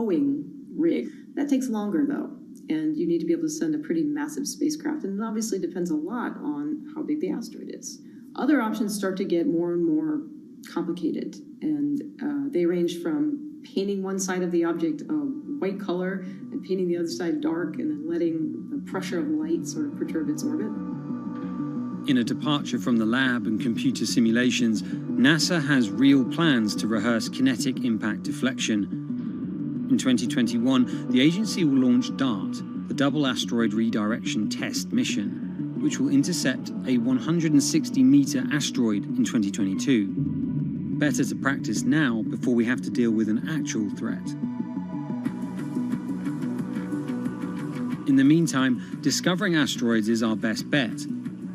towing rig. That takes longer, though, and you need to be able to send a pretty massive spacecraft, and it obviously depends a lot on how big the asteroid is. Other options start to get more and more complicated, and they range from painting one side of the object a white color and painting the other side dark, and then letting the pressure of light sort of perturb its orbit. In a departure from the lab and computer simulations, NASA has real plans to rehearse kinetic impact deflection. In 2021, the agency will launch DART, the Double Asteroid Redirection Test mission, which will intercept a 160-meter asteroid in 2022. Better to practice now before we have to deal with an actual threat. In the meantime, discovering asteroids is our best bet.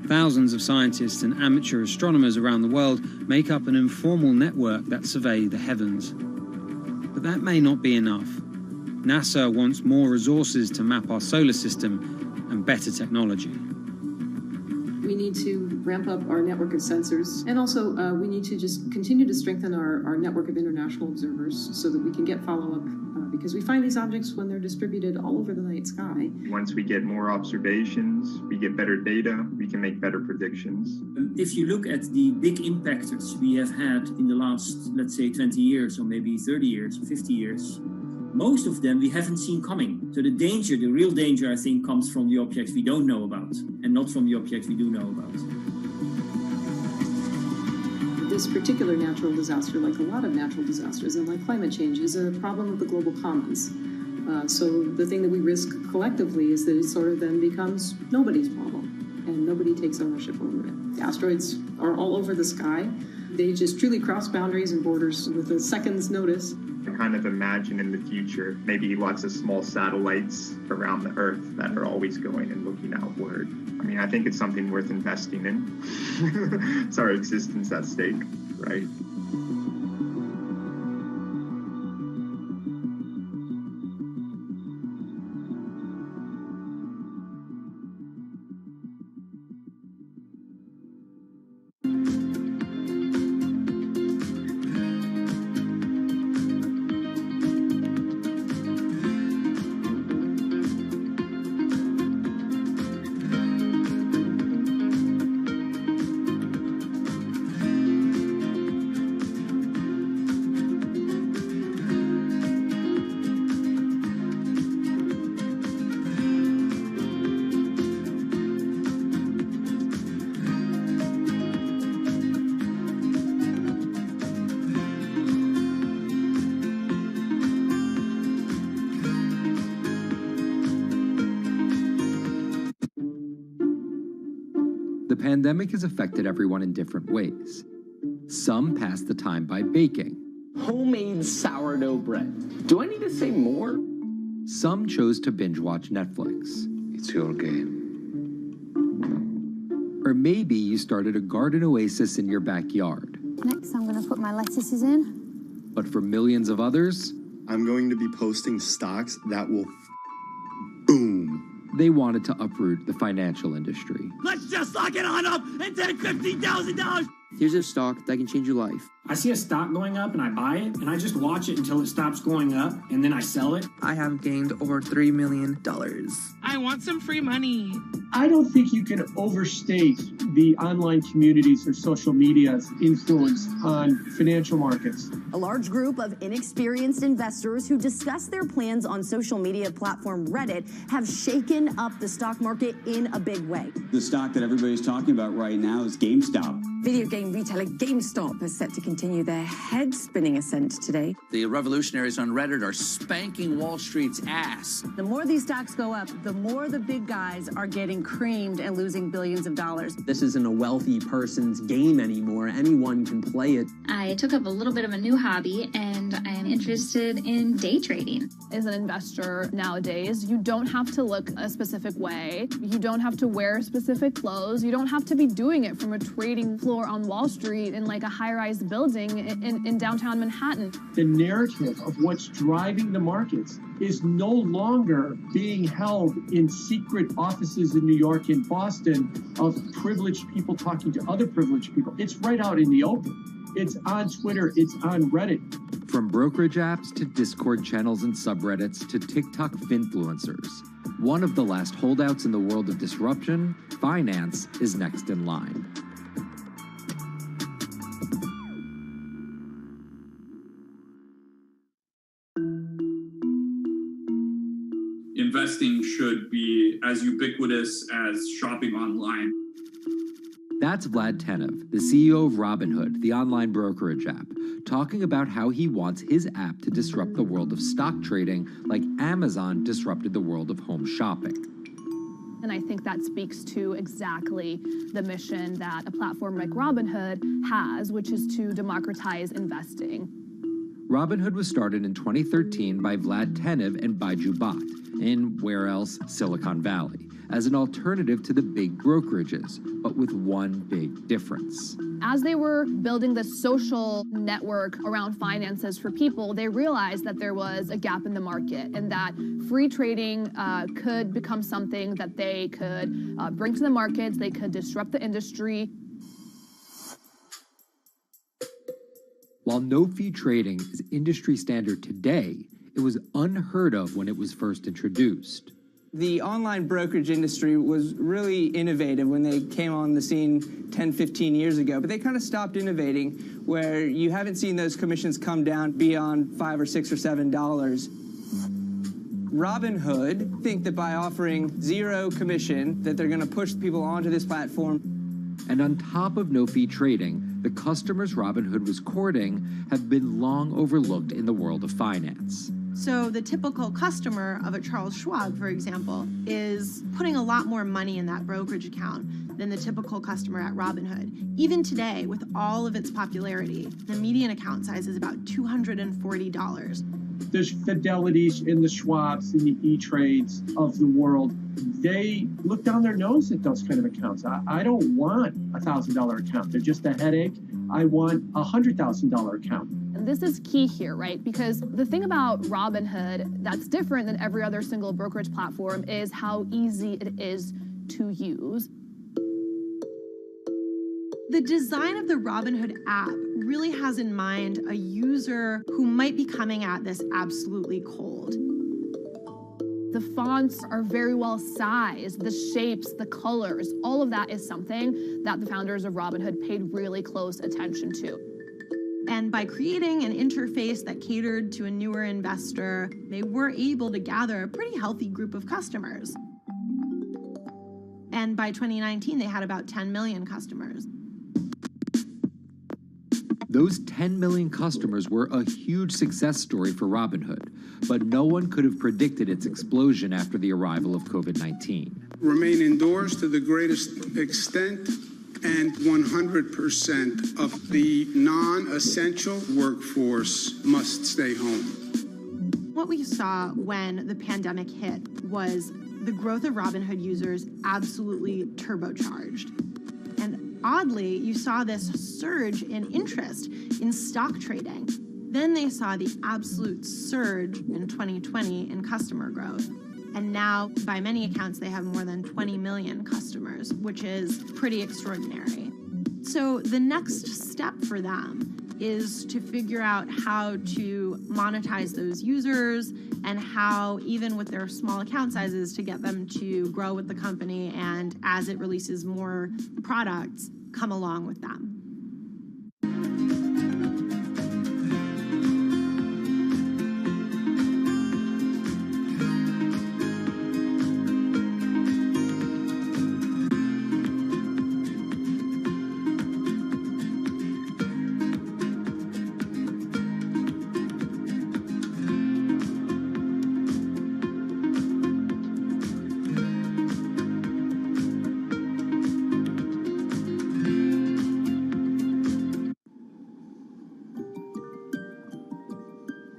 Thousands of scientists and amateur astronomers around the world make up an informal network that survey the heavens. But that may not be enough. NASA wants more resources to map our solar system and better technology. We need to ramp up our network of sensors, and also we need to just continue to strengthen our network of international observers so that we can get follow-up, because we find these objects when they're distributed all over the night sky. Once we get more observations, we get better data, we can make better predictions. If you look at the big impactors we have had in the last, let's say, 20 years, or maybe 30 years, 50 years, most of them we haven't seen coming. So the real danger, I think, comes from the objects we don't know about, and not from the objects we do know about. This particular natural disaster, like a lot of natural disasters and like climate change, is a problem of the global commons. So the thing that we risk collectively is that it sort of then becomes nobody's problem, and nobody takes ownership over it. The asteroids are all over the sky. They just truly cross boundaries and borders with a second's notice. I kind of imagine in the future, maybe lots of small satellites around the Earth that are always going and looking outward. I mean, I think it's something worth investing in. It's our existence at stake, right? The pandemic has affected everyone in different ways. Some pass the time by baking. Homemade sourdough bread. Do I need to say more? Some chose to binge watch Netflix. It's your game. Or maybe you started a garden oasis in your backyard. Next, I'm going to put my lettuces in. But for millions of others, I'm going to be posting stocks that will boom. They wanted to uproot the financial industry. Let's just lock it on up and take $15,000. Here's a stock that can change your life. I see a stock going up and I buy it, and I just watch it until it stops going up, and then I sell it. I have gained over $3 million. I want some free money. I don't think you can overstate the online communities or social media's influence on financial markets. A large group of inexperienced investors who discuss their plans on social media platform Reddit have shaken up the stock market in a big way. The stock that everybody's talking about right now is GameStop. Video game retailer GameStop is set to continue their head-spinning ascent today. The revolutionaries on Reddit are spanking Wall Street's ass. The more these stocks go up, the more the big guys are getting creamed and losing billions of dollars. This isn't a wealthy person's game anymore. Anyone can play it. I took up a little bit of a new hobby, and I am interested in day trading. As an investor nowadays, you don't have to look a specific way. You don't have to wear specific clothes. You don't have to be doing it from a trading floor on Wall Street in like a high-rise building in downtown Manhattan. The narrative of what's driving the markets is no longer being held in secret offices in New York and Boston of privileged people talking to other privileged people. It's right out in the open. It's on Twitter. It's on Reddit. From brokerage apps to Discord channels and subreddits to TikTok finfluencers, one of the last holdouts in the world of disruption, finance is next in line. Investing should be as ubiquitous as shopping online. That's Vlad Tenev, the CEO of Robinhood, the online brokerage app, talking about how he wants his app to disrupt the world of stock trading like Amazon disrupted the world of home shopping. And I think that speaks to exactly the mission that a platform like Robinhood has, which is to democratize investing. Robinhood was started in 2013 by Vlad Tenev and Baiju Bhatt in, where else, Silicon Valley, as an alternative to the big brokerages, but with one big difference. As they were building the social network around finances for people, they realized that there was a gap in the market and that free trading could become something that they could bring to the markets, they could disrupt the industry. While no-fee trading is industry standard today, it was unheard of when it was first introduced. The online brokerage industry was really innovative when they came on the scene 10, 15 years ago, but they kind of stopped innovating where you haven't seen those commissions come down beyond $5 or $6 or $7. Robinhood think that by offering zero commission that they're going to push people onto this platform. And on top of no-fee trading, the customers Robinhood was courting have been long overlooked in the world of finance. So the typical customer of a Charles Schwab, for example, is putting a lot more money in that brokerage account than the typical customer at Robinhood. Even today, with all of its popularity, the median account size is about $240. There's Fidelities and the Schwabs and the E-Trades of the world. They look down their nose at those kind of accounts. I don't want a $1,000 account. They're just a headache. I want a $100,000 account. And this is key here, right? Because the thing about Robinhood that's different than every other single brokerage platform is how easy it is to use. The design of the Robinhood app really has in mind a user who might be coming at this absolutely cold. The fonts are very well sized, the shapes, the colors, all of that is something that the founders of Robinhood paid really close attention to. And by creating an interface that catered to a newer investor, they were able to gather a pretty healthy group of customers. And by 2019, they had about 10 million customers. Those 10 million customers were a huge success story for Robinhood, but no one could have predicted its explosion after the arrival of COVID-19. Remain indoors to the greatest extent, and 100% of the non-essential workforce must stay home. What we saw when the pandemic hit was the growth of Robinhood users absolutely turbocharged. And oddly, you saw this surge in interest in stock trading. Then they saw the absolute surge in 2020 in customer growth. And now, by many accounts, they have more than 20 million customers, which is pretty extraordinary. So the next step for them is to figure out how to monetize those users and how, even with their small account sizes, to get them to grow with the company and, as it releases more products, come along with them.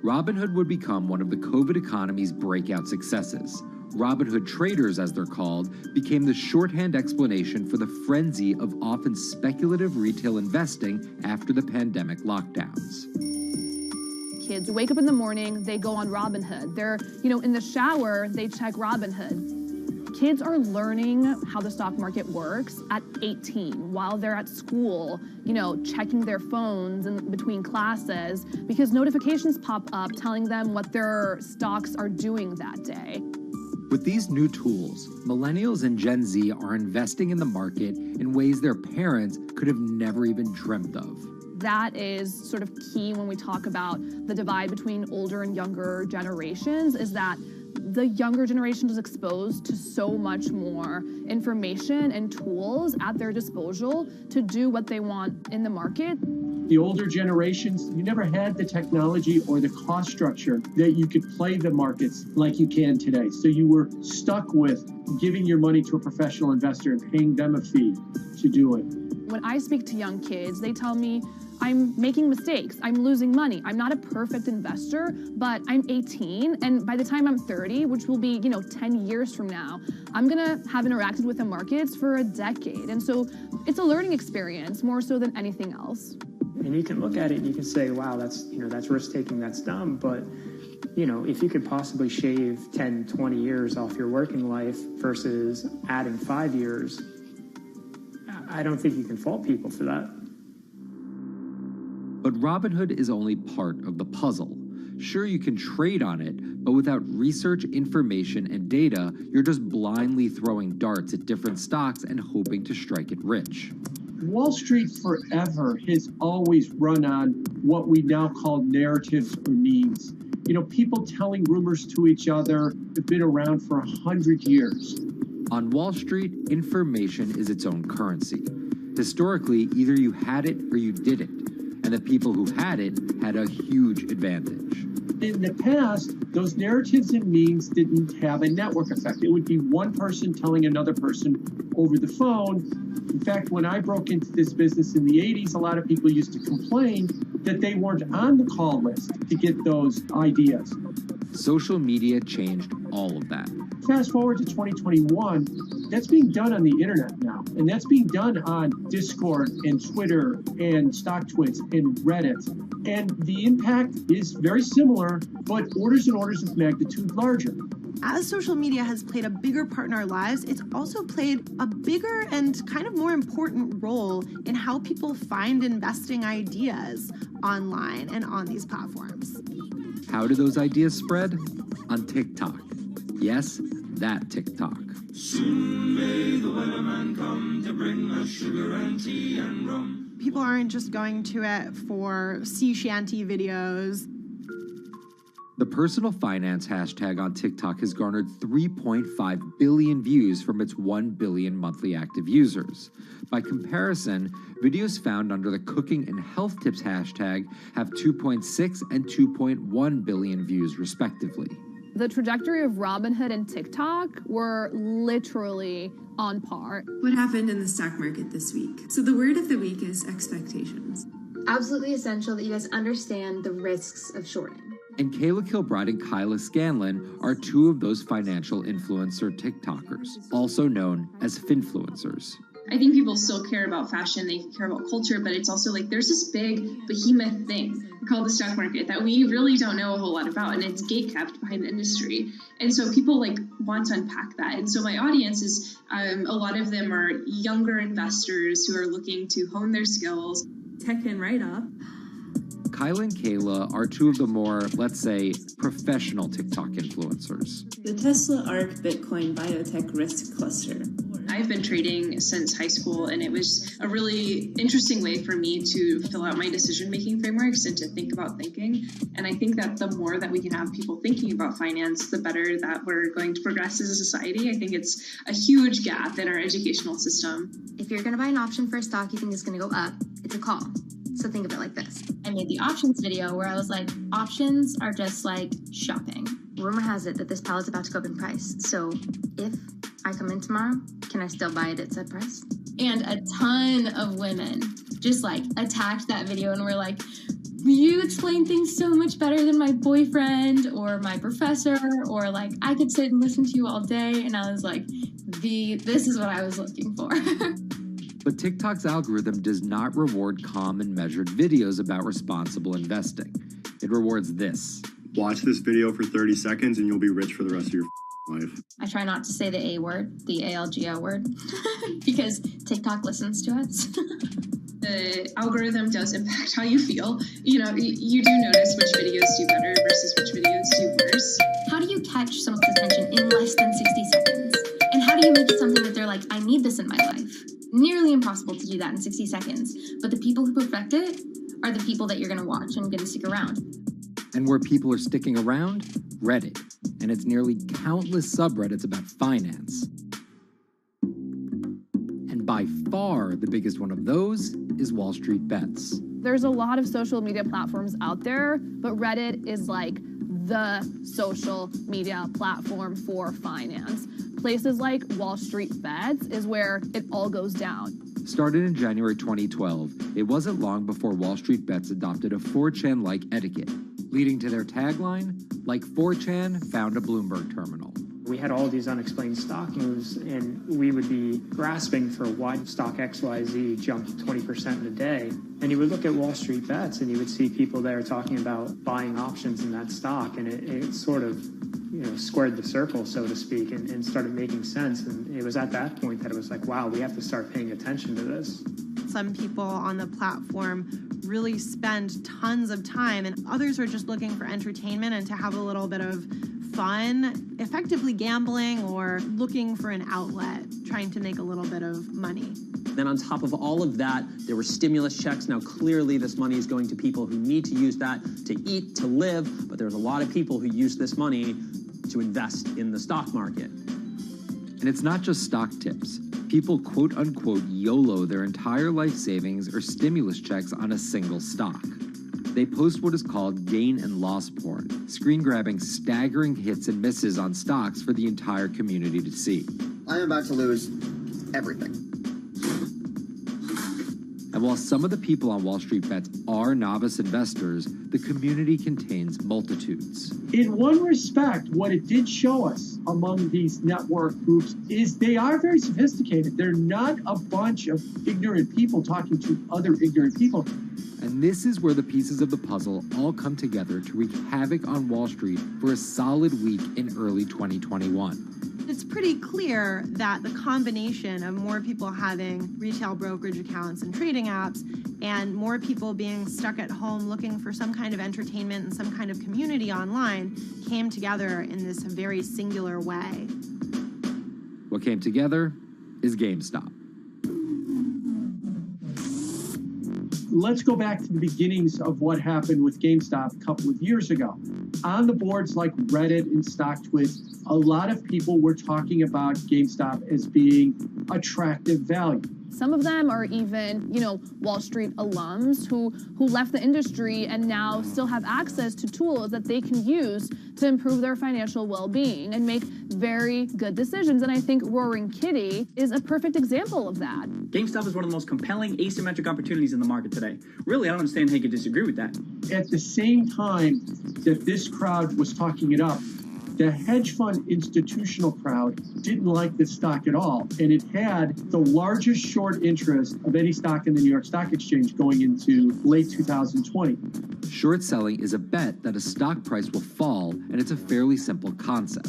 Robinhood would become one of the COVID economy's breakout successes. Robinhood traders, as they're called, became the shorthand explanation for the frenzy of often speculative retail investing after the pandemic lockdowns. Kids wake up in the morning, they go on Robinhood. They're, in the shower, they check Robinhood. Kids are learning how the stock market works at 18 while they're at school, checking their phones in between classes because notifications pop up telling them what their stocks are doing that day. With these new tools, millennials and Gen Z are investing in the market in ways their parents could have never even dreamt of. That is sort of key when we talk about the divide between older and younger generations, is that the younger generation is exposed to so much more information and tools at their disposal to do what they want in the market. The older generations, you never had the technology or the cost structure that you could play the markets like you can today. So you were stuck with giving your money to a professional investor and paying them a fee to do it. When I speak to young kids, they tell me, I'm making mistakes, I'm losing money. I'm not a perfect investor, but I'm 18, and by the time I'm 30, which will be, 10 years from now, I'm gonna have interacted with the markets for a decade. And so it's a learning experience more so than anything else. And you can look at it and you can say, wow, that's risk-taking, that's dumb, but if you could possibly shave 10, 20 years off your working life versus adding 5 years, I don't think you can fault people for that. But Robinhood is only part of the puzzle. Sure, you can trade on it, but without research, information, and data, you're just blindly throwing darts at different stocks and hoping to strike it rich. Wall Street forever has always run on what we now call narratives or memes. People telling rumors to each other have been around for 100 years. On Wall Street, information is its own currency. Historically, either you had it or you didn't, and the people who had it had a huge advantage. In the past, those narratives and memes didn't have a network effect. It would be one person telling another person over the phone. In fact, when I broke into this business in the 80s, a lot of people used to complain that they weren't on the call list to get those ideas. Social media changed all of that. Fast forward to 2021, that's being done on the internet now. And that's being done on Discord and Twitter and StockTwits and Reddit. And the impact is very similar, but orders and orders of magnitude larger. As social media has played a bigger part in our lives, it's also played a bigger and kind of more important role in how people find investing ideas online and on these platforms. How do those ideas spread? On TikTok. Yes, that TikTok. Soon may the weatherman come to bring us sugar and tea and rum. People aren't just going to it for sea shanty videos. The personal finance hashtag on TikTok has garnered 3.5 billion views from its 1 billion monthly active users. By comparison, videos found under the cooking and health tips hashtag have 2.6 and 2.1 billion views respectively. The trajectory of Robinhood and TikTok were literally on par. What happened in the stock market this week? So the word of the week is expectations. Absolutely essential that you guys understand the risks of shorting. And Kayla Kilbride and Kyla Scanlon are two of those financial influencer TikTokers, also known as finfluencers. I think people still care about fashion, they care about culture, but it's also like there's this big behemoth thing called the stock market that we really don't know a whole lot about, and it's gatekept behind the industry. And so people want to unpack that. And so my audience is, a lot of them are younger investors who are looking to hone their skills. Tech and write-up. Kyla and Kayla are two of the more, let's say, professional TikTok influencers. The Tesla ARK Bitcoin Biotech Risk Cluster. I've been trading since high school, and it was a really interesting way for me to fill out my decision-making frameworks and to think about thinking. And I think that the more that we can have people thinking about finance, the better that we're going to progress as a society. I think it's a huge gap in our educational system. If you're going to buy an option for a stock you think is going to go up, it's a call. So think of it like this. I made the options video where I was like, options are just like shopping. Rumor has it that this pallet's about to go up in price. So if I come in tomorrow, can I still buy it at said price? And a ton of women just like attacked that video and were like, you explain things so much better than my boyfriend or my professor, or like I could sit and listen to you all day. And I was like, this is what I was looking for. But TikTok's algorithm does not reward calm and measured videos about responsible investing. It rewards this. Watch this video for 30 seconds and you'll be rich for the rest of your life. I try not to say the A word, the ALGO word, because TikTok listens to us. The algorithm does impact how you feel. You know, you do notice which videos do better versus which videos do worse. How do you catch someone's attention in less than 60 seconds? And how do you make it something that they're like, I need this in my life? Nearly impossible to do that in 60 seconds. But the people who perfect it are the people that you're going to watch and going to stick around. And where people are sticking around? Reddit. And its nearly countless subreddits about finance. And by far the biggest one of those is Wall Street Bets. There's a lot of social media platforms out there, but Reddit is like the social media platform for finance. Places like Wall Street Bets is where it all goes down. Started in January 2012, it wasn't long before Wall Street Bets adopted a 4chan-like etiquette, leading to their tagline, like 4chan found a Bloomberg terminal. We had all these unexplained stock moves, and we would be grasping for why stock XYZ jumped 20% in a day. And you would look at Wall Street Bets, and you would see people there talking about buying options in that stock, and it sort of, squared the circle, so to speak, and started making sense. And it was at that point that it was like, wow, we have to start paying attention to this. Some people on the platform really spend tons of time, and others are just looking for entertainment and to have a little bit of fun, effectively gambling or looking for an outlet, trying to make a little bit of money. Then on top of all of that, there were stimulus checks. Now, clearly, this money is going to people who need to use that to eat, to live, but there's a lot of people who use this money to invest in the stock market. And it's not just stock tips. People quote-unquote YOLO their entire life savings or stimulus checks on a single stock. They post what is called gain and loss porn, screen-grabbing staggering hits and misses on stocks for the entire community to see. I am about to lose everything. And while some of the people on Wall Street Bets are novice investors, the community contains multitudes. In one respect, what it did show us among these network groups is they are very sophisticated. They're not a bunch of ignorant people talking to other ignorant people. And this is where the pieces of the puzzle all come together to wreak havoc on Wall Street for a solid week in early 2021. It's pretty clear that the combination of more people having retail brokerage accounts and trading apps and more people being stuck at home looking for some kind of entertainment and some kind of community online came together in this very singular way. What came together is GameStop. Let's go back to the beginnings of what happened with GameStop a couple of years ago. On the boards like Reddit and StockTwits, a lot of people were talking about GameStop as being attractive value. Some of them are even, Wall Street alums who left the industry and now still have access to tools that they can use to improve their financial well-being and make very good decisions. And I think Roaring Kitty is a perfect example of that. GameStop is one of the most compelling asymmetric opportunities in the market today. Really, I don't understand how you could disagree with that. At the same time that this crowd was talking it up, the hedge fund institutional crowd didn't like this stock at all, and it had the largest short interest of any stock in the New York Stock Exchange going into late 2020. Short selling is a bet that a stock price will fall, and it's a fairly simple concept.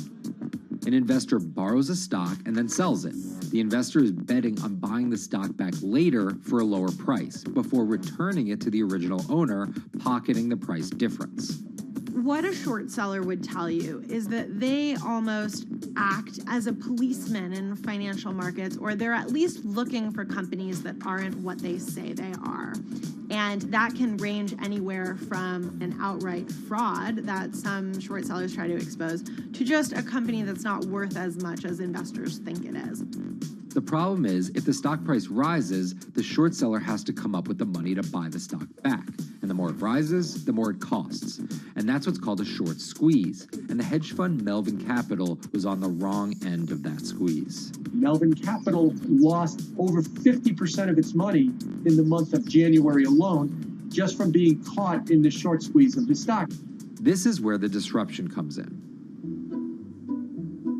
An investor borrows a stock and then sells it. The investor is betting on buying the stock back later for a lower price before returning it to the original owner, pocketing the price difference. What a short seller would tell you is that they almost act as a policeman in financial markets, or they're at least looking for companies that aren't what they say they are. And that can range anywhere from an outright fraud that some short sellers try to expose to just a company that's not worth as much as investors think it is. The problem is, if the stock price rises, the short seller has to come up with the money to buy the stock back. And the more it rises, the more it costs. And that's what's called a short squeeze. And the hedge fund Melvin Capital was on the wrong end of that squeeze. Melvin Capital lost over 50% of its money in the month of January alone, just from being caught in the short squeeze of the stock. This is where the disruption comes in.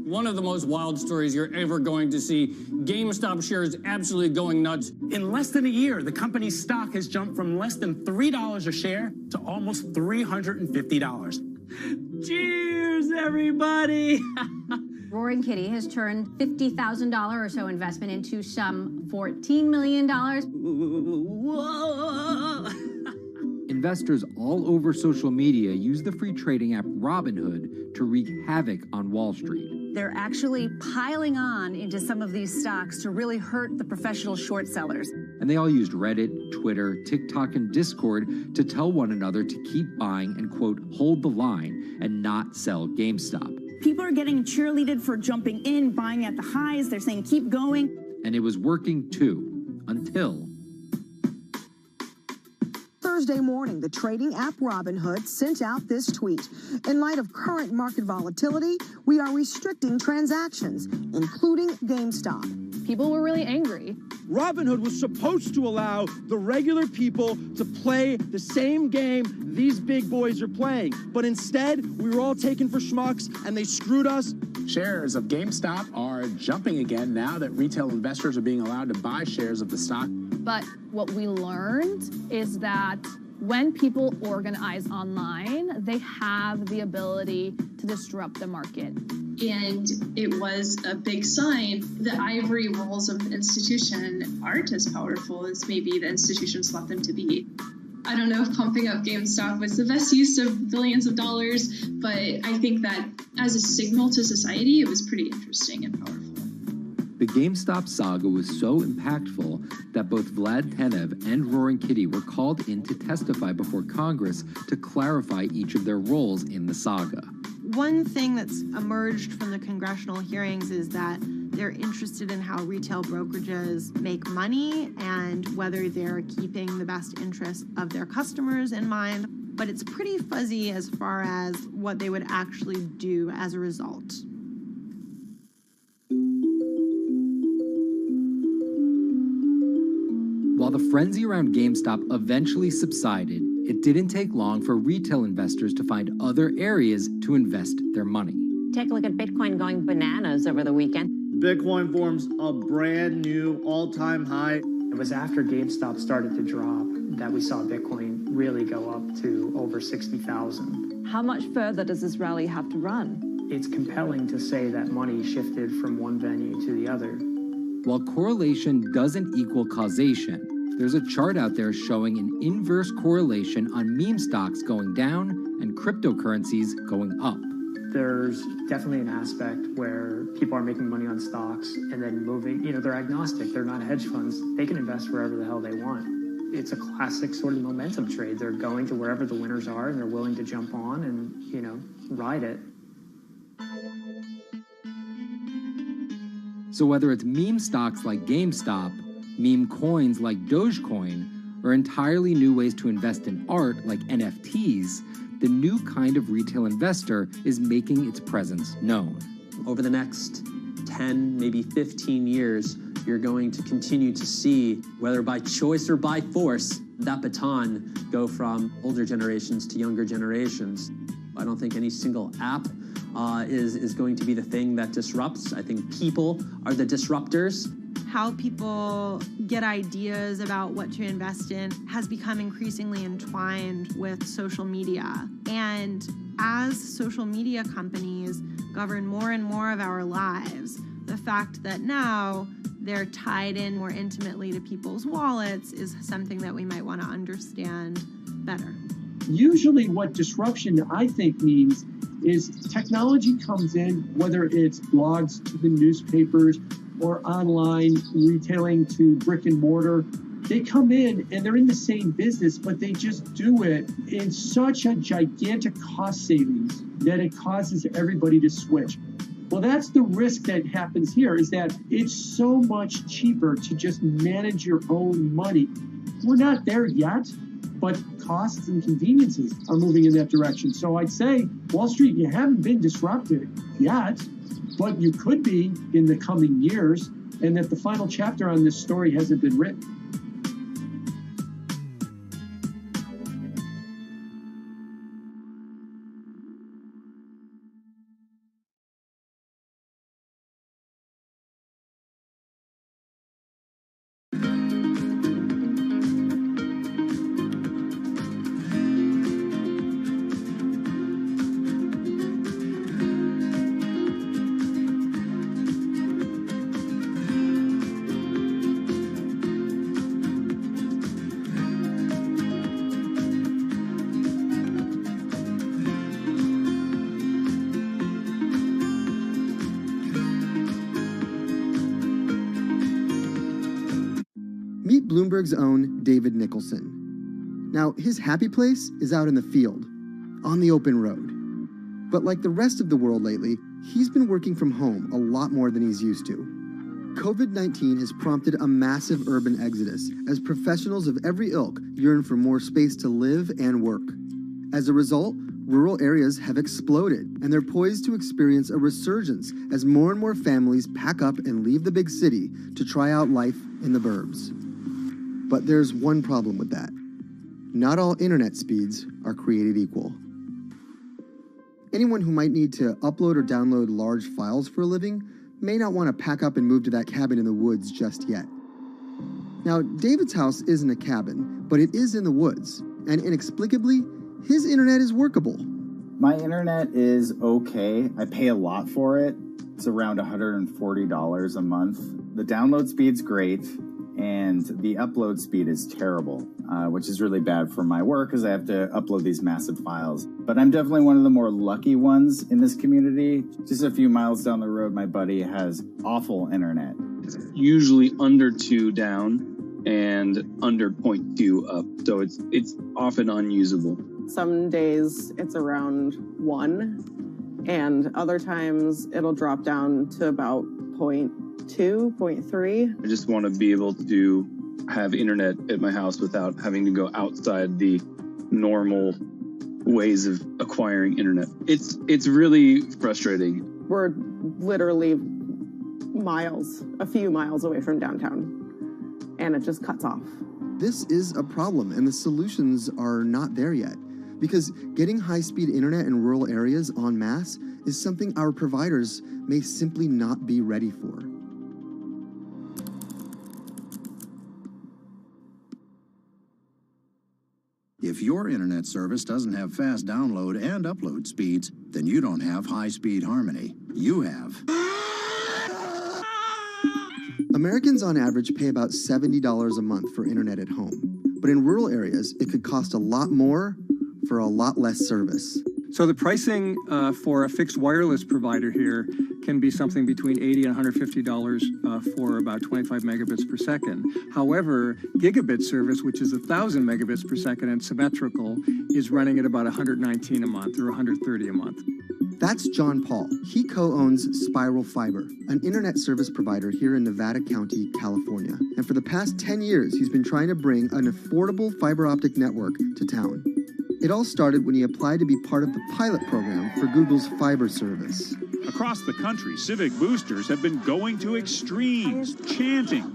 One of the most wild stories you're ever going to see. GameStop shares absolutely going nuts. In less than a year, the company's stock has jumped from less than $3 a share to almost $350. Cheers, everybody! Roaring Kitty has turned $50,000 or so investment into some $14 million. Investors all over social media use the free trading app Robinhood to wreak havoc on Wall Street. They're actually piling on into some of these stocks to really hurt the professional short sellers. And they all used Reddit, Twitter, TikTok, and Discord to tell one another to keep buying and, quote, hold the line and not sell GameStop. People are getting cheerleaded for jumping in, buying at the highs. They're saying, keep going. And it was working too, until Thursday morning, the trading app Robinhood sent out this tweet. In light of current market volatility, we are restricting transactions, including GameStop. People were really angry. Robinhood was supposed to allow the regular people to play the same game these big boys are playing. But instead, we were all taken for schmucks, and they screwed us. Shares of GameStop are jumping again now that retail investors are being allowed to buy shares of the stock. But what we learned is that when people organize online, they have the ability to disrupt the market. And it was a big sign. The ivory walls of the institution aren't as powerful as maybe the institutions thought them to be. I don't know if pumping up GameStop was the best use of billions of dollars, but I think that as a signal to society, it was pretty interesting and powerful. The GameStop saga was so impactful that both Vlad Tenev and Roaring Kitty were called in to testify before Congress to clarify each of their roles in the saga. One thing that's emerged from the congressional hearings is that they're interested in how retail brokerages make money and whether they're keeping the best interests of their customers in mind. But it's pretty fuzzy as far as what they would actually do as a result. While the frenzy around GameStop eventually subsided, it didn't take long for retail investors to find other areas to invest their money. Take a look at Bitcoin going bananas over the weekend. Bitcoin forms a brand new all-time high. It was after GameStop started to drop that we saw Bitcoin really go up to over 60,000. How much further does this rally have to run? It's compelling to say that money shifted from one venue to the other. While correlation doesn't equal causation, there's a chart out there showing an inverse correlation on meme stocks going down and cryptocurrencies going up. There's definitely an aspect where people are making money on stocks and then moving, they're agnostic, they're not hedge funds, they can invest wherever the hell they want. It's a classic sort of momentum trade. They're going to wherever the winners are and they're willing to jump on and, ride it. So whether it's meme stocks like GameStop, meme coins like Dogecoin, or entirely new ways to invest in art like NFTs, the new kind of retail investor is making its presence known. Over the next 10, maybe 15 years, you're going to continue to see, whether by choice or by force, that baton go from older generations to younger generations. I don't think any single app is going to be the thing that disrupts. I think people are the disruptors. How people get ideas about what to invest in has become increasingly entwined with social media. And as social media companies govern more and more of our lives, the fact that now they're tied in more intimately to people's wallets is something that we might want to understand better. Usually what disruption, I think, means is technology comes in, whether it's blogs to the newspapers or online retailing to brick and mortar. They come in and they're in the same business, but they just do it in such a gigantic cost savings that it causes everybody to switch. Well, that's the risk that happens here, is that it's so much cheaper to just manage your own money. We're not there yet, but costs and conveniences are moving in that direction. So I'd say, Wall Street, you haven't been disrupted yet, but you could be in the coming years, and that the final chapter on this story hasn't been written. Bloomberg's own David Nicholson. Now, his happy place is out in the field, on the open road. But like the rest of the world lately, he's been working from home a lot more than he's used to. COVID-19 has prompted a massive urban exodus as professionals of every ilk yearn for more space to live and work. As a result, rural areas have exploded, and they're poised to experience a resurgence as more and more families pack up and leave the big city to try out life in the burbs. But there's one problem with that. Not all internet speeds are created equal. Anyone who might need to upload or download large files for a living may not want to pack up and move to that cabin in the woods just yet. Now, David's house isn't a cabin, but it is in the woods, and inexplicably, his internet is workable. My internet is okay. I pay a lot for it. It's around $140 a month. The download speed's great, and the upload speed is terrible, which is really bad for my work because I have to upload these massive files. But I'm definitely one of the more lucky ones in this community. Just a few miles down the road, my buddy has awful internet. It's usually under 2 down and under 0.2 up, so it's often unusable. Some days it's around 1, and other times it'll drop down to about 0.2, 0.3. I just want to be able to have internet at my house without having to go outside the normal ways of acquiring internet. It's really frustrating. We're literally miles, a few miles away from downtown, and it just cuts off. This is a problem, and the solutions are not there yet, because getting high-speed internet in rural areas en masse is something our providers may simply not be ready for. If your internet service doesn't have fast download and upload speeds, then you don't have high-speed harmony. You have. Americans on average pay about $70 a month for internet at home. But in rural areas, it could cost a lot more for a lot less service. So the pricing for a fixed wireless provider here can be something between $80 and $150 for about 25 megabits per second. However, gigabit service, which is 1,000 megabits per second and symmetrical, is running at about $119 a month or $130 a month. That's John Paul. He co-owns Spiral Fiber, an internet service provider here in Nevada County, California. And for the past 10 years, he's been trying to bring an affordable fiber optic network to town. It all started when he applied to be part of the pilot program for Google's fiber service. Across the country, civic boosters have been going to extremes, chanting,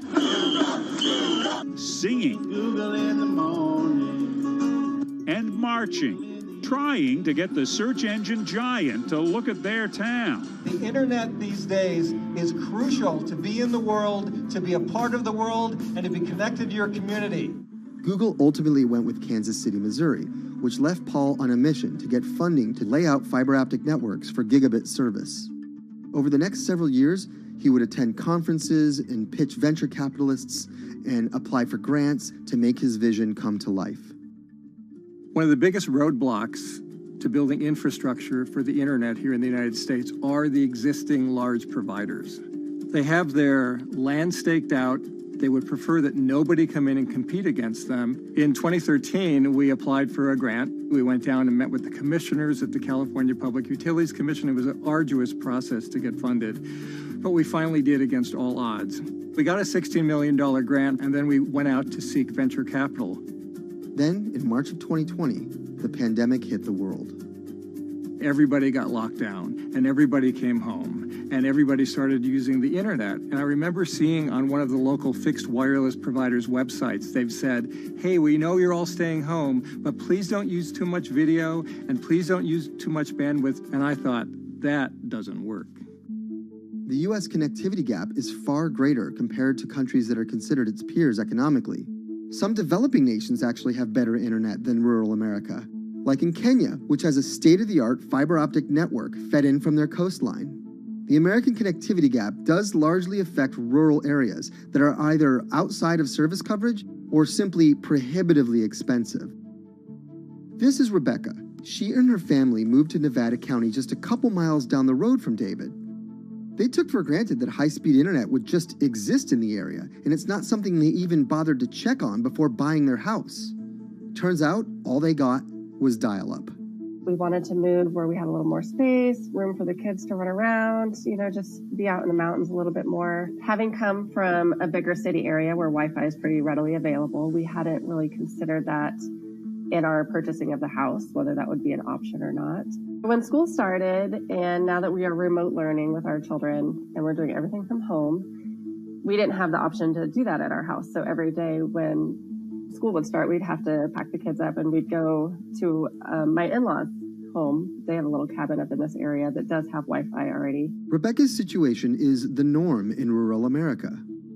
singing, Google in the morning, and marching, trying to get the search engine giant to look at their town. The internet these days is crucial to be in the world, to be a part of the world, and to be connected to your community. Google ultimately went with Kansas City, Missouri, which left Paul on a mission to get funding to lay out fiber optic networks for gigabit service. Over the next several years, he would attend conferences and pitch venture capitalists and apply for grants to make his vision come to life. One of the biggest roadblocks to building infrastructure for the internet here in the United States are the existing large providers. They have their land staked out. They would prefer that nobody come in and compete against them. In 2013, we applied for a grant. We went down and met with the commissioners at the California Public Utilities Commission. It was an arduous process to get funded, but we finally did against all odds. We got a $16 million grant, and then we went out to seek venture capital. Then, in March of 2020, the pandemic hit the world. Everybody got locked down, and everybody came home, and everybody started using the internet. And I remember seeing on one of the local fixed wireless providers' websites, they've said, hey, we know you're all staying home, but please don't use too much video, and please don't use too much bandwidth. And I thought, that doesn't work. The U.S. connectivity gap is far greater compared to countries that are considered its peers economically. Some developing nations actually have better internet than rural America, like in Kenya, which has a state-of-the-art fiber optic network fed in from their coastline. The American connectivity gap does largely affect rural areas that are either outside of service coverage or simply prohibitively expensive. This is Rebecca. She and her family moved to Nevada County just a couple miles down the road from David. They took for granted that high-speed internet would just exist in the area, and it's not something they even bothered to check on before buying their house. Turns out, all they got was dial-up. We wanted to move where we had a little more space, room for the kids to run around, just be out in the mountains a little bit more. Having come from a bigger city area where Wi-Fi is pretty readily available, we hadn't really considered that in our purchasing of the house, whether that would be an option or not. When school started, and now that we are remote learning with our children and we're doing everything from home, we didn't have the option to do that at our house. So every day when school would start, we'd have to pack the kids up and we'd go to my in-laws' home. They have a little cabin up in this area that does have Wi-Fi already. Rebecca's situation is the norm in rural America.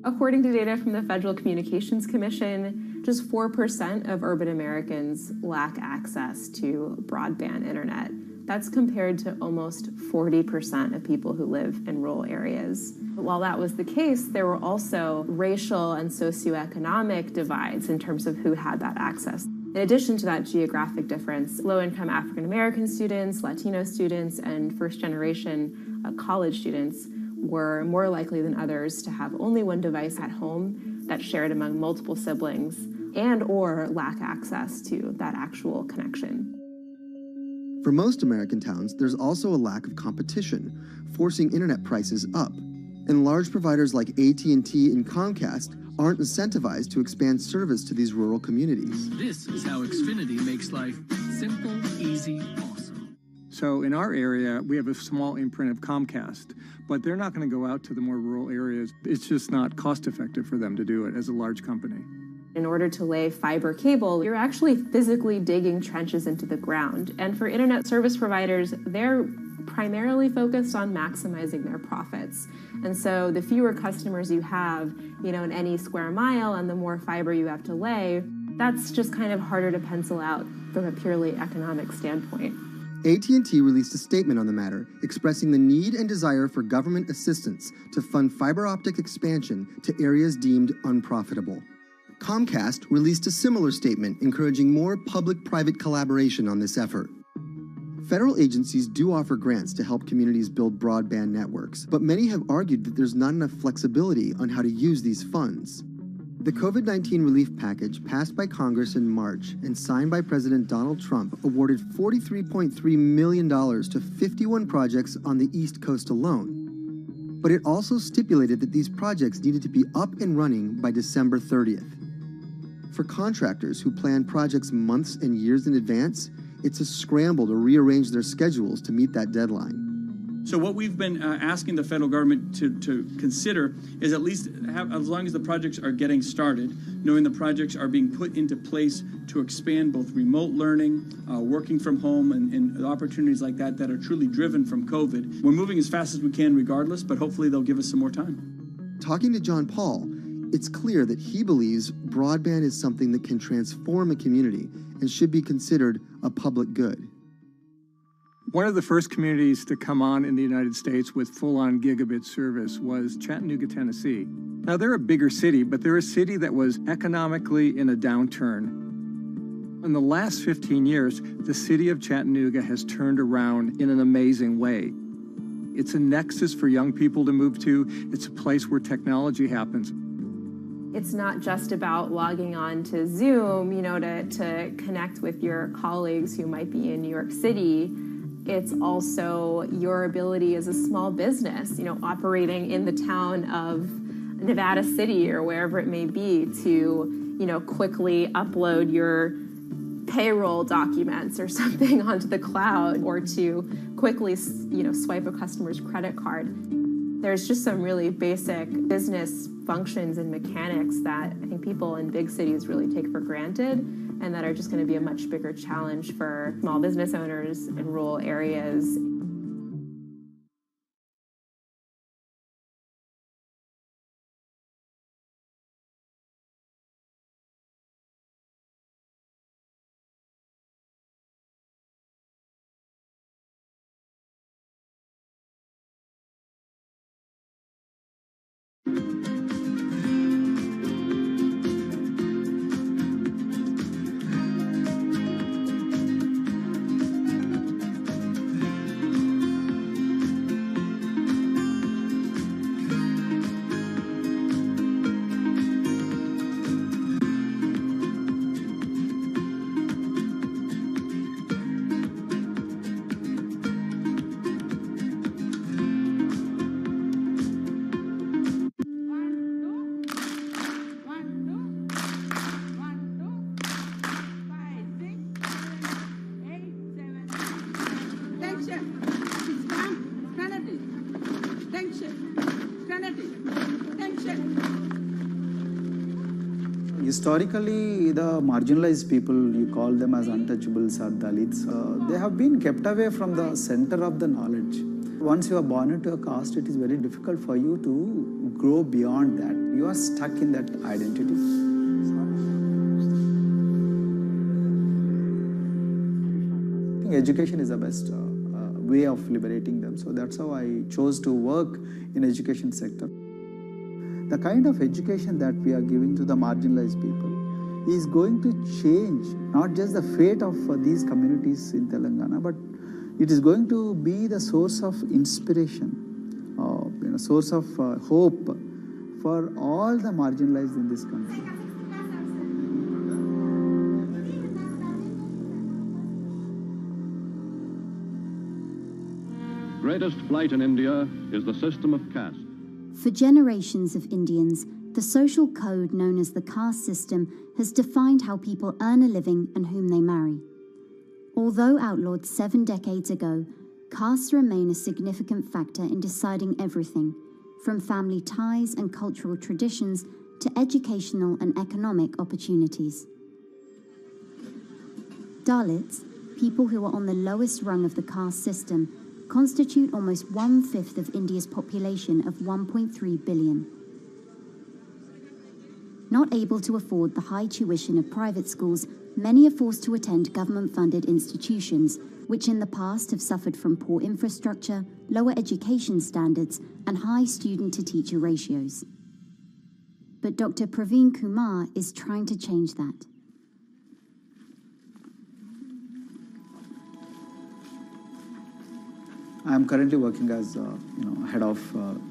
According to data from the Federal Communications Commission, just 4% of urban Americans lack access to broadband internet. That's compared to almost 40% of people who live in rural areas. But while that was the case, there were also racial and socioeconomic divides in terms of who had that access. In addition to that geographic difference, low-income African-American students, Latino students, and first-generation college students were more likely than others to have only one device at home that's shared among multiple siblings and or lack access to that actual connection. For most American towns, there's also a lack of competition, forcing internet prices up. And large providers like AT&T and Comcast aren't incentivized to expand service to these rural communities. This is how Xfinity makes life simple, easy, awesome. So in our area, we have a small imprint of Comcast, but they're not going to go out to the more rural areas. It's just not cost effective for them to do it as a large company. In order to lay fiber cable, you're actually physically digging trenches into the ground. And for internet service providers, they're primarily focused on maximizing their profits. And so the fewer customers you have, in any square mile and the more fiber you have to lay, that's just kind of harder to pencil out from a purely economic standpoint. AT&T released a statement on the matter, expressing the need and desire for government assistance to fund fiber optic expansion to areas deemed unprofitable. Comcast released a similar statement encouraging more public-private collaboration on this effort. Federal agencies do offer grants to help communities build broadband networks, but many have argued that there's not enough flexibility on how to use these funds. The COVID-19 relief package passed by Congress in March and signed by President Donald Trump awarded $43.3 million to 51 projects on the East Coast alone. But it also stipulated that these projects needed to be up and running by December 30th. For contractors who plan projects months and years in advance, it's a scramble to rearrange their schedules to meet that deadline. So what we've been asking the federal government to consider is at least have, as long as the projects are getting started, knowing the projects are being put into place to expand both remote learning, working from home, and opportunities like that that are truly driven from COVID. We're moving as fast as we can regardless, but hopefully they'll give us some more time. Talking to John Paul, it's clear that he believes broadband is something that can transform a community and should be considered a public good. One of the first communities to come on in the United States with full-on gigabit service was Chattanooga, Tennessee. Now, they're a bigger city, but they're a city that was economically in a downturn. In the last 15 years, the city of Chattanooga has turned around in an amazing way. It's a nexus for young people to move to. It's a place where technology happens. It's not just about logging on to Zoom, to connect with your colleagues who might be in New York City. It's also your ability as a small business, operating in the town of Nevada City or wherever it may be to, quickly upload your payroll documents or something onto the cloud, or to quickly, swipe a customer's credit card. There's just some really basic business functions and mechanics that I think people in big cities really take for granted, and that are just going to be a much bigger challenge for small business owners in rural areas. Historically, the marginalized people, you call them as untouchables or Dalits, they have been kept away from the center of the knowledge. Once you are born into a caste, it is very difficult for you to grow beyond that. You are stuck in that identity. I think education is the best way of liberating them. So that's how I chose to work in education sector. The kind of education that we are giving to the marginalized people is going to change not just the fate of these communities in Telangana, but it is going to be the source of inspiration, source of hope for all the marginalized in this country. Greatest blight in India is the system of caste. For generations of Indians, the social code known as the caste system has defined how people earn a living and whom they marry. Although outlawed 7 decades ago, castes remain a significant factor in deciding everything, from family ties and cultural traditions to educational and economic opportunities. Dalits, people who are on the lowest rung of the caste system, constitute almost 1/5 of India's population of 1.3 billion. Not able to afford the high tuition of private schools, many are forced to attend government-funded institutions, which in the past have suffered from poor infrastructure, lower education standards, and high student-to-teacher ratios. But Dr. Praveen Kumar is trying to change that. I am currently working as head of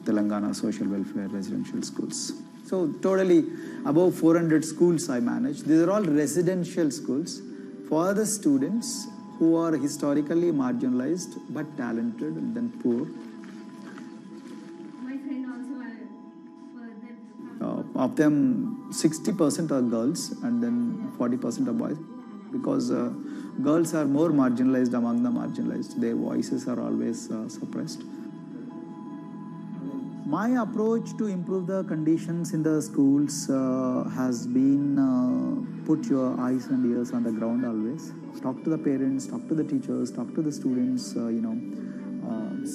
Telangana Social Welfare Residential Schools. So totally above 400 schools I manage. These are all residential schools for the students who are historically marginalized but talented and then poor. My friend also Of them, 60% are girls and then 40% are boys, because girls are more marginalized among the marginalized. Their voices are always suppressed. My approach to improve the conditions in the schools has been put your eyes and ears on the ground always. Talk to the parents, talk to the teachers, talk to the students,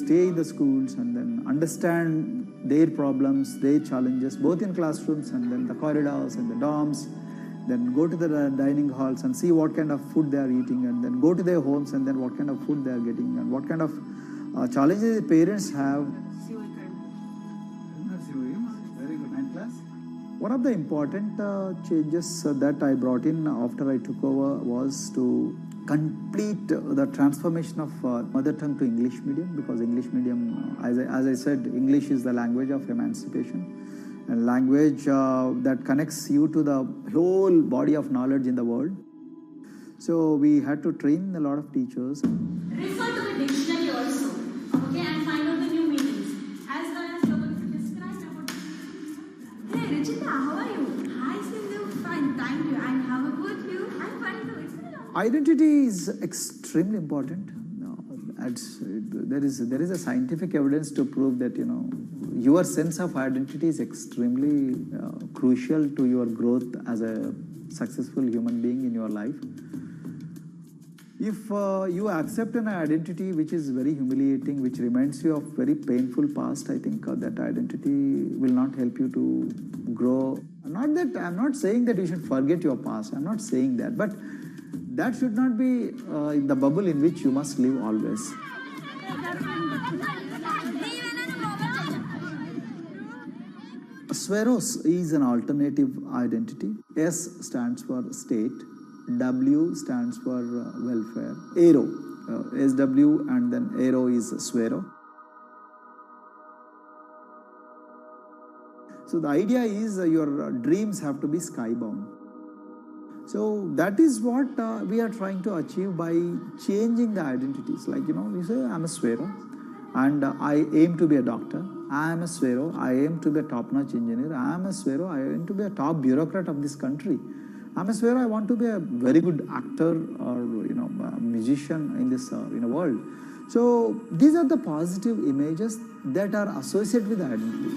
stay in the schools and then understand their problems, their challenges, both in classrooms and then the corridors and the dorms. Then go to the dining halls and see what kind of food they are eating, and then go to their homes and then what kind of food they are getting and what kind of challenges the parents have. Very good. And class? One of the important changes that I brought in after I took over was to complete the transformation of mother tongue to English medium, because English medium, as I said, English is the language of emancipation. A language that connects you to the whole body of knowledge in the world. So we had to train a lot of teachers. Refer to the dictionary also, okay, and find out the new meanings, as well as you're going to describe about. Hey, Richita, how are you? Hi, Sindhu. Fine, thank you. And how about you? I'm fine too. It's been a long time. Identity is extremely important. There is a scientific evidence to prove that your sense of identity is extremely crucial to your growth as a successful human being in your life. If you accept an identity which is very humiliating, which reminds you of very painful past, I think that identity will not help you to grow. I'm not saying that you should forget your past. I'm not saying that, but that should not be the bubble in which you must live always. Sweros is an alternative identity. S stands for state, W stands for welfare, Aero, SW and then Aero is Swero. So the idea is your dreams have to be skybound. So that is what we are trying to achieve by changing the identities. Like, you say, I'm a Swero and I aim to be a doctor. I am a Swero, I aim to be a top-notch engineer. I am a Swero, I aim to be a top bureaucrat of this country. I'm a Swero, I want to be a very good actor or a musician in this world. So these are the positive images that are associated with identity.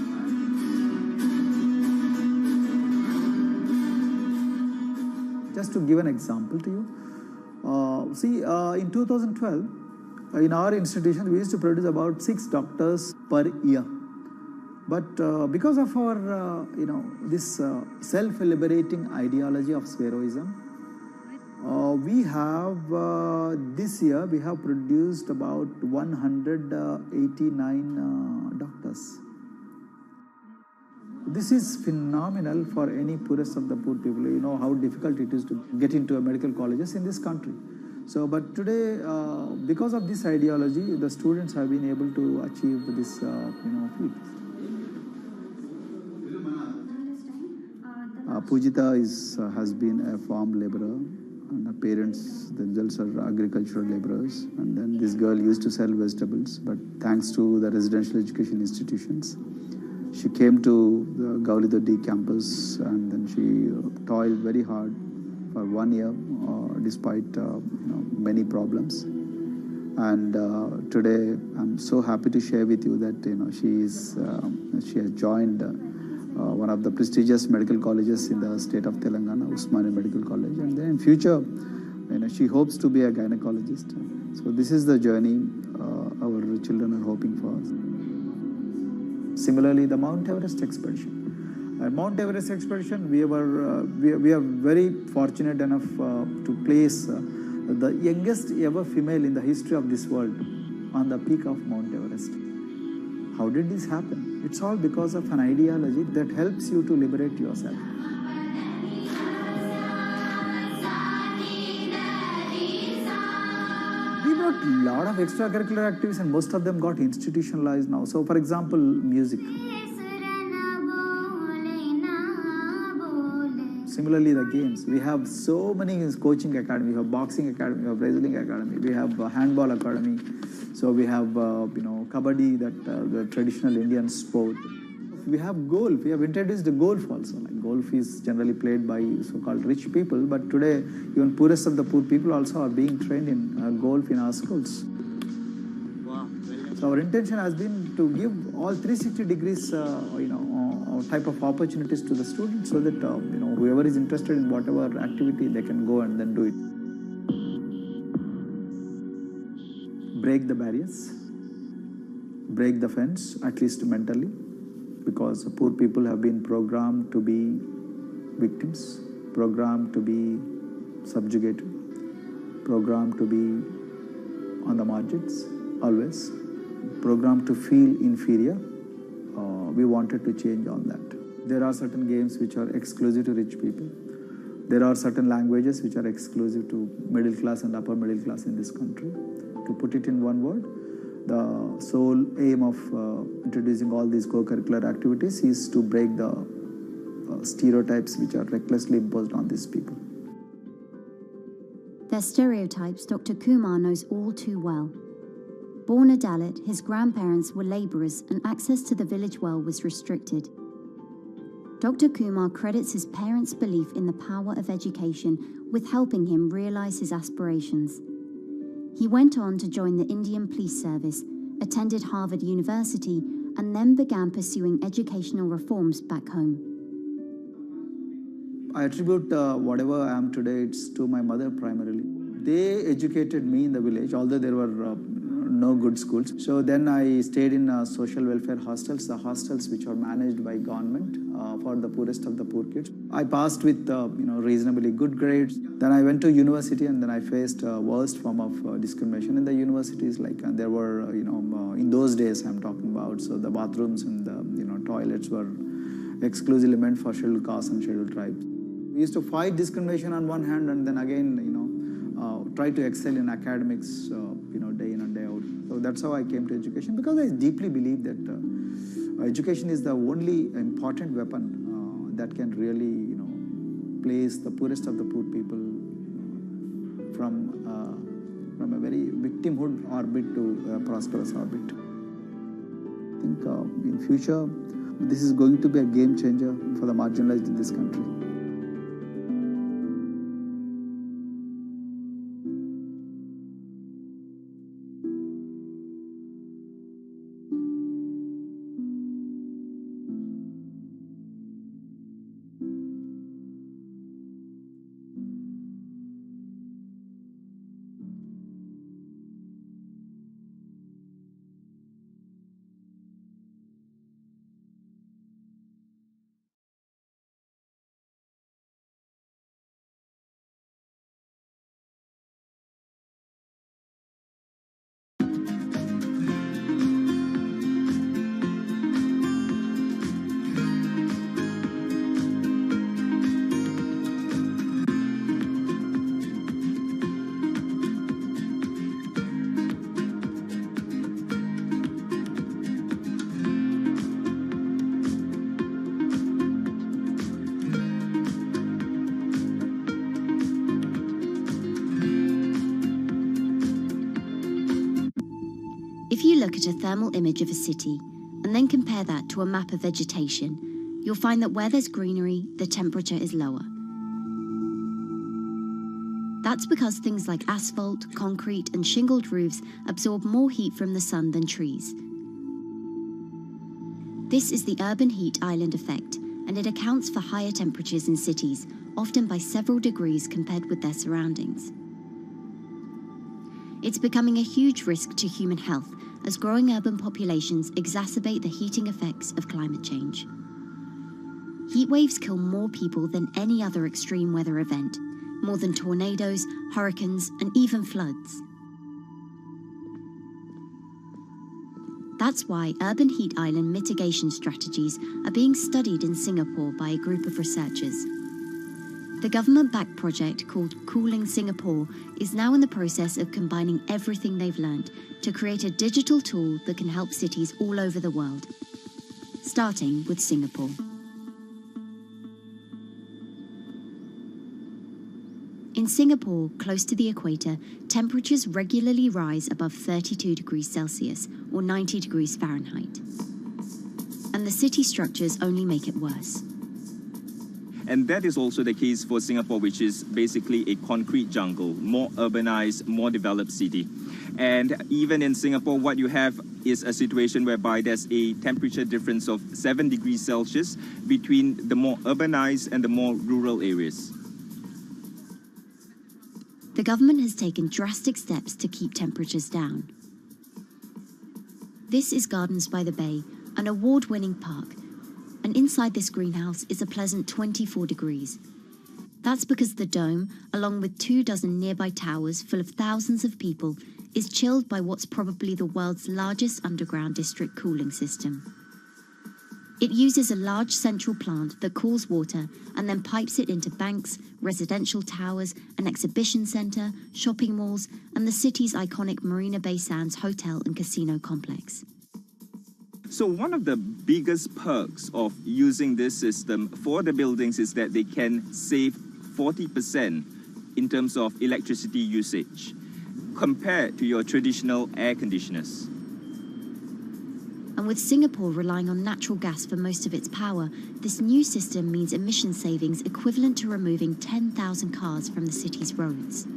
Just to give an example to you, in 2012, in our institution, we used to produce about 6 doctors per year. But because of our, this self-liberating ideology of Sveroism, we have, this year, we have produced about 189 doctors. This is phenomenal for any poorest of the poor people. You know how difficult it is to get into medical colleges in this country. So, but today, because of this ideology, the students have been able to achieve this, feat. Pujita has been a farm laborer, and her parents themselves are agricultural laborers. And then this girl used to sell vegetables, but thanks to the residential education institutions, she came to the Gaulidoddi campus, and then she toiled very hard for 1 year, despite many problems. And today, I'm so happy to share with you that she has joined one of the prestigious medical colleges in the state of Telangana, Usmania Medical College, and then in future, she hopes to be a gynecologist. So this is the journey our children are hoping for. Similarly, the Mount Everest expedition. At Mount Everest expedition, we are very fortunate enough to place the youngest ever female in the history of this world on the peak of Mount Everest. How did this happen? It's all because of an ideology that helps you to liberate yourself. We brought a lot of extracurricular activities, and most of them got institutionalized now. So, for example, music. Similarly, the games. We have so many coaching academy. We have boxing academy, we have wrestling academy, we have handball academy. So we have, kabaddi, the traditional Indian sport. We have golf. We have introduced golf also. Like golf is generally played by so-called rich people, but today even poorest of the poor people also are being trained in golf in our schools. Wow. So our intention has been to give all 360 degrees, type of opportunities to the students, so that whoever is interested in whatever activity, they can go and then do it. Break the barriers, break the fence, at least mentally, because poor people have been programmed to be victims, programmed to be subjugated, programmed to be on the margins, always, programmed to feel inferior. We wanted to change all that. There are certain games which are exclusive to rich people. There are certain languages which are exclusive to middle class and upper middle class in this country. To put it in one word, the sole aim of introducing all these co-curricular activities is to break the stereotypes which are recklessly imposed on these people. Their stereotypes Dr. Kumar knows all too well. Born a Dalit, his grandparents were labourers and access to the village well was restricted. Dr. Kumar credits his parents' belief in the power of education with helping him realise his aspirations. He went on to join the Indian Police Service, attended Harvard University, and then began pursuing educational reforms back home. I attribute whatever I am today, it's to my mother primarily. They educated me in the village, although there were no good schools. So then I stayed in social welfare hostels, the hostels which are managed by government for the poorest of the poor kids. I passed with reasonably good grades. Then I went to university, and then I faced worst form of discrimination in the universities. Like there were, in those days I'm talking about, so the bathrooms and the toilets were exclusively meant for scheduled castes and scheduled tribes. We used to fight discrimination on one hand, and then again, try to excel in academics, day in and day out. So that's how I came to education, because I deeply believe that education is the only important weapon that can really, place the poorest of the poor people from a very victimhood orbit to a prosperous orbit. I think in future, this is going to be a game changer for the marginalized in this country. If you look at a thermal image of a city and then compare that to a map of vegetation, you'll find that where there's greenery, the temperature is lower. That's because things like asphalt, concrete, and shingled roofs absorb more heat from the sun than trees. This is the urban heat island effect, and it accounts for higher temperatures in cities, often by several degrees compared with their surroundings. It's becoming a huge risk to human health as growing urban populations exacerbate the heating effects of climate change. Heat waves kill more people than any other extreme weather event, more than tornadoes, hurricanes, and even floods. That's why urban heat island mitigation strategies are being studied in Singapore by a group of researchers. The government-backed project called Cooling Singapore is now in the process of combining everything they've learned to create a digital tool that can help cities all over the world, starting with Singapore. In Singapore, close to the equator, temperatures regularly rise above 32 degrees Celsius or 90 degrees Fahrenheit. And the city structures only make it worse. And that is also the case for Singapore, which is basically a concrete jungle, more urbanized, more developed city. And even in Singapore, what you have is a situation whereby there's a temperature difference of 7 degrees Celsius between the more urbanized and the more rural areas. The government has taken drastic steps to keep temperatures down. This is Gardens by the Bay, an award-winning park, and inside this greenhouse is a pleasant 24 degrees. That's because the dome, along with 24 nearby towers full of thousands of people, is chilled by what's probably the world's largest underground district cooling system. It uses a large central plant that cools water and then pipes it into banks, residential towers, an exhibition centre, shopping malls, and the city's iconic Marina Bay Sands hotel and casino complex. So one of the biggest perks of using this system for the buildings is that they can save 40% in terms of electricity usage compared to your traditional air conditioners. And with Singapore relying on natural gas for most of its power, this new system means emission savings equivalent to removing 10,000 cars from the city's roads.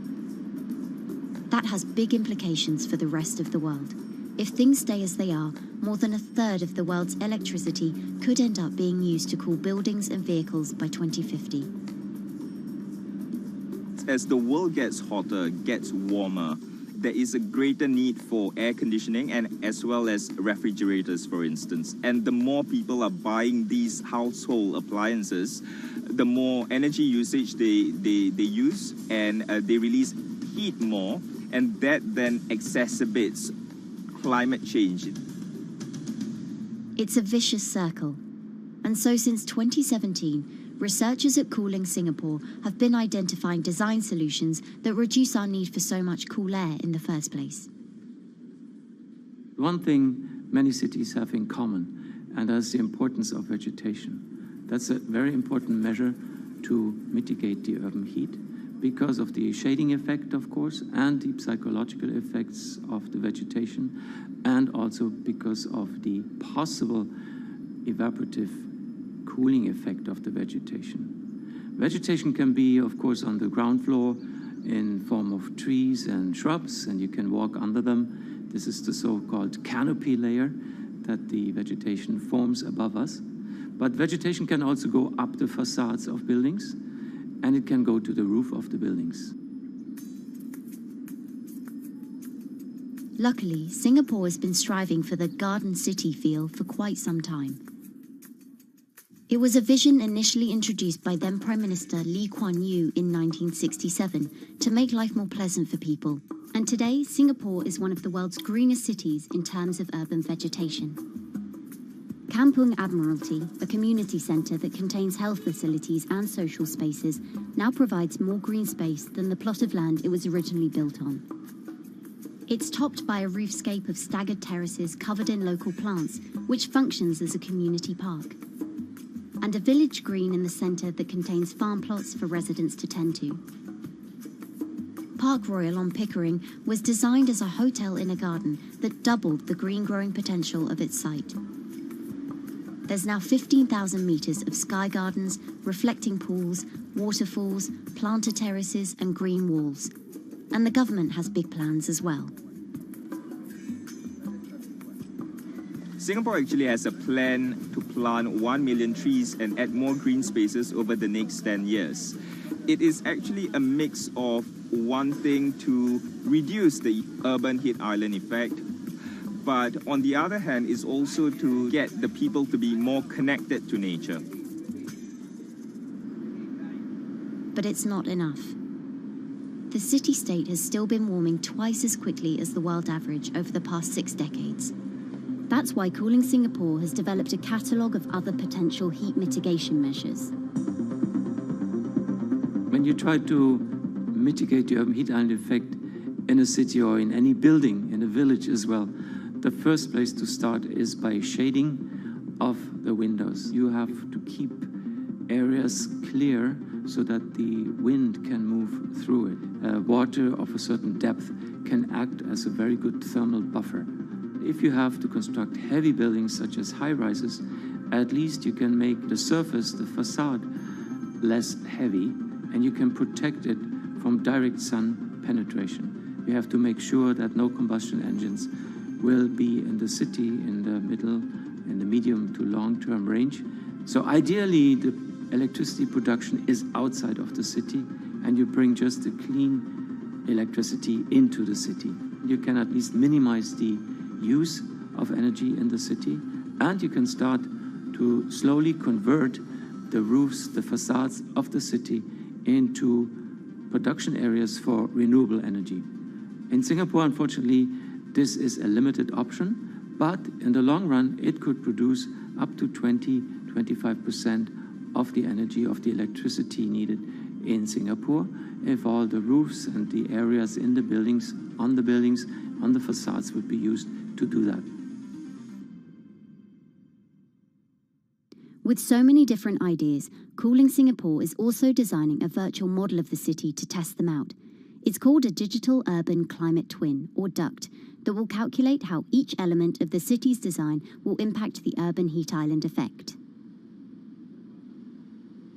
That has big implications for the rest of the world. If things stay as they are, more than a third of the world's electricity could end up being used to cool buildings and vehicles by 2050. As the world gets hotter, gets warmer, there is a greater need for air conditioning and as well as refrigerators, for instance. And the more people are buying these household appliances, the more energy usage they use, and they release heat more, and that then exacerbates climate change. It's a vicious circle. And so since 2017, researchers at Cooling Singapore have been identifying design solutions that reduce our need for so much cool air in the first place. One thing many cities have in common, and that's the importance of vegetation. That's a very important measure to mitigate the urban heat because of the shading effect, of course, and the psychological effects of the vegetation, and also because of the possible evaporative cooling effect of the vegetation. Vegetation can be, of course, on the ground floor in form of trees and shrubs, and you can walk under them. This is the so-called canopy layer that the vegetation forms above us. But vegetation can also go up the facades of buildings, and it can go to the roof of the buildings. Luckily, Singapore has been striving for the garden city feel for quite some time. It was a vision initially introduced by then Prime Minister Lee Kuan Yew in 1967 to make life more pleasant for people. And today, Singapore is one of the world's greenest cities in terms of urban vegetation. Kampung Admiralty, a community centre that contains health facilities and social spaces, now provides more green space than the plot of land it was originally built on. It's topped by a roofscape of staggered terraces covered in local plants, which functions as a community park. And a village green in the centre that contains farm plots for residents to tend to. Park Royal on Pickering was designed as a hotel in a garden that doubled the green growing potential of its site. There's now 15,000 metres of sky gardens, reflecting pools, waterfalls, planter terraces and green walls. And the government has big plans as well. Singapore actually has a plan to plant 1 million trees and add more green spaces over the next 10 years. It is actually a mix of wanting to reduce the urban heat island effect, but on the other hand is also to get the people to be more connected to nature. But it's not enough. The city-state has still been warming twice as quickly as the world average over the past 6 decades. That's why Cooling Singapore has developed a catalogue of other potential heat mitigation measures. When you try to mitigate the urban heat island effect in a city or in any building, in a village as well, the first place to start is by shading of the windows. You have to keep areas clear so that the wind can move through it. Water of a certain depth can act as a very good thermal buffer. If you have to construct heavy buildings such as high-rises, at least you can make the surface, the facade, less heavy, and you can protect it from direct sun penetration. You have to make sure that no combustion engines will be in the city in the middle, in the medium to long-term range. So ideally, the electricity production is outside of the city, and you bring just the clean electricity into the city. You can at least minimize the use of energy in the city, and you can start to slowly convert the roofs, the facades of the city into production areas for renewable energy. In Singapore, unfortunately, this is a limited option, but in the long run, it could produce up to 20-25% of the energy, of the electricity needed in Singapore if all the roofs and the areas in the buildings, on the facades would be used to do that. With so many different ideas, Cooling Singapore is also designing a virtual model of the city to test them out. It's called a Digital Urban Climate Twin, or DUCT, that will calculate how each element of the city's design will impact the urban heat island effect.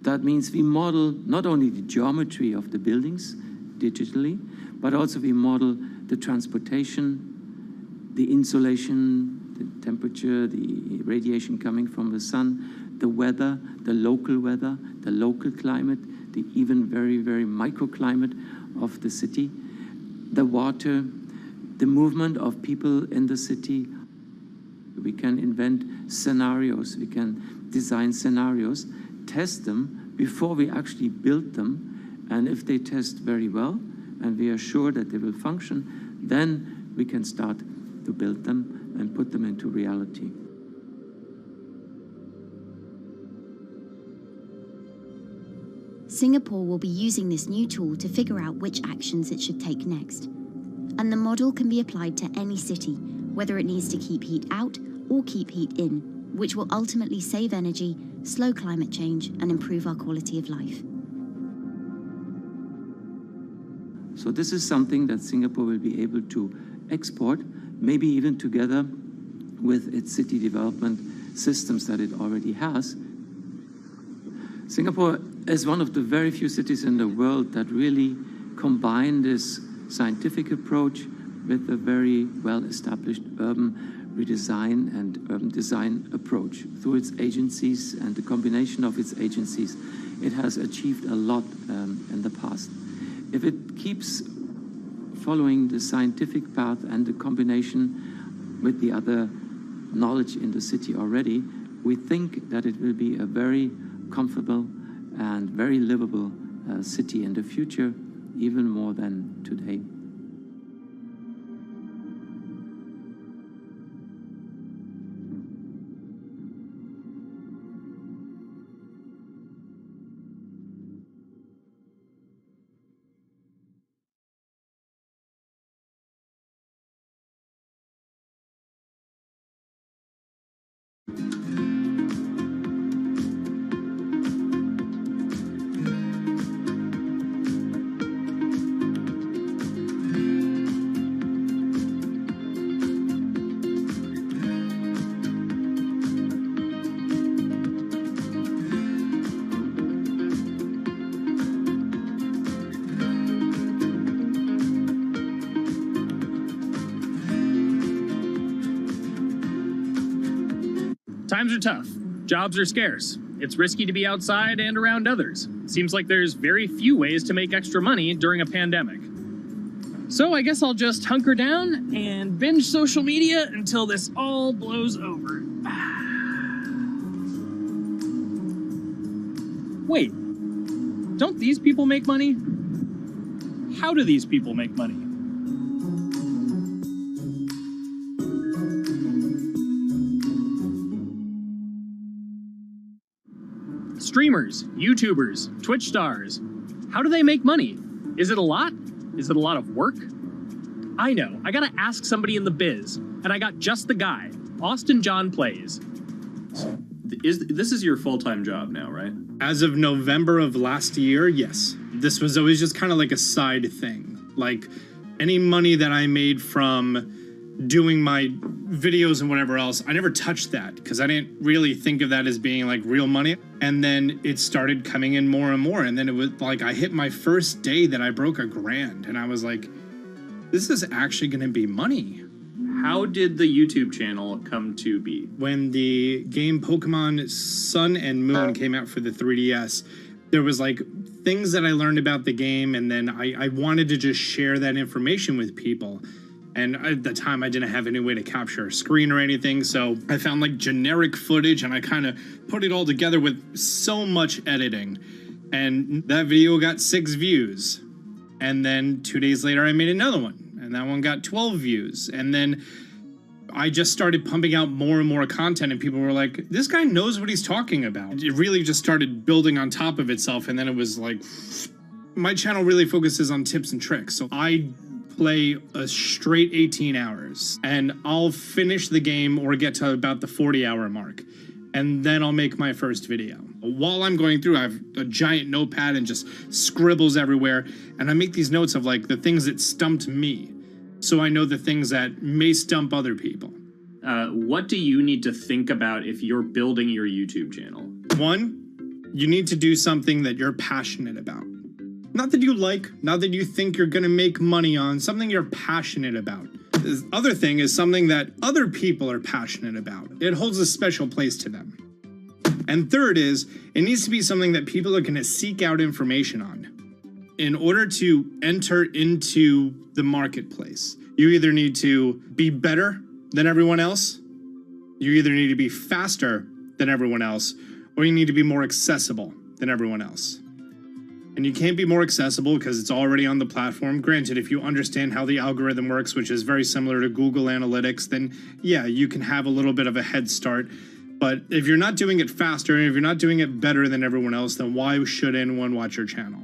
That means we model not only the geometry of the buildings digitally, but also we model the transportation, the insulation, the temperature, the radiation coming from the sun, the weather, the local climate, the even very, very microclimate of the city, the water, the movement of people in the city. We can invent scenarios, we can design scenarios, test them before we actually build them, and if they test very well and we are sure that they will function, then we can start to build them and put them into reality. Singapore will be using this new tool to figure out which actions it should take next. And the model can be applied to any city, whether it needs to keep heat out or keep heat in, which will ultimately save energy, slow climate change, and improve our quality of life. So this is something that Singapore will be able to export, maybe even together with its city development systems that it already has. Singapore is one of the very few cities in the world that really combine this scientific approach with a very well-established urban redesign and urban design approach. Through its agencies and the combination of its agencies, it has achieved a lot in the past. If it keeps following the scientific path and the combination with the other knowledge in the city already, we think that it will be a very comfortable and very livable city in the future, even more than today. Times are tough. Jobs are scarce. It's risky to be outside and around others. Seems like there's very few ways to make extra money during a pandemic. So I guess I'll just hunker down and binge social media until this all blows over. Wait, don't these people make money? How do these people make money? Streamers, YouTubers, Twitch stars. How do they make money? Is it a lot? Is it a lot of work? I know, I gotta ask somebody in the biz, and I got just the guy. Austin John Plays. This is your full-time job now, right? As of November of last year, yes. This was always just kind of like a side thing. Like, any money that I made from doing my videos and whatever else, I never touched that because I didn't really think of that as being like real money. And then it started coming in more and more. And then it was like I hit my first day that I broke $1,000 and I was like, this is actually going to be money. How did the YouTube channel come to be? When the game Pokemon Sun and Moon came out for the 3DS, there was like things that I learned about the game, and then I wanted to just share that information with people. And at the time, I didn't have any way to capture a screen or anything, so I found like generic footage and I kind of put it all together with so much editing. And that video got 6 views. And then 2 days later, I made another one, and that one got 12 views. And then I just started pumping out more and more content, and people were like, this guy knows what he's talking about. It really just started building on top of itself, and then it was like, my channel really focuses on tips and tricks. So I play a straight 18 hours, and I'll finish the game or get to about the 40-hour mark, and then I'll make my first video. While I'm going through, I have a giant notepad and just scribbles everywhere, and I make these notes of like the things that stumped me, so I know the things that may stump other people. What do you need to think about if you're building your YouTube channel? 1, you need to do something that you're passionate about. Not that you like, not that you think you're gonna make money on, something you're passionate about. The other thing is something that other people are passionate about. It holds a special place to them. And third is, it needs to be something that people are gonna seek out information on. In order to enter into the marketplace, you either need to be better than everyone else, you either need to be faster than everyone else, or you need to be more accessible than everyone else. And you can't be more accessible because it's already on the platform. Granted, if you understand how the algorithm works, which is very similar to Google Analytics, then yeah, you can have a little bit of a head start. But if you're not doing it faster, and if you're not doing it better than everyone else, then why should anyone watch your channel?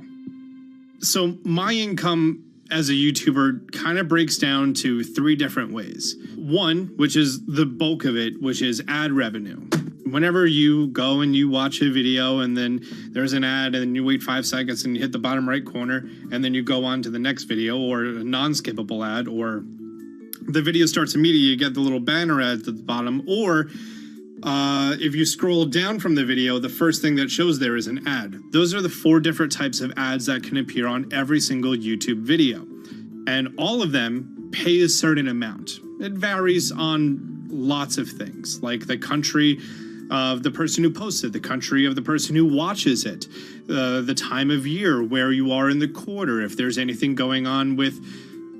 So my income as a YouTuber kind of breaks down to 3 different ways. 1, which is the bulk of it, which is ad revenue. Whenever you go and you watch a video and then there's an ad and then you wait 5 seconds and you hit the bottom right corner and then you go on to the next video, or a non-skippable ad, or the video starts immediately, you get the little banner ad at the bottom, or if you scroll down from the video, the first thing that shows there is an ad. Those are the 4 different types of ads that can appear on every single YouTube video. And all of them pay a certain amount. It varies on lots of things, like the country of the person who posts it, the country of the person who watches it, the time of year, where you are in the quarter, if there's anything going on with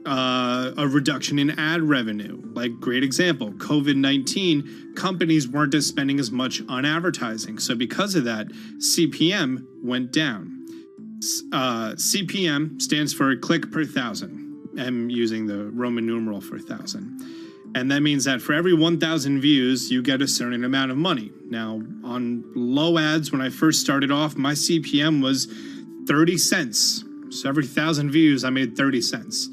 a reduction in ad revenue. Like, great example, COVID-19, companies weren't spending as much on advertising. So because of that, CPM went down. CPM stands for click per thousand. I'm using the Roman numeral for 1,000. And that means that for every 1,000 views, you get a certain amount of money. Now, on low ads, when I first started off, my CPM was 30 cents. So every 1,000 views, I made 30 cents.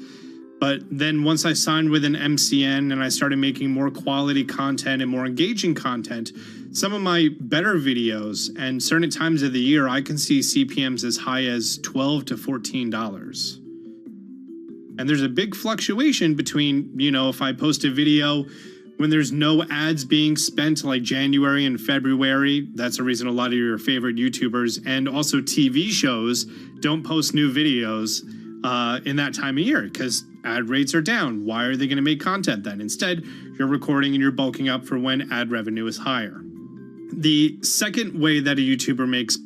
But then once I signed with an MCN and I started making more quality content and more engaging content, some of my better videos and certain times of the year, I can see CPMs as high as $12 to $14. And there's a big fluctuation between, you know, if I post a video when there's no ads being spent, like January and February, that's the reason a lot of your favorite YouTubers and also TV shows don't post new videos in that time of year, because ad rates are down. Why are they going to make content then? Instead, you're recording and you're bulking up for when ad revenue is higher. The second way that a YouTuber makes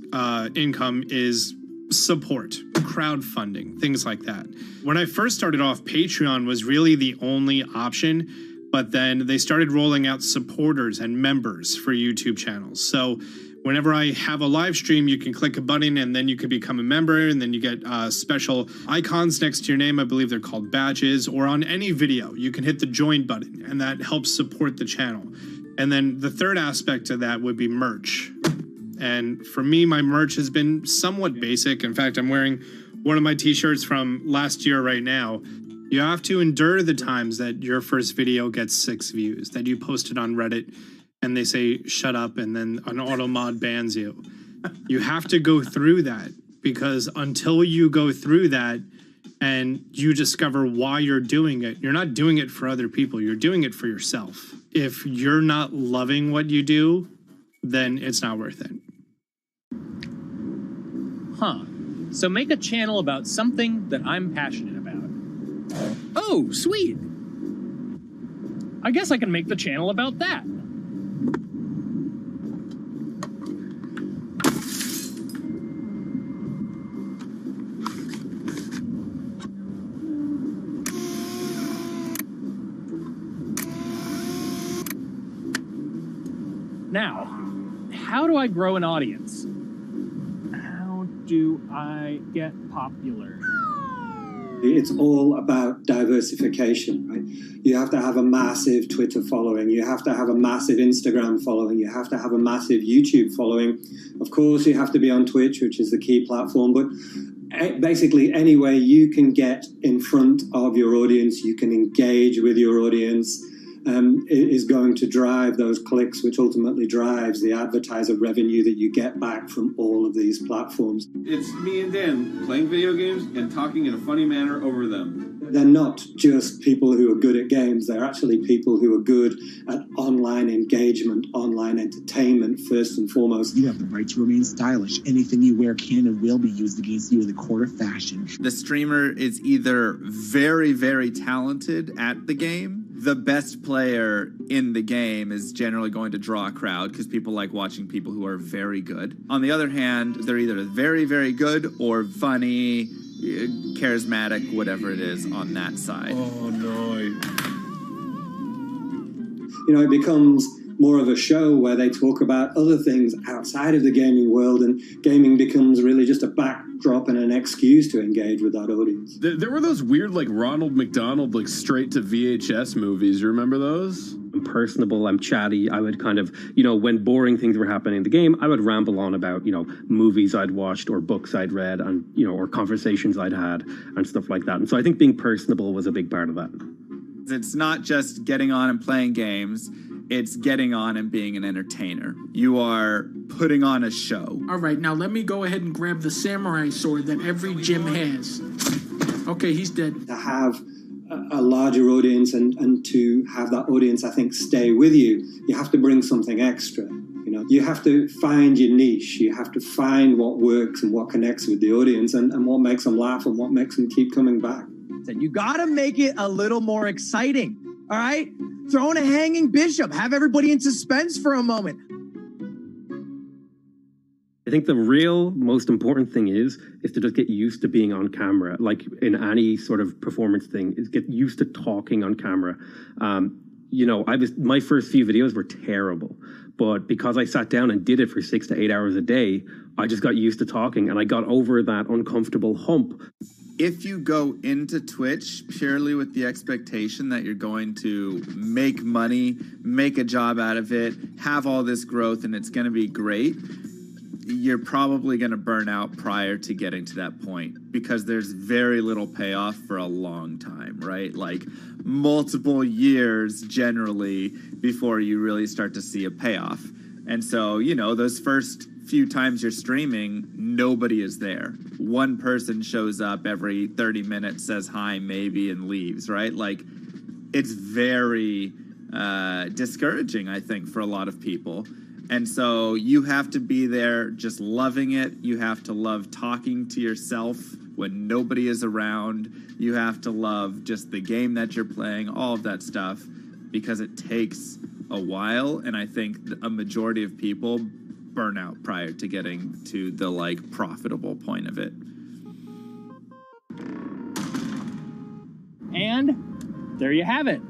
income is support, crowdfunding, things like that. When I first started off, Patreon was really the only option, but then they started rolling out supporters and members for YouTube channels. So whenever I have a live stream, you can click a button and then you can become a member, and then you get special icons next to your name. I believe they're called badges, or on any video, you can hit the join button, and that helps support the channel. And then the third aspect of that would be merch. And for me, my merch has been somewhat basic. In fact, I'm wearing one of my t-shirts from last year right now. You have to endure the times that your first video gets 6 views, that you post it on Reddit and they say, shut up, and then an auto mod bans you. You have to go through that, because until you go through that and you discover why you're doing it, you're not doing it for other people, you're doing it for yourself. If you're not loving what you do, then it's not worth it. Huh. So make a channel about something that I'm passionate about. Oh, sweet. I guess I can make the channel about that. Now, how do I grow an audience? How do I get popular? It's all about diversification, right? You have to have a massive Twitter following. You have to have a massive Instagram following. You have to have a massive YouTube following. Of course, you have to be on Twitch, which is the key platform. But basically, any way you can get in front of your audience, you can engage with your audience, is going to drive those clicks, which ultimately drives the advertiser revenue that you get back from all of these platforms. It's me and Dan playing video games and talking in a funny manner over them. They're not just people who are good at games, they're actually people who are good at online engagement, online entertainment, first and foremost. You have the right to remain stylish. Anything you wear can and will be used against you in the court of fashion. The streamer is either very, very talented at the game. The best player in the game is generally going to draw a crowd because people like watching people who are very good. On the other hand, they're either very, very good or funny, charismatic, whatever it is on that side. Oh, no. You know, it becomes more of a show where they talk about other things outside of the gaming world, and gaming becomes really just a backdrop and an excuse to engage with that audience. There were those weird, like, Ronald McDonald, like, straight to VHS movies. You remember those? I'm personable, I'm chatty. I would kind of, you know, when boring things were happening in the game, I would ramble on about, you know, movies I'd watched or books I'd read and, you know, or conversations I'd had and stuff like that. And so I think being personable was a big part of that. It's not just getting on and playing games. It's getting on and being an entertainer. You are putting on a show. All right, now let me go ahead and grab the samurai sword that every gym has. Okay, he's dead. To have a larger audience and to have that audience, I think, stay with you, you have to bring something extra. You know, you have to find your niche. You have to find what works and what connects with the audience and what makes them laugh and what makes them keep coming back. You gotta make it a little more exciting, all right? Throw in a hanging bishop. Have everybody in suspense for a moment. I think the real most important thing is to just get used to being on camera. Like in any sort of performance thing, is get used to talking on camera. You know, my first few videos were terrible, but because I sat down and did it for 6 to 8 hours a day, I just got used to talking and I got over that uncomfortable hump. If you go into Twitch purely with the expectation that you're going to make money, make a job out of it, have all this growth, and it's going to be great, you're probably going to burn out prior to getting to that point because there's very little payoff for a long time, right? Like multiple years generally before you really start to see a payoff. And so, you know, those first few times you're streaming, nobody is there. One person shows up every 30 minutes, says hi, maybe, and leaves, right? Like, it's very discouraging, I think, for a lot of people. And so you have to be there just loving it. You have to love talking to yourself when nobody is around. You have to love just the game that you're playing, all of that stuff, because it takes a while, and I think a majority of people burn out prior to getting to the like profitable point of it. And there you have it.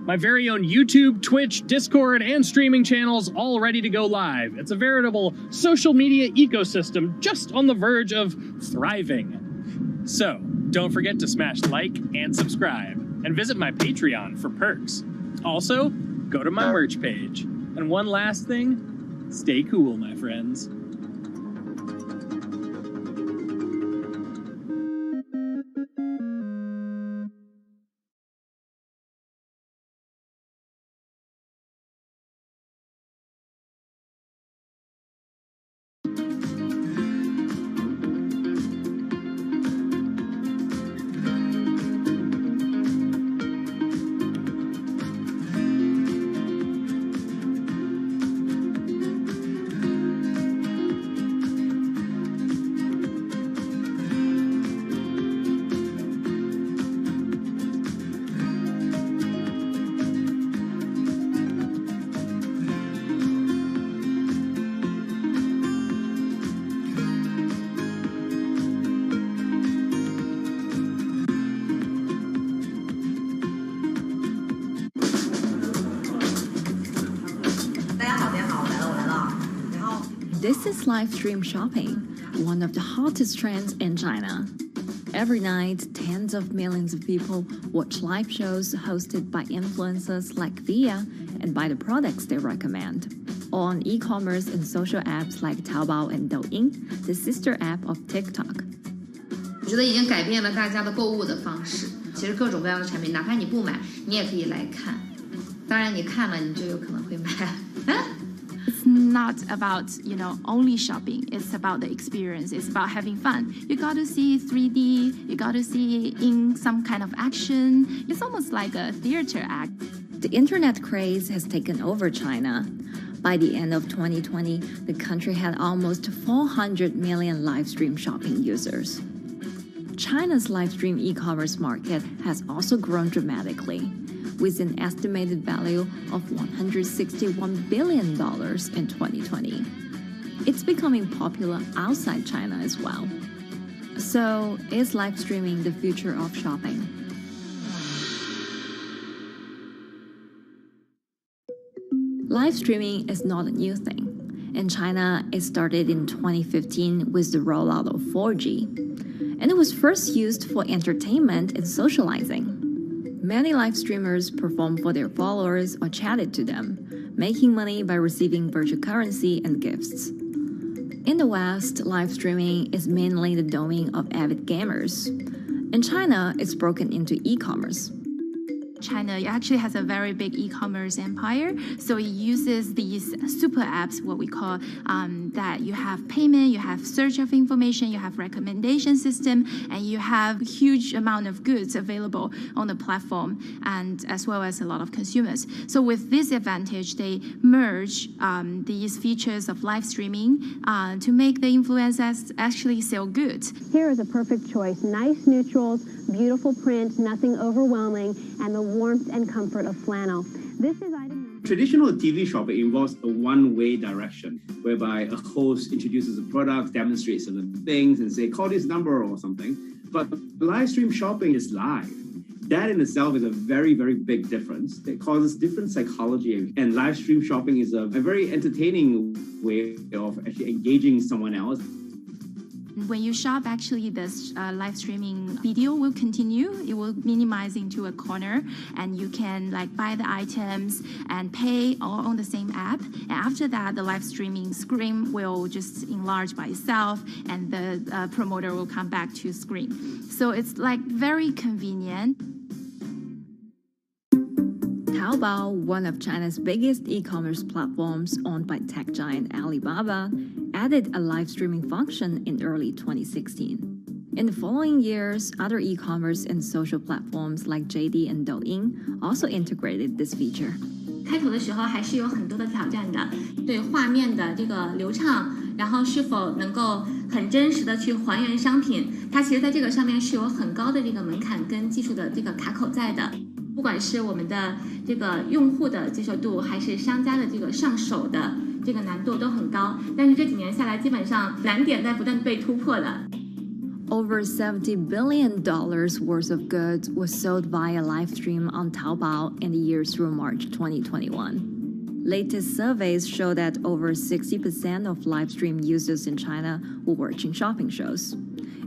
My very own YouTube, Twitch, Discord, and streaming channels all ready to go live. It's a veritable social media ecosystem just on the verge of thriving. So, don't forget to smash like and subscribe, and visit my Patreon for perks. Also, go to my merch page. And one last thing, stay cool, my friends. This is live stream shopping, one of the hottest trends in China. Every night, tens of millions of people watch live shows hosted by influencers like Via and buy the products they recommend. On e-commerce and social apps like Taobao and Douyin, the sister app of TikTok. 我觉得已经改变了大家的购物的方式。其实各种各样的产品，哪怕你不买，你也可以来看。当然，你看了，你就有可能会买。It's not about, only shopping. It's about the experience. It's about having fun. You got to see 3D. You got to see in some kind of action. It's almost like a theater act. The internet craze has taken over China. By the end of 2020, the country had almost 400 million live stream shopping users. China's live stream e-commerce market has also grown dramatically, with an estimated value of $161 billion in 2020. It's becoming popular outside China as well. So, is live streaming the future of shopping? Live streaming is not a new thing. In China, it started in 2015 with the rollout of 4G. And it was first used for entertainment and socializing. Many live streamers performed for their followers or chatted to them, making money by receiving virtual currency and gifts. In the West, live streaming is mainly the domain of avid gamers. In China, it's broken into e-commerce. China actually has a very big e-commerce empire, so it uses these super apps, what we call that you have payment, you have search of information, you have recommendation system, and you have huge amount of goods available on the platform, and as well as a lot of consumers. So with this advantage, they merge these features of live streaming to make the influencers actually sell goods. Here is a perfect choice: nice neutrals, beautiful print, nothing overwhelming, and the warmth and comfort of flannel. This is item. Traditional TV shopping involves a one-way direction, whereby a host introduces a product, demonstrates certain things, and say, call this number or something. But live stream shopping is live. That in itself is a very, very big difference. It causes different psychology, and live stream shopping is a very entertaining way of actually engaging someone else. When you shop, actually, this live streaming video will continue. It will minimize into a corner, and you can buy the items and pay all on the same app. And after that, the live streaming screen will just enlarge by itself, and the promoter will come back to screen. So it's very convenient. Taobao, one of China's biggest e-commerce platforms owned by tech giant Alibaba, added a live streaming function in early 2016. In the following years, other e-commerce and social platforms like JD and Douyin also integrated this feature. 开头的时候还是有很多的挑战的，对画面的这个流畅，然后是否能够很真实的去还原商品，它其实在这个上面是有很高的这个门槛跟技术的这个卡口在的。不管是我们的这个用户的接受度，还是商家的这个上手的这个难度都很高。但是这几年下来，基本上难点在不断被突破的。Over $70 billion worth of goods was sold via live stream on Taobao in the year through March 2021. Latest surveys show that over 60% of live stream users in China were watching shopping shows,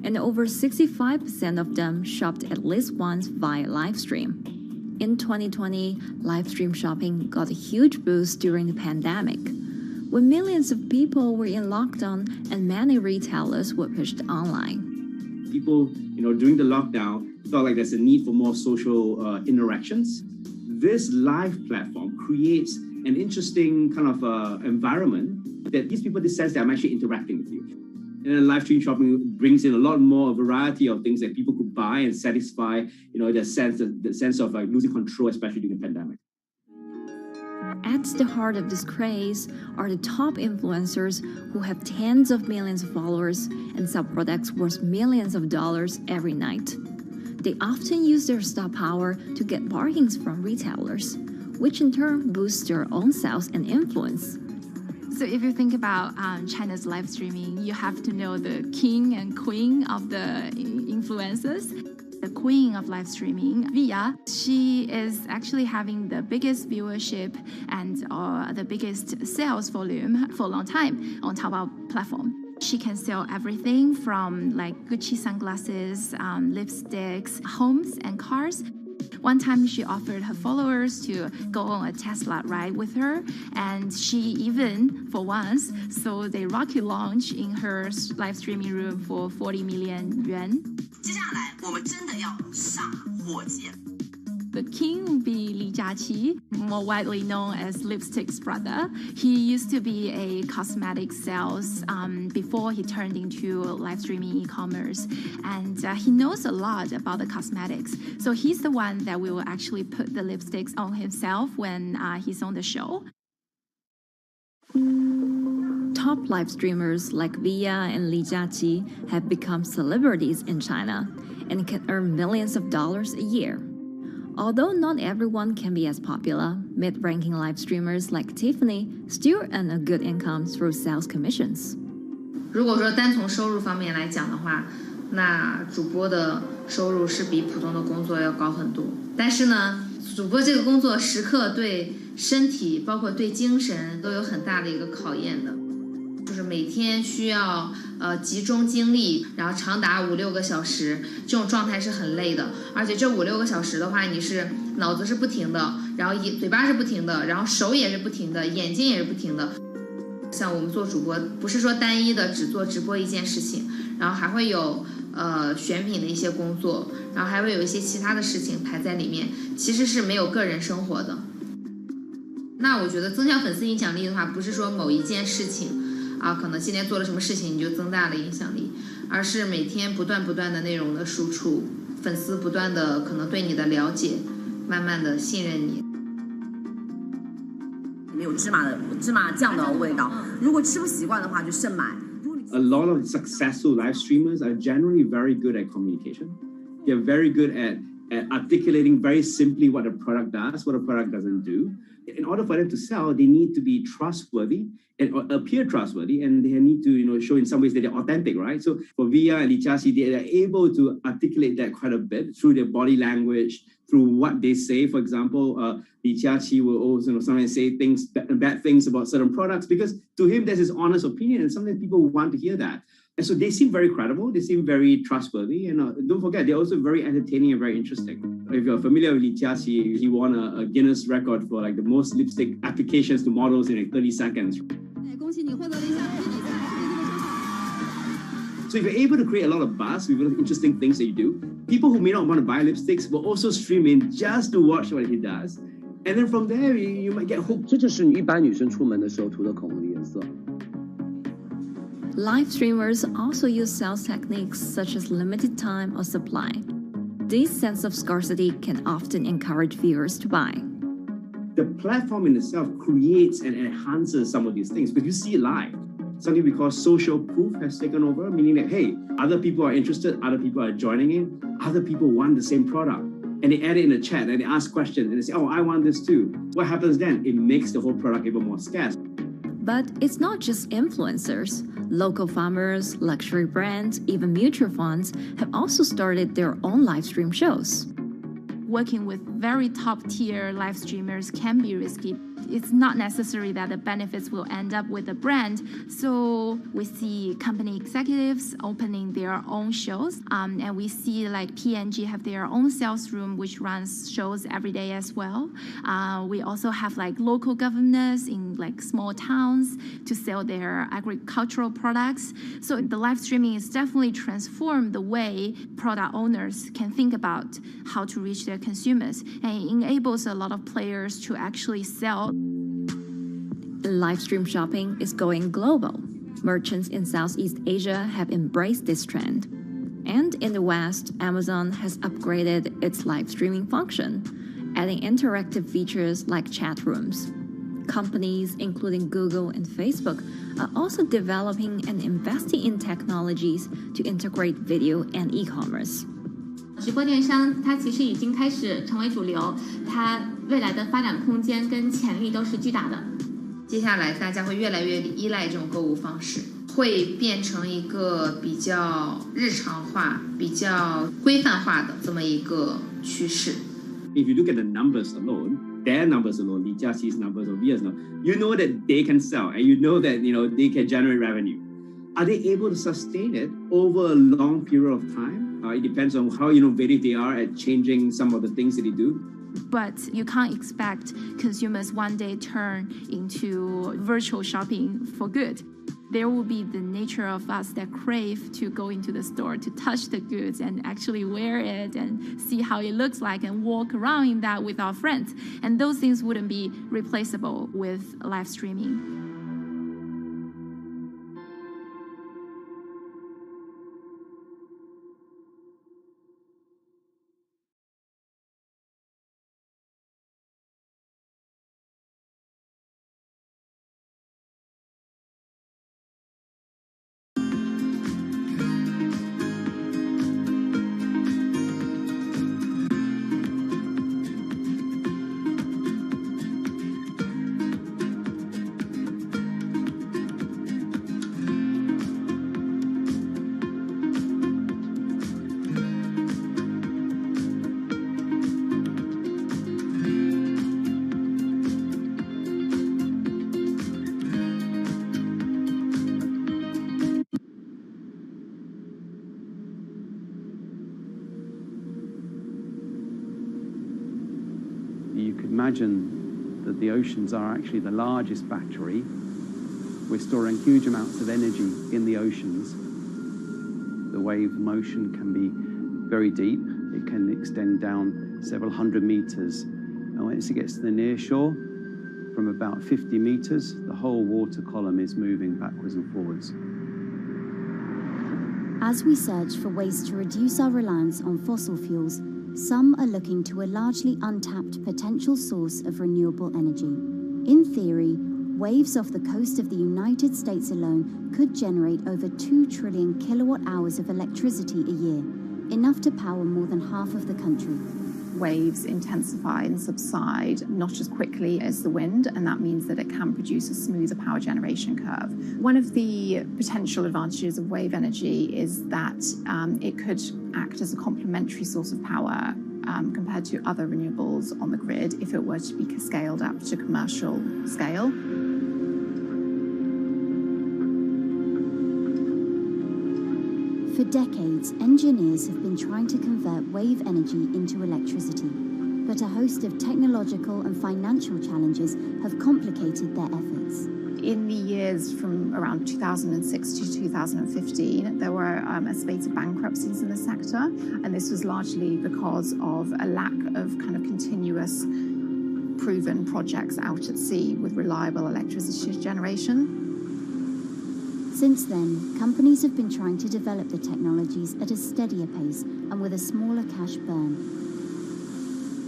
and over 65% of them shopped at least once via live stream. In 2020, live stream shopping got a huge boost during the pandemic, when millions of people were in lockdown and many retailers were pushed online. People, during the lockdown, felt like there's a need for more social interactions. This live platform creates an interesting kind of environment that gives people the sense that I'm actually interacting with you. And then live stream shopping brings in a lot more variety of things that people could buy and satisfy, the sense of like losing control, especially during the pandemic. At the heart of this craze are the top influencers who have tens of millions of followers and sell products worth millions of dollars every night. They often use their star power to get bargains from retailers, which in turn boosts their own sales and influence. So if you think about China's live streaming, you have to know the king and queen of the influencers. The queen of live streaming, Via, she is actually having the biggest viewership and the biggest sales volume for a long time on Taobao platform. She can sell everything from like Gucci sunglasses, lipsticks, homes, and cars. One time she offered her followers to go on a Tesla ride with her, and she even, for once, sold a rocket launch in her live streaming room for 40 million yuan. The king would be Li Jiaqi, more widely known as Lipstick's brother. He used to be a cosmetic sales before he turned into live streaming e-commerce, and he knows a lot about the cosmetics. So he's the one that will actually put the lipsticks on himself when he's on the show. Top live streamers like Via and Li Jiaqi have become celebrities in China and can earn millions of dollars a year. Although not everyone can be as popular, mid-ranking live streamers like Tiffany still earn a good income through sales commissions. 如果说单从收入方面来讲的话，那主播的收入是比普通的工作要高很多。但是呢，主播这个工作时刻对身体，包括对精神都有很大的一个考验的。就是每天需要集中精力，然后长达5-6个小时，这种状态是很累的。而且这5-6个小时的话，你是脑子是不停的，然后嘴巴是不停的，然后手也是不停的，眼睛也是不停的。像我们做主播，不是说单一的只做直播一件事情，然后还会有选品的一些工作，然后还会有一些其他的事情排在里面，其实是没有个人生活的。那我觉得增强粉丝影响力的话，不是说某一件事情。可能今天做了什么事情你就增大了影响力，而是每天不断的内容的输出，粉丝不断的可能对你的了解，慢慢的信任你。没有芝麻酱的味道，如果吃不习惯的话就慎买。A lot of successful live streamers are generally very good at communication. They're very good at articulating very simply what a product does, what a product doesn't do. In order for them to sell, they need to be trustworthy and appear trustworthy, and they need to, show in some ways that they're authentic, right? So for Via and Li Jiaqi, they are able to articulate that quite a bit through their body language, through what they say. For example, Li Jiaqi will also sometimes say bad things about certain products because to him that's his honest opinion, and sometimes people want to hear that. And so they seem very credible, they seem very trustworthy, and don't forget, they're also very entertaining and very interesting. If you're familiar with Li Jiaqi, he won a Guinness record for like the most lipstick applications to models in like 30 seconds. So if you're able to create a lot of buzz with interesting things that you do, people who may not want to buy lipsticks will also stream in just to watch what he does. And then from there, you might get hooked. 这就是一般女生出门的时候涂的口红的颜色。Live streamers also use sales techniques such as limited time or supply. This sense of scarcity can often encourage viewers to buy. The platform in itself creates and enhances some of these things because you see it live. Something we call social proof has taken over, meaning that, hey, other people are interested, other people are joining in, other people want the same product. and they add it in the chat and they ask questions and they say, oh, I want this too. What happens then? It makes the whole product even more scarce. But it's not just influencers. Local farmers, luxury brands, even mutual funds have also started their own live stream shows. Working with very top-tier live streamers can be risky. It's not necessary that the benefits will end up with the brand. So we see company executives opening their own shows. And we see like P&G have their own sales room, which runs shows every day as well. We also have like local governors in like small towns to sell their agricultural products. So the live streaming is definitely transformed the way product owners can think about how to reach their consumers. And it enables a lot of players to actually sell. Live stream shopping is going global. Merchants in Southeast Asia have embraced this trend. And in the West, Amazon has upgraded its live streaming function, adding interactive features like chat rooms. Companies, including Google and Facebook, are also developing and investing in technologies to integrate video and e-commerce. 直播电商它其实已经开始成为主流，它未来的发展空间跟潜力都是巨大的。接下来大家会越来越依赖这种购物方式，会变成一个比较日常化、比较规范化的这么一个趋势。If you look at the numbers alone, their numbers alone, the Jiaxi's numbers over years now, you know that they can sell and you know that they can generate revenue. Are they able to sustain it over a long period of time? It depends on how innovative they are at changing some of the things that they do. But you can't expect consumers one day turn into virtual shopping for good. There will be the nature of us that crave to go into the store, to touch the goods and actually wear it and see how it looks like and walk around in that with our friends. And those things wouldn't be replaceable with live streaming. You could imagine that the oceans are actually the largest battery. We're storing huge amounts of energy in the oceans. The wave motion can be very deep. It can extend down several hundred meters. And once it gets to the near shore, from about 50 meters, the whole water column is moving backwards and forwards. As we search for ways to reduce our reliance on fossil fuels, some are looking to a largely untapped potential source of renewable energy. In theory, waves off the coast of the United States alone could generate over 2 trillion kilowatt hours of electricity a year, enough to power more than half of the country. Waves intensify and subside not as quickly as the wind, and that means that it can produce a smoother power generation curve. One of the potential advantages of wave energy is that it could act as a complementary source of power compared to other renewables on the grid if it were to be scaled up to commercial scale. For decades, engineers have been trying to convert wave energy into electricity, but a host of technological and financial challenges have complicated their efforts. In the years from around 2006 to 2015, there were a spate of bankruptcies in the sector, and this was largely because of a lack of kind of continuous proven projects out at sea with reliable electricity generation. Since then, companies have been trying to develop the technologies at a steadier pace and with a smaller cash burn.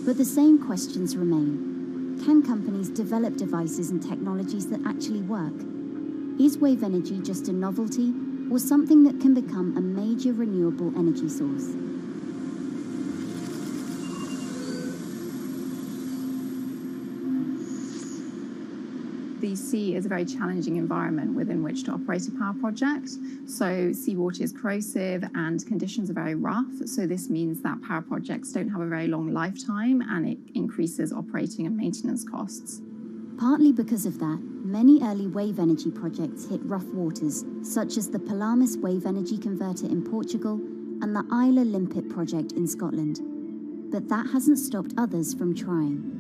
But the same questions remain. Can companies develop devices and technologies that actually work? Is wave energy just a novelty or something that can become a major renewable energy source? The sea is a very challenging environment within which to operate a power project. So seawater is corrosive and conditions are very rough. So this means that power projects don't have a very long lifetime, and it increases operating and maintenance costs. Partly because of that, many early wave energy projects hit rough waters, such as the Palamas Wave Energy Converter in Portugal and the Isla Limpet project in Scotland. But that hasn't stopped others from trying.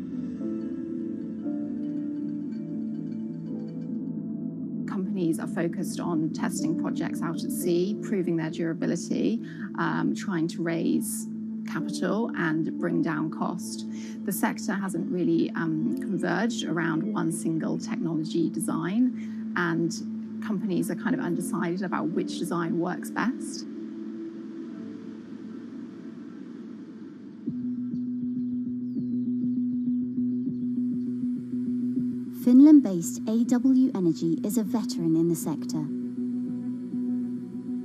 Companies are focused on testing projects out at sea, proving their durability, trying to raise capital and bring down cost. The sector hasn't really converged around one single technology design, and companies are kind of undecided about which design works best. Finland-based AW Energy is a veteran in the sector.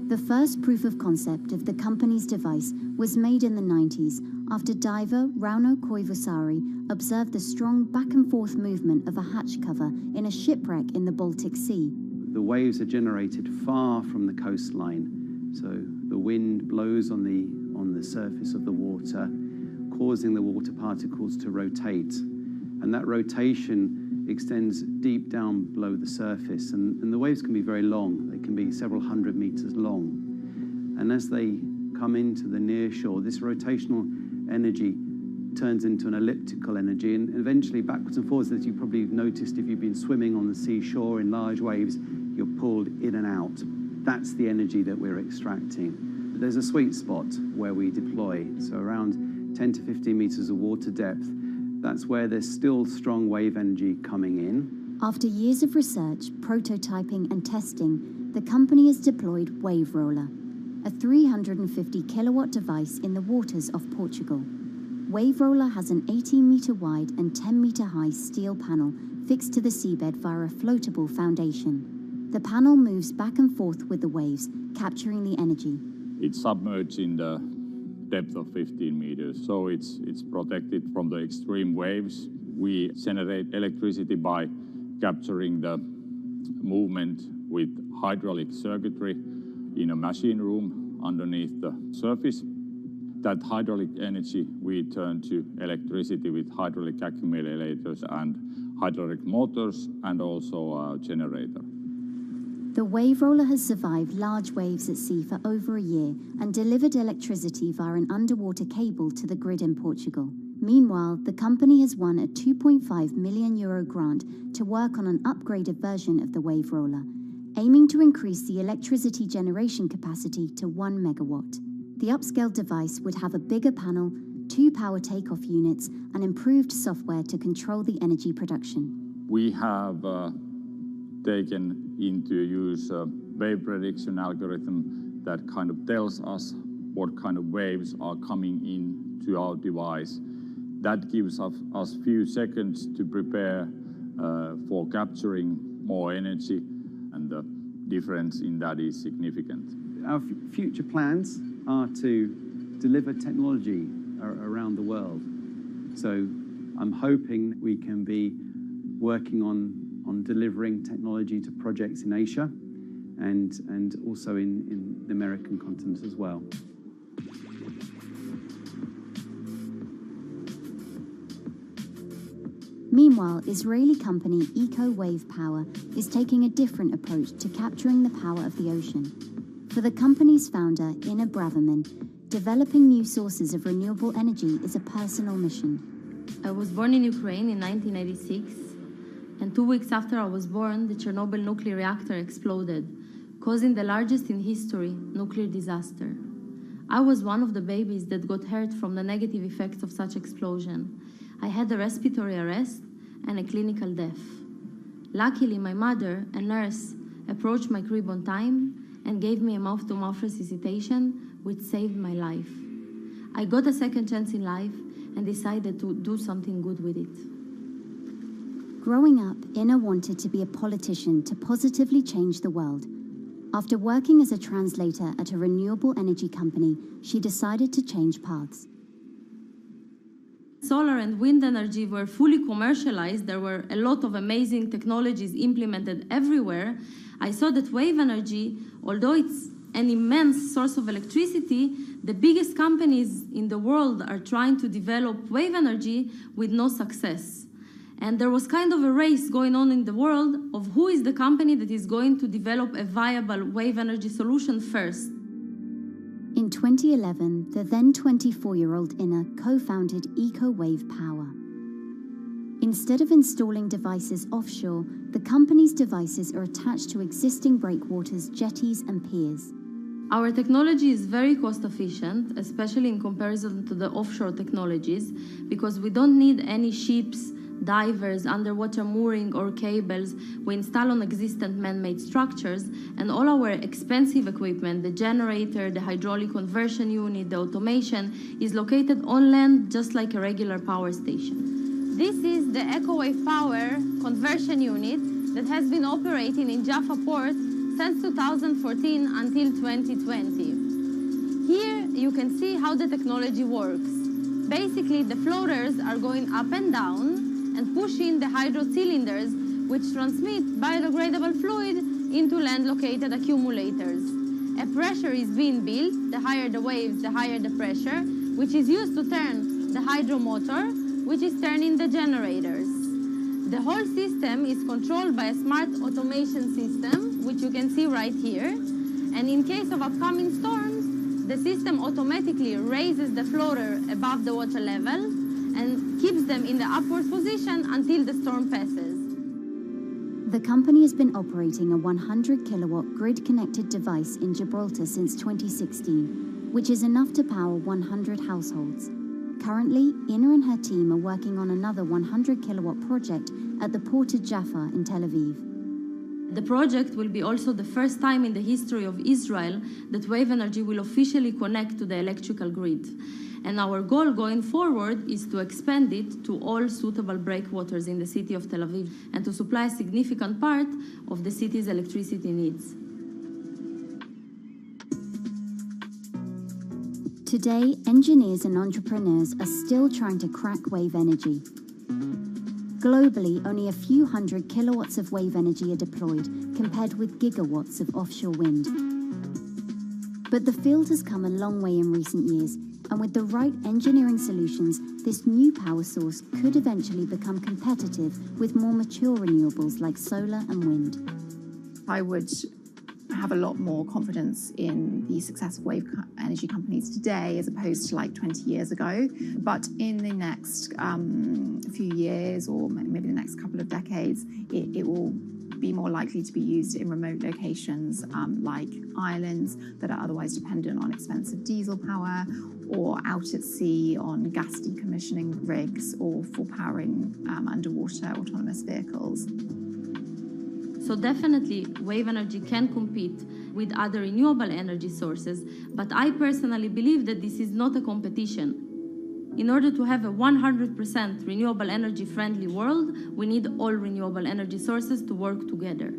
The first proof of concept of the company's device was made in the 90s after diver Rauno Koivusaari observed the strong back-and-forth movement of a hatch cover in a shipwreck in the Baltic Sea. The waves are generated far from the coastline, so the wind blows on the surface of the water, causing the water particles to rotate, and that rotation extends deep down below the surface, and the waves can be very long. They can be several hundred meters long. And as they come into the near shore, this rotational energy turns into an elliptical energy, and eventually backwards and forwards, as you probably noticed if you've been swimming on the seashore in large waves, you're pulled in and out. That's the energy that we're extracting. But there's a sweet spot where we deploy, so around 10 to 15 meters of water depth. That's where there's still strong wave energy coming in. After years of research, prototyping and testing, the company has deployed Wave Roller, a 350 kilowatt device in the waters off Portugal. Wave Roller has an 18-meter wide and 10-meter high steel panel fixed to the seabed via a floatable foundation. The panel moves back and forth with the waves, capturing the energy. It's submerged in the depth of 15 meters, so it's protected from the extreme waves. We generate electricity by capturing the movement with hydraulic circuitry in a machine room underneath the surface. That hydraulic energy we turn to electricity with hydraulic accumulators and hydraulic motors, and also a generator. The Wave Roller has survived large waves at sea for over a year and delivered electricity via an underwater cable to the grid in Portugal. Meanwhile, the company has won a €2.5 million grant to work on an upgraded version of the Wave Roller, aiming to increase the electricity generation capacity to 1 megawatt. The upscaled device would have a bigger panel, 2 power takeoff units, and improved software to control the energy production. We have taken into use a wave prediction algorithm that kind of tells us what kind of waves are coming in to our device. That gives us few seconds to prepare for capturing more energy, and the difference in that is significant. Our future plans are to deliver technology around the world. So I'm hoping we can be working on delivering technology to projects in Asia and also in the American continent as well. Meanwhile, Israeli company Eco Wave Power is taking a different approach to capturing the power of the ocean. For the company's founder, Ina Braverman, developing new sources of renewable energy is a personal mission. I was born in Ukraine in 1986, and 2 weeks after I was born, the Chernobyl nuclear reactor exploded, causing the largest in history nuclear disaster. I was one of the babies that got hurt from the negative effects of such explosion. I had a respiratory arrest and a clinical death. Luckily, my mother, a nurse, approached my crib on time and gave me a mouth-to-mouth resuscitation, which saved my life. I got a second chance in life and decided to do something good with it. Growing up, Ina wanted to be a politician to positively change the world. After working as a translator at a renewable energy company, she decided to change paths. solar and wind energy were fully commercialized, there were a lot of amazing technologies implemented everywhere, I saw that wave energy, although it's an immense source of electricity, the biggest companies in the world are trying to develop wave energy with no success. And there was kind of a race going on in the world of who is the company that is going to develop a viable wave energy solution first. In 2011, the then 24-year-old Inna co-founded EcoWave Power. Instead of installing devices offshore, the company's devices are attached to existing breakwaters, jetties, and piers. Our technology is very cost efficient, especially in comparison to the offshore technologies, because we don't need any ships, divers, underwater mooring or cables. We install on existing man-made structures, and all our expensive equipment, the generator, the hydraulic conversion unit, the automation, is located on land just like a regular power station. This is the EcoWave Power conversion unit that has been operating in Jaffa Port since 2014 until 2020. Here you can see how the technology works. Basically, the floaters are going up and down and pushing the hydro cylinders, which transmit biodegradable fluid into land-located accumulators. A pressure is being built. The higher the waves, the higher the pressure, which is used to turn the hydro motor, which is turning the generators. The whole system is controlled by a smart automation system, which you can see right here. And in case of upcoming storms, the system automatically raises the floater above the water level and keeps them in the upward position until the storm passes. The company has been operating a 100-kilowatt grid-connected device in Gibraltar since 2016, which is enough to power 100 households. Currently, Inna and her team are working on another 100-kilowatt project at the port of Jaffa in Tel Aviv. The project will be also the first time in the history of Israel that wave energy will officially connect to the electrical grid. And our goal going forward is to expand it to all suitable breakwaters in the city of Tel Aviv and to supply a significant part of the city's electricity needs. Today, engineers and entrepreneurs are still trying to crack wave energy. Globally, only a few hundred kilowatts of wave energy are deployed, compared with gigawatts of offshore wind. But the field has come a long way in recent years, and with the right engineering solutions, this new power source could eventually become competitive with more mature renewables like solar and wind. I would have a lot more confidence in the successful wave energy companies today as opposed to like 20 years ago. But in the next few years, or maybe the next couple of decades, it will be more likely to be used in remote locations like islands that are otherwise dependent on expensive diesel power, or out at sea on gas decommissioning rigs, or for powering underwater autonomous vehicles. So definitely, wave energy can compete with other renewable energy sources, but I personally believe that this is not a competition. In order to have a 100% renewable energy friendly world, we need all renewable energy sources to work together.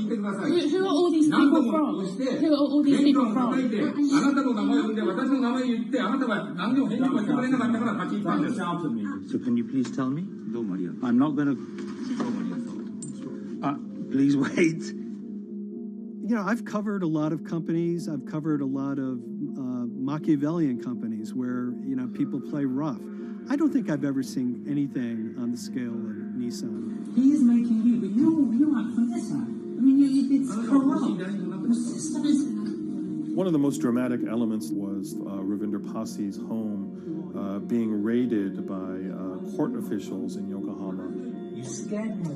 Who are all these people from? Who are all these people from? So can you please tell me? I'm not going to... please wait. You know, I've covered a lot of companies. I've covered a lot of Machiavellian companies where, you know, people play rough. I don't think I've ever seen anything on the scale of Nissan. He is making you, but you aren't from this side. I mean, it's corrupt. The system is... One of the most dramatic elements was Ravinder Passi's home being raided by court officials in Yokohama. You scared me.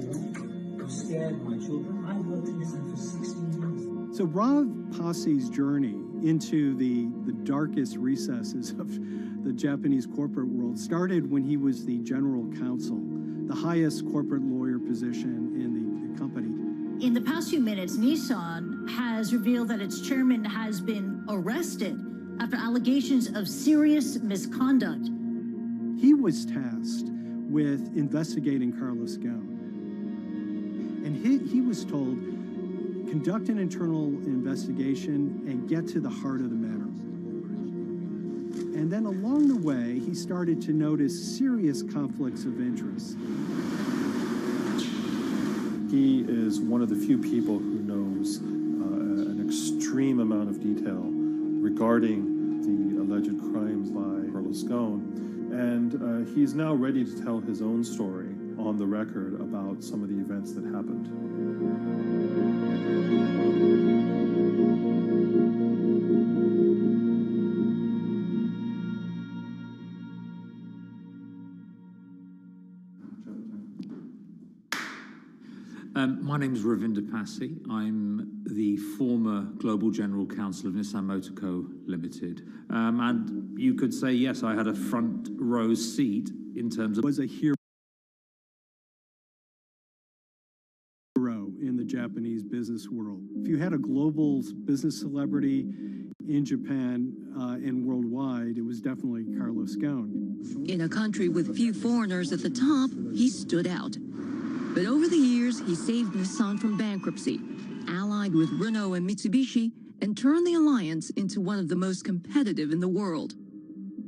You scared my children. I worked in this for 16 years. So Rav Passi's journey into the darkest recesses of the Japanese corporate world started when he was the general counsel, the highest corporate lawyer position in the company. In the past few minutes, Nissan has revealed that its chairman has been arrested after allegations of serious misconduct. He was tasked with investigating Carlos Ghosn. And he was told, conduct an internal investigation and get to the heart of the matter. And then along the way, he started to notice serious conflicts of interest. He is one of the few people who knows an extreme amount of detail regarding the alleged crimes by Carlos Ghosn. And he's now ready to tell his own story on the record about some of the events that happened. My name is Ravinder Passi. I'm the former Global General Counsel of Nissan Motor Co. Limited. And you could say, yes, I had a front row seat in terms of... Was a hero in the Japanese business world. If you had a global business celebrity in Japan and worldwide, it was definitely Carlos Ghosn. In a country with few foreigners at the top, he stood out. But over the years, he saved Nissan from bankruptcy, allied with Renault and Mitsubishi, and turned the alliance into one of the most competitive in the world.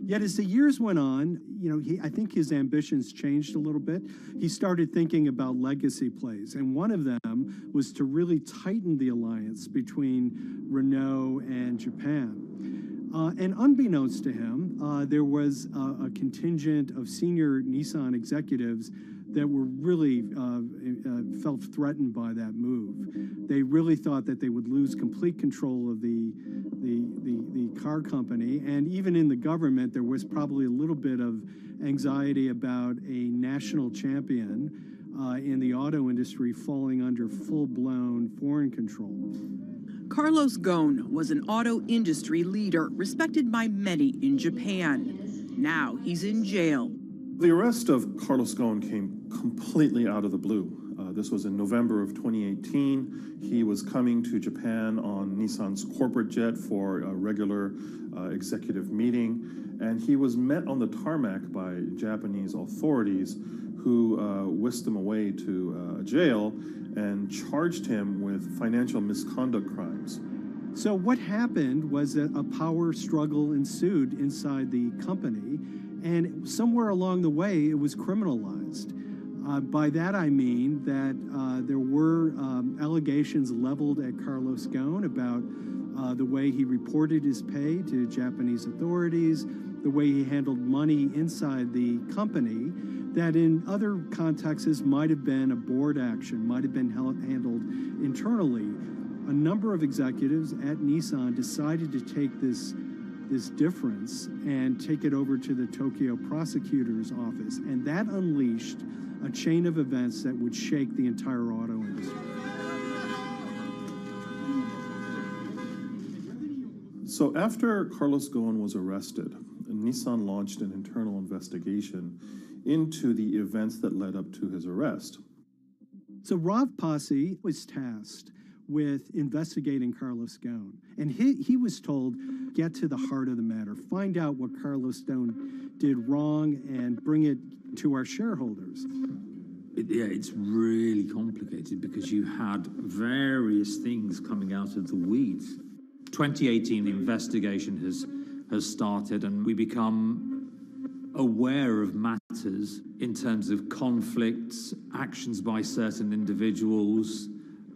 Yet as the years went on, you know, I think his ambitions changed a little bit. He started thinking about legacy plays, and one of them was to really tighten the alliance between Renault and Japan. And unbeknownst to him, there was a contingent of senior Nissan executives that were really felt threatened by that move. They really thought that they would lose complete control of the car company, and even in the government, there was probably a little bit of anxiety about a national champion in the auto industry falling under full-blown foreign control. Carlos Ghosn was an auto industry leader, respected by many in Japan. Now he's in jail. The arrest of Carlos Ghosn came completely out of the blue. This was in November of 2018. He was coming to Japan on Nissan's corporate jet for a regular executive meeting, and he was met on the tarmac by Japanese authorities who whisked him away to a jail and charged him with financial misconduct crimes. So what happened was that a power struggle ensued inside the company, and somewhere along the way, it was criminalized. By that I mean that there were allegations leveled at Carlos Ghosn about the way he reported his pay to Japanese authorities, the way he handled money inside the company, that in other contexts might have been a board action, might have been handled internally. A number of executives at Nissan decided to take this difference and take it over to the Tokyo prosecutor's office, and that unleashed a chain of events that would shake the entire auto industry. So after Carlos Ghosn was arrested, Nissan launched an internal investigation into the events that led up to his arrest. So Rav Passi was tasked with investigating Carlos Ghosn, and he was told, get to the heart of the matter, find out what Carlos Ghosn did wrong and bring it to our shareholders. It's really complicated because you had various things coming out of the weeds. 2018, the investigation has started, and we become aware of matters in terms of conflicts, actions by certain individuals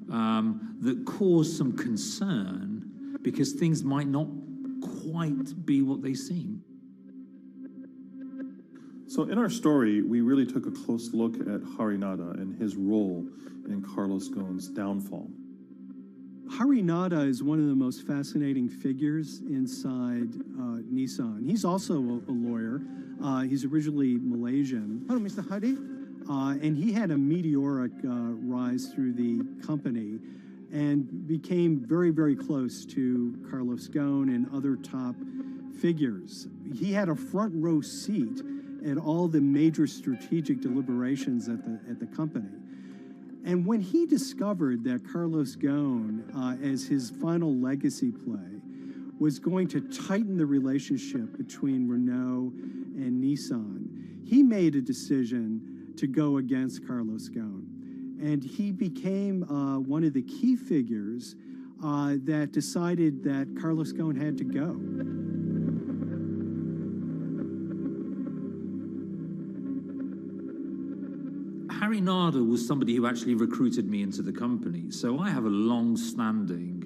that cause some concern because things might not quite be what they seem. So in our story, we really took a close look at Harinada and his role in Carlos Ghosn's downfall. Harinada is one of the most fascinating figures inside Nissan. He's also a lawyer. He's originally Malaysian. Hello, Mr. Hari. And he had a meteoric rise through the company and became very, very close to Carlos Ghosn and other top figures. He had a front row seat at all the major strategic deliberations at the company. And when he discovered that Carlos Ghosn, as his final legacy play, was going to tighten the relationship between Renault and Nissan, he made a decision to go against Carlos Ghosn. And he became one of the key figures that decided that Carlos Ghosn had to go. Harinada was somebody who actually recruited me into the company, so I have a long-standing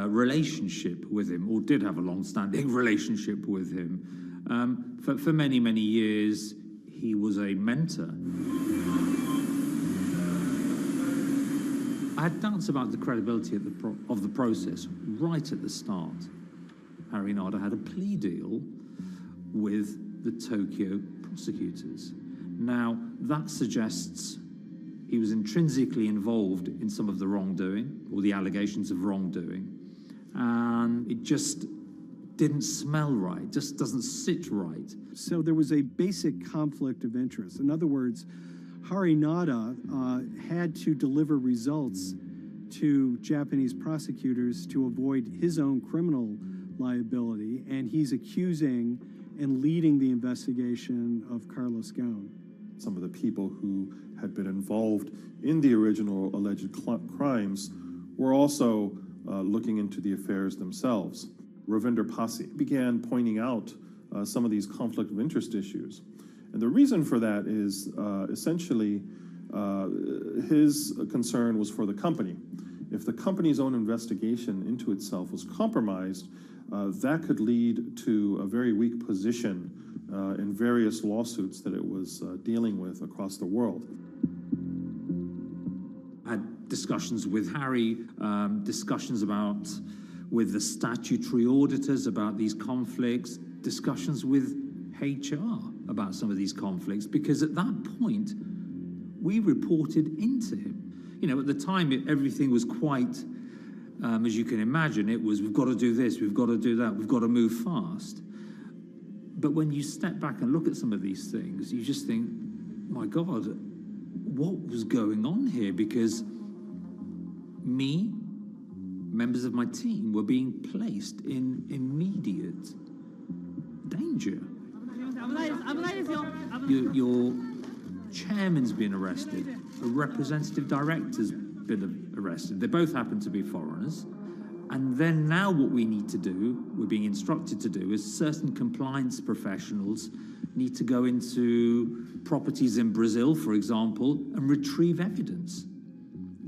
relationship with him, or did have a long-standing relationship with him. For many, many years, he was a mentor. I had doubts about the credibility of the process right at the start. Harinada had a plea deal with the Tokyo prosecutors. Now, that suggests he was intrinsically involved in some of the wrongdoing, or the allegations of wrongdoing, and it just didn't smell right, just doesn't sit right. So there was a basic conflict of interest. In other words, Harinada had to deliver results to Japanese prosecutors to avoid his own criminal liability, and he's accusing and leading the investigation of Carlos Ghosn. Some of the people who had been involved in the original alleged crimes were also looking into the affairs themselves. Ravinder Pasi began pointing out some of these conflict of interest issues. And the reason for that is essentially his concern was for the company. If the company's own investigation into itself was compromised, that could lead to a very weak position in various lawsuits that it was dealing with across the world. I had discussions with Harry, discussions with the statutory auditors about these conflicts, discussions with HR about some of these conflicts, because at that point, we reported into him. You know, at the time, everything was quite, as you can imagine, it was, we've got to do this, we've got to do that, we've got to move fast. But when you step back and look at some of these things, you just think, my God, what was going on here? Because me, members of my team, were being placed in immediate danger. Your chairman's been arrested, a representative director's been arrested. They both happen to be foreigners. And then now what we need to do, we're being instructed to do, is certain compliance professionals need to go into properties in Brazil, for example, and retrieve evidence.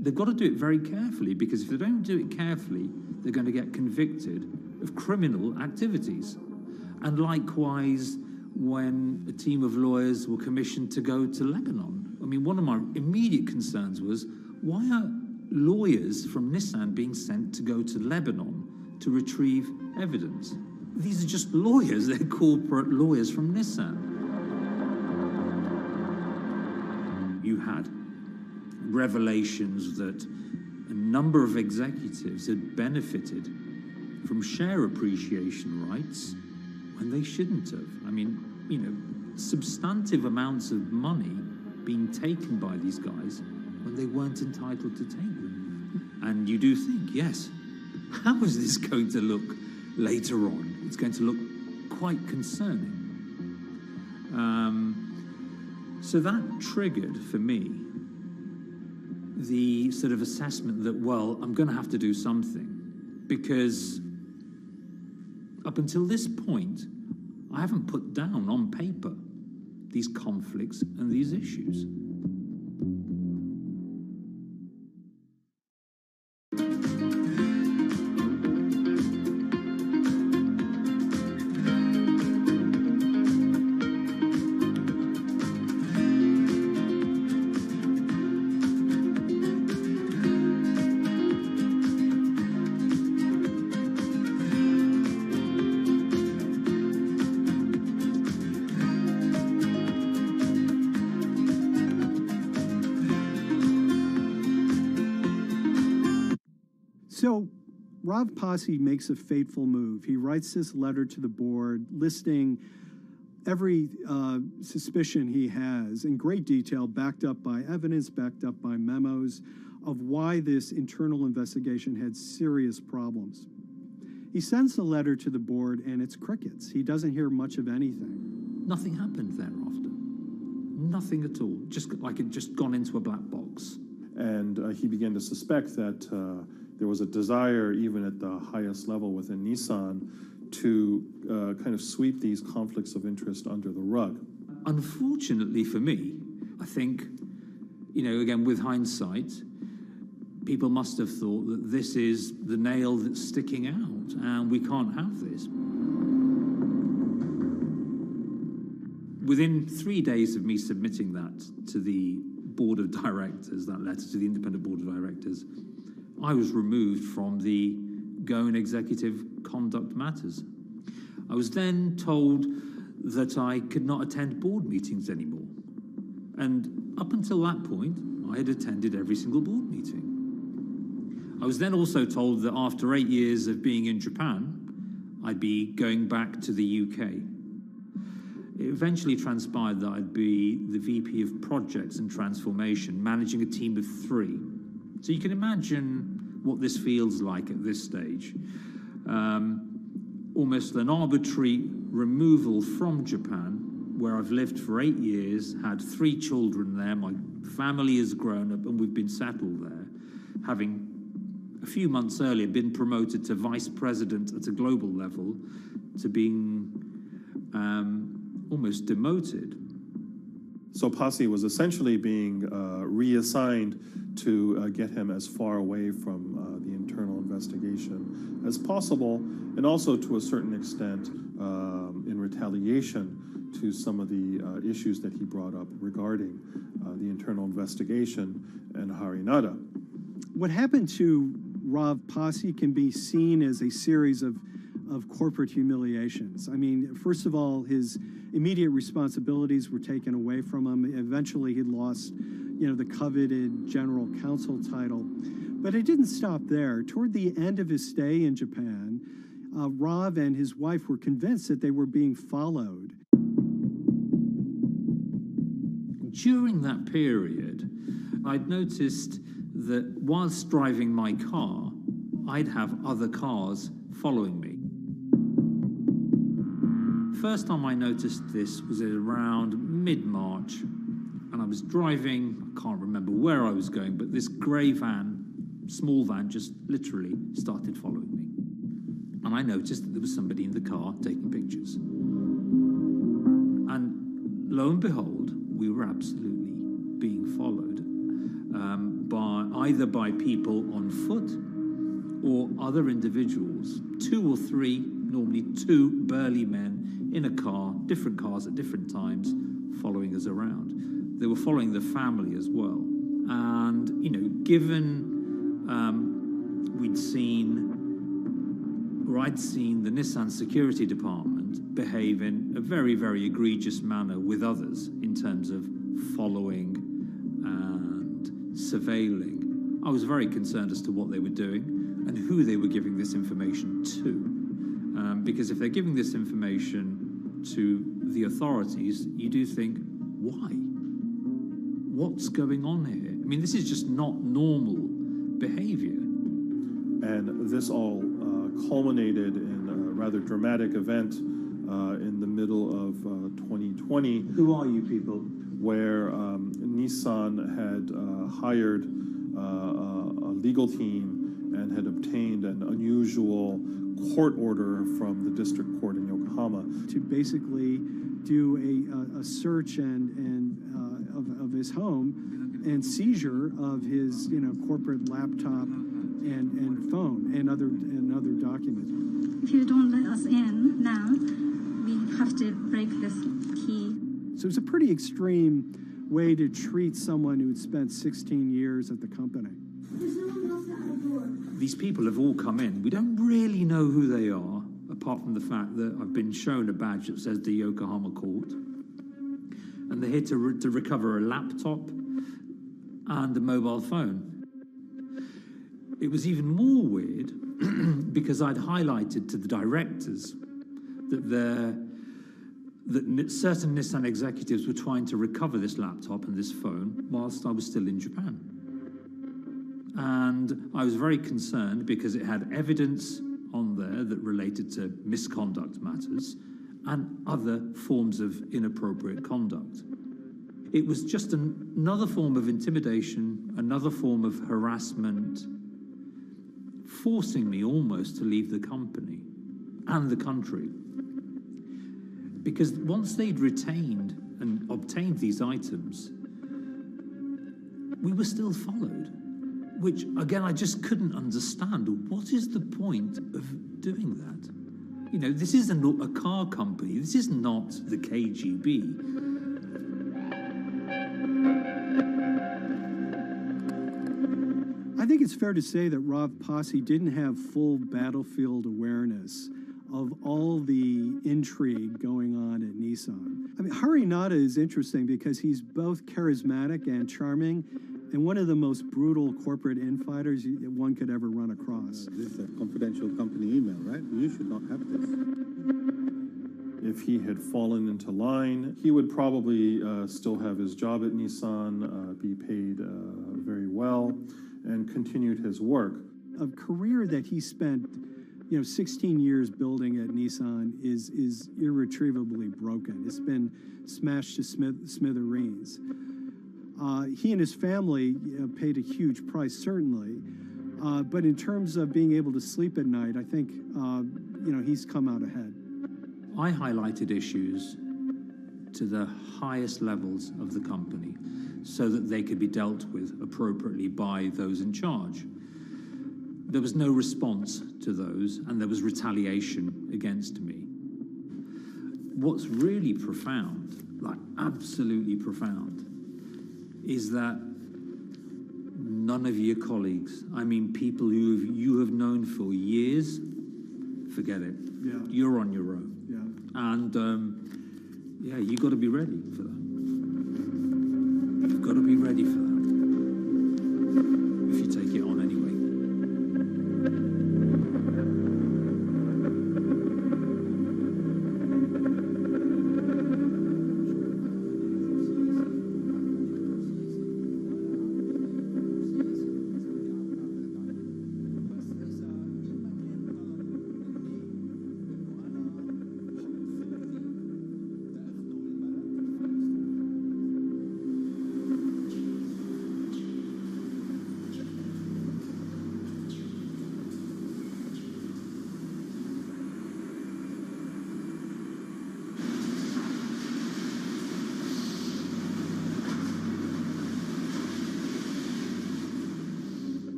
They've got to do it very carefully, because if they don't do it carefully, they're going to get convicted of criminal activities. And likewise, when a team of lawyers were commissioned to go to Lebanon, I mean, one of my immediate concerns was, why are lawyers from Nissan being sent to go to Lebanon to retrieve evidence? These are just lawyers, they're corporate lawyers from Nissan. You had revelations that a number of executives had benefited from share appreciation rights when they shouldn't have. I mean, you know, substantive amounts of money being taken by these guys when they weren't entitled to take them. And you do think, yes, how is this going to look later on? It's going to look quite concerning. So that triggered for me the sort of assessment that, well, I'm going to have to do something, because up until this point, I haven't put down on paper these conflicts and these issues. So Rav Pasi makes a fateful move. He writes this letter to the board listing every suspicion he has in great detail, backed up by evidence, backed up by memos, of why this internal investigation had serious problems. He sends the letter to the board and it's crickets. He doesn't hear much of anything. Nothing happened thereafter. Nothing at all. Just like it just gone into a black box. And he began to suspect that there was a desire, even at the highest level within Nissan, to kind of sweep these conflicts of interest under the rug. Unfortunately for me, I think, again, with hindsight, people must have thought that this is the nail that's sticking out, and we can't have this. Within 3 days of me submitting that to the board of directors, that letter to the independent board of directors, I was removed from the Goan Executive Conduct Matters. I was then told that I could not attend board meetings anymore. And up until that point, I had attended every single board meeting. I was then also told that after 8 years of being in Japan, I'd be going back to the UK. It eventually transpired that I'd be the VP of Projects and Transformation, managing a team of 3. So you can imagine what this feels like at this stage. Almost an arbitrary removal from Japan, where I've lived for 8 years, had 3 children there, my family has grown up, and we've been settled there, having a few months earlier been promoted to vice president at a global level, to being almost demoted. So Pasi was essentially being reassigned to get him as far away from the internal investigation as possible, and also to a certain extent in retaliation to some of the issues that he brought up regarding the internal investigation and Harinada. What happened to Rav Pasi can be seen as a series of corporate humiliations. I mean, first of all, his immediate responsibilities were taken away from him. Eventually, he lost, the coveted general counsel title. But it didn't stop there. Toward the end of his stay in Japan, Rav and his wife were convinced that they were being followed. During that period, I'd noticed that whilst driving my car, I'd have other cars following me. First time I noticed this was around mid-March, and I was driving, I can't remember where I was going, but this grey van, small van, just literally started following me. And I noticed that there was somebody in the car taking pictures. And lo and behold, we were absolutely being followed either by people on foot or other individuals, 2 or 3, normally 2 burly men in a car, different cars at different times, following us around. They were following the family as well. And, given I'd seen the Nissan security department behave in a very, very egregious manner with others in terms of following and surveilling, I was very concerned as to what they were doing and who they were giving this information to. Because if they're giving this information to the authorities, you do think, why? What's going on here? I mean, this is just not normal behavior. And this all culminated in a rather dramatic event in the middle of 2020. Who are you people? where Nissan had hired a legal team and had obtained an unusual court order from the district court in Yokohama to basically do a search of his home and seizure of his corporate laptop and phone and other documents. If you don't let us in now, we have to break this key. So it's a pretty extreme way to treat someone who'd spent 16 years at the company. These people have all come in. We don't really know who they are, apart from the fact that I've been shown a badge that says the Yokohama Court. And they're here to recover a laptop and a mobile phone. It was even more weird because I'd highlighted to the directors that certain Nissan executives were trying to recover this laptop and this phone whilst I was still in Japan. And I was very concerned because it had evidence on there that related to misconduct matters and other forms of inappropriate conduct. It was just another form of intimidation, another form of harassment, forcing me almost to leave the company and the country. Because once they'd retained and obtained these items, we were still followed, which, again, I just couldn't understand. What is the point of doing that? This isn't a car company. This is not the KGB. I think it's fair to say that Rav Pasi didn't have full battlefield awareness of all the intrigue going on at Nissan. I mean, Harinata is interesting because he's both charismatic and charming, and one of the most brutal corporate infighters one could ever run across. This is a confidential company email, right? You should not have this. If he had fallen into line, he would probably still have his job at Nissan, be paid very well, and continued his work. A career that he spent 16 years building at Nissan is irretrievably broken. It's been smashed to smithereens. He and his family paid a huge price, certainly. But in terms of being able to sleep at night, I think, he's come out ahead. I highlighted issues to the highest levels of the company so that they could be dealt with appropriately by those in charge. There was no response to those, and there was retaliation against me. What's really profound, like absolutely profound, is that none of your colleagues, I mean people who you have known for years, forget it. Yeah. You're on your own. Yeah. And you got to be ready for that. You've got to be ready for that. If you take it on anyway.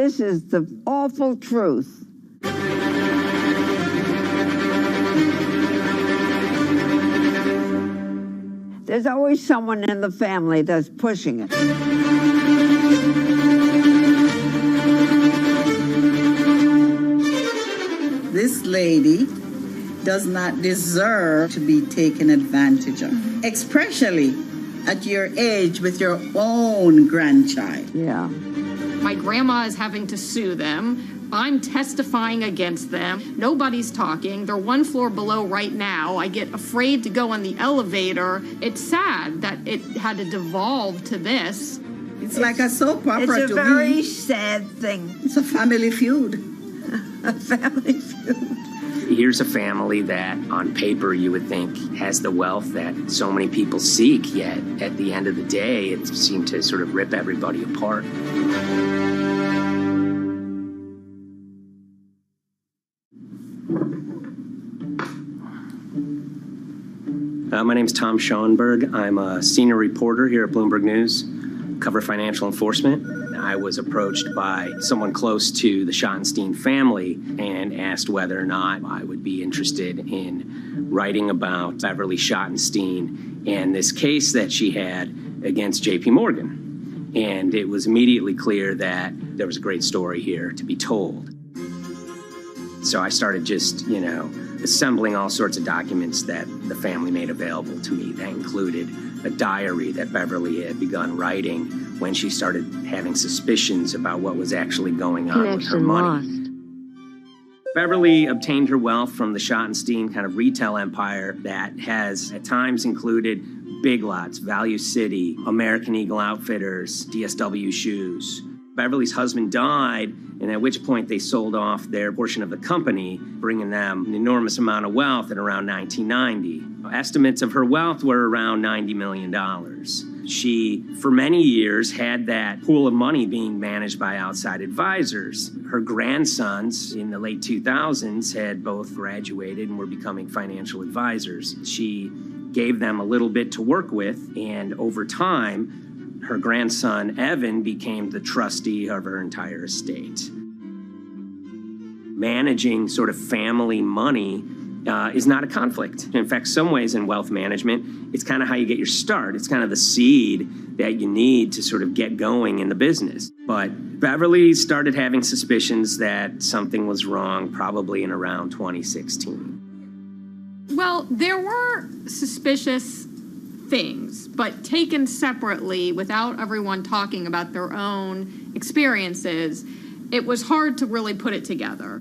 This is the awful truth. There's always someone in the family that's pushing it. This lady does not deserve to be taken advantage of, especially at your age with your own grandchild. Yeah. My grandma is having to sue them. I'm testifying against them. Nobody's talking. They're one floor below right now. I get afraid to go on the elevator. It's sad that it had to devolve to this. It's like a soap opera to me. It's a very sad thing. It's a family feud. A family feud. Here's a family that, on paper, you would think has the wealth that so many people seek, yet at the end of the day, it seemed to sort of rip everybody apart. My name's Tom Schoenberg. I'm a senior reporter here at Bloomberg News, cover financial enforcement. I was approached by someone close to the Schottenstein family and asked whether or not I would be interested in writing about Beverly Schottenstein and this case that she had against JP Morgan. And it was immediately clear that there was a great story here to be told. So I started just, assembling all sorts of documents that the family made available to me. That included a diary that Beverly had begun writing when she started having suspicions about what was actually going on with her money. Lost. Beverly obtained her wealth from the Schottenstein kind of retail empire that has at times included Big Lots, Value City, American Eagle Outfitters, DSW Shoes. Beverly's husband died, and at which point they sold off their portion of the company, bringing them an enormous amount of wealth at around 1990. Estimates of her wealth were around $90 million. She, for many years, had that pool of money being managed by outside advisors. Her grandsons in the late 2000s had both graduated and were becoming financial advisors. She gave them a little bit to work with, and over time, her grandson, Evan, became the trustee of her entire estate. Managing sort of family money is not a conflict. In fact, some ways in wealth management, it's kind of how you get your start. It's kind of the seed that you need to sort of get going in the business. But Beverly started having suspicions that something was wrong probably in around 2016. Well, there were suspicious things, but taken separately without everyone talking about their own experiences, it was hard to really put it together.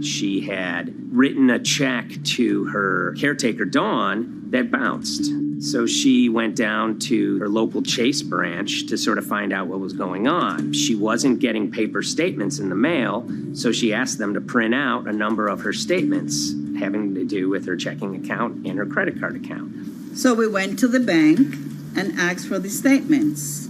She had written a check to her caretaker, Dawn, that bounced. So she went down to her local Chase branch to sort of find out what was going on. She wasn't getting paper statements in the mail, so she asked them to print out a number of her statements having to do with her checking account and her credit card account. So we went to the bank and asked for the statements.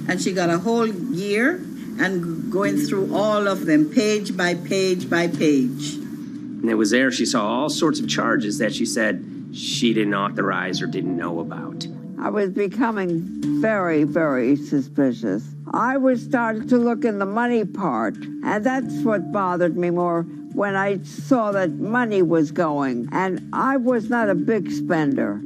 And she got a whole year and going through all of them, page by page by page. And it was there she saw all sorts of charges that she said she didn't authorize or didn't know about. I was becoming very, very suspicious. I was starting to look in the money part, and that's what bothered me more when I saw that money was going, and I was not a big spender.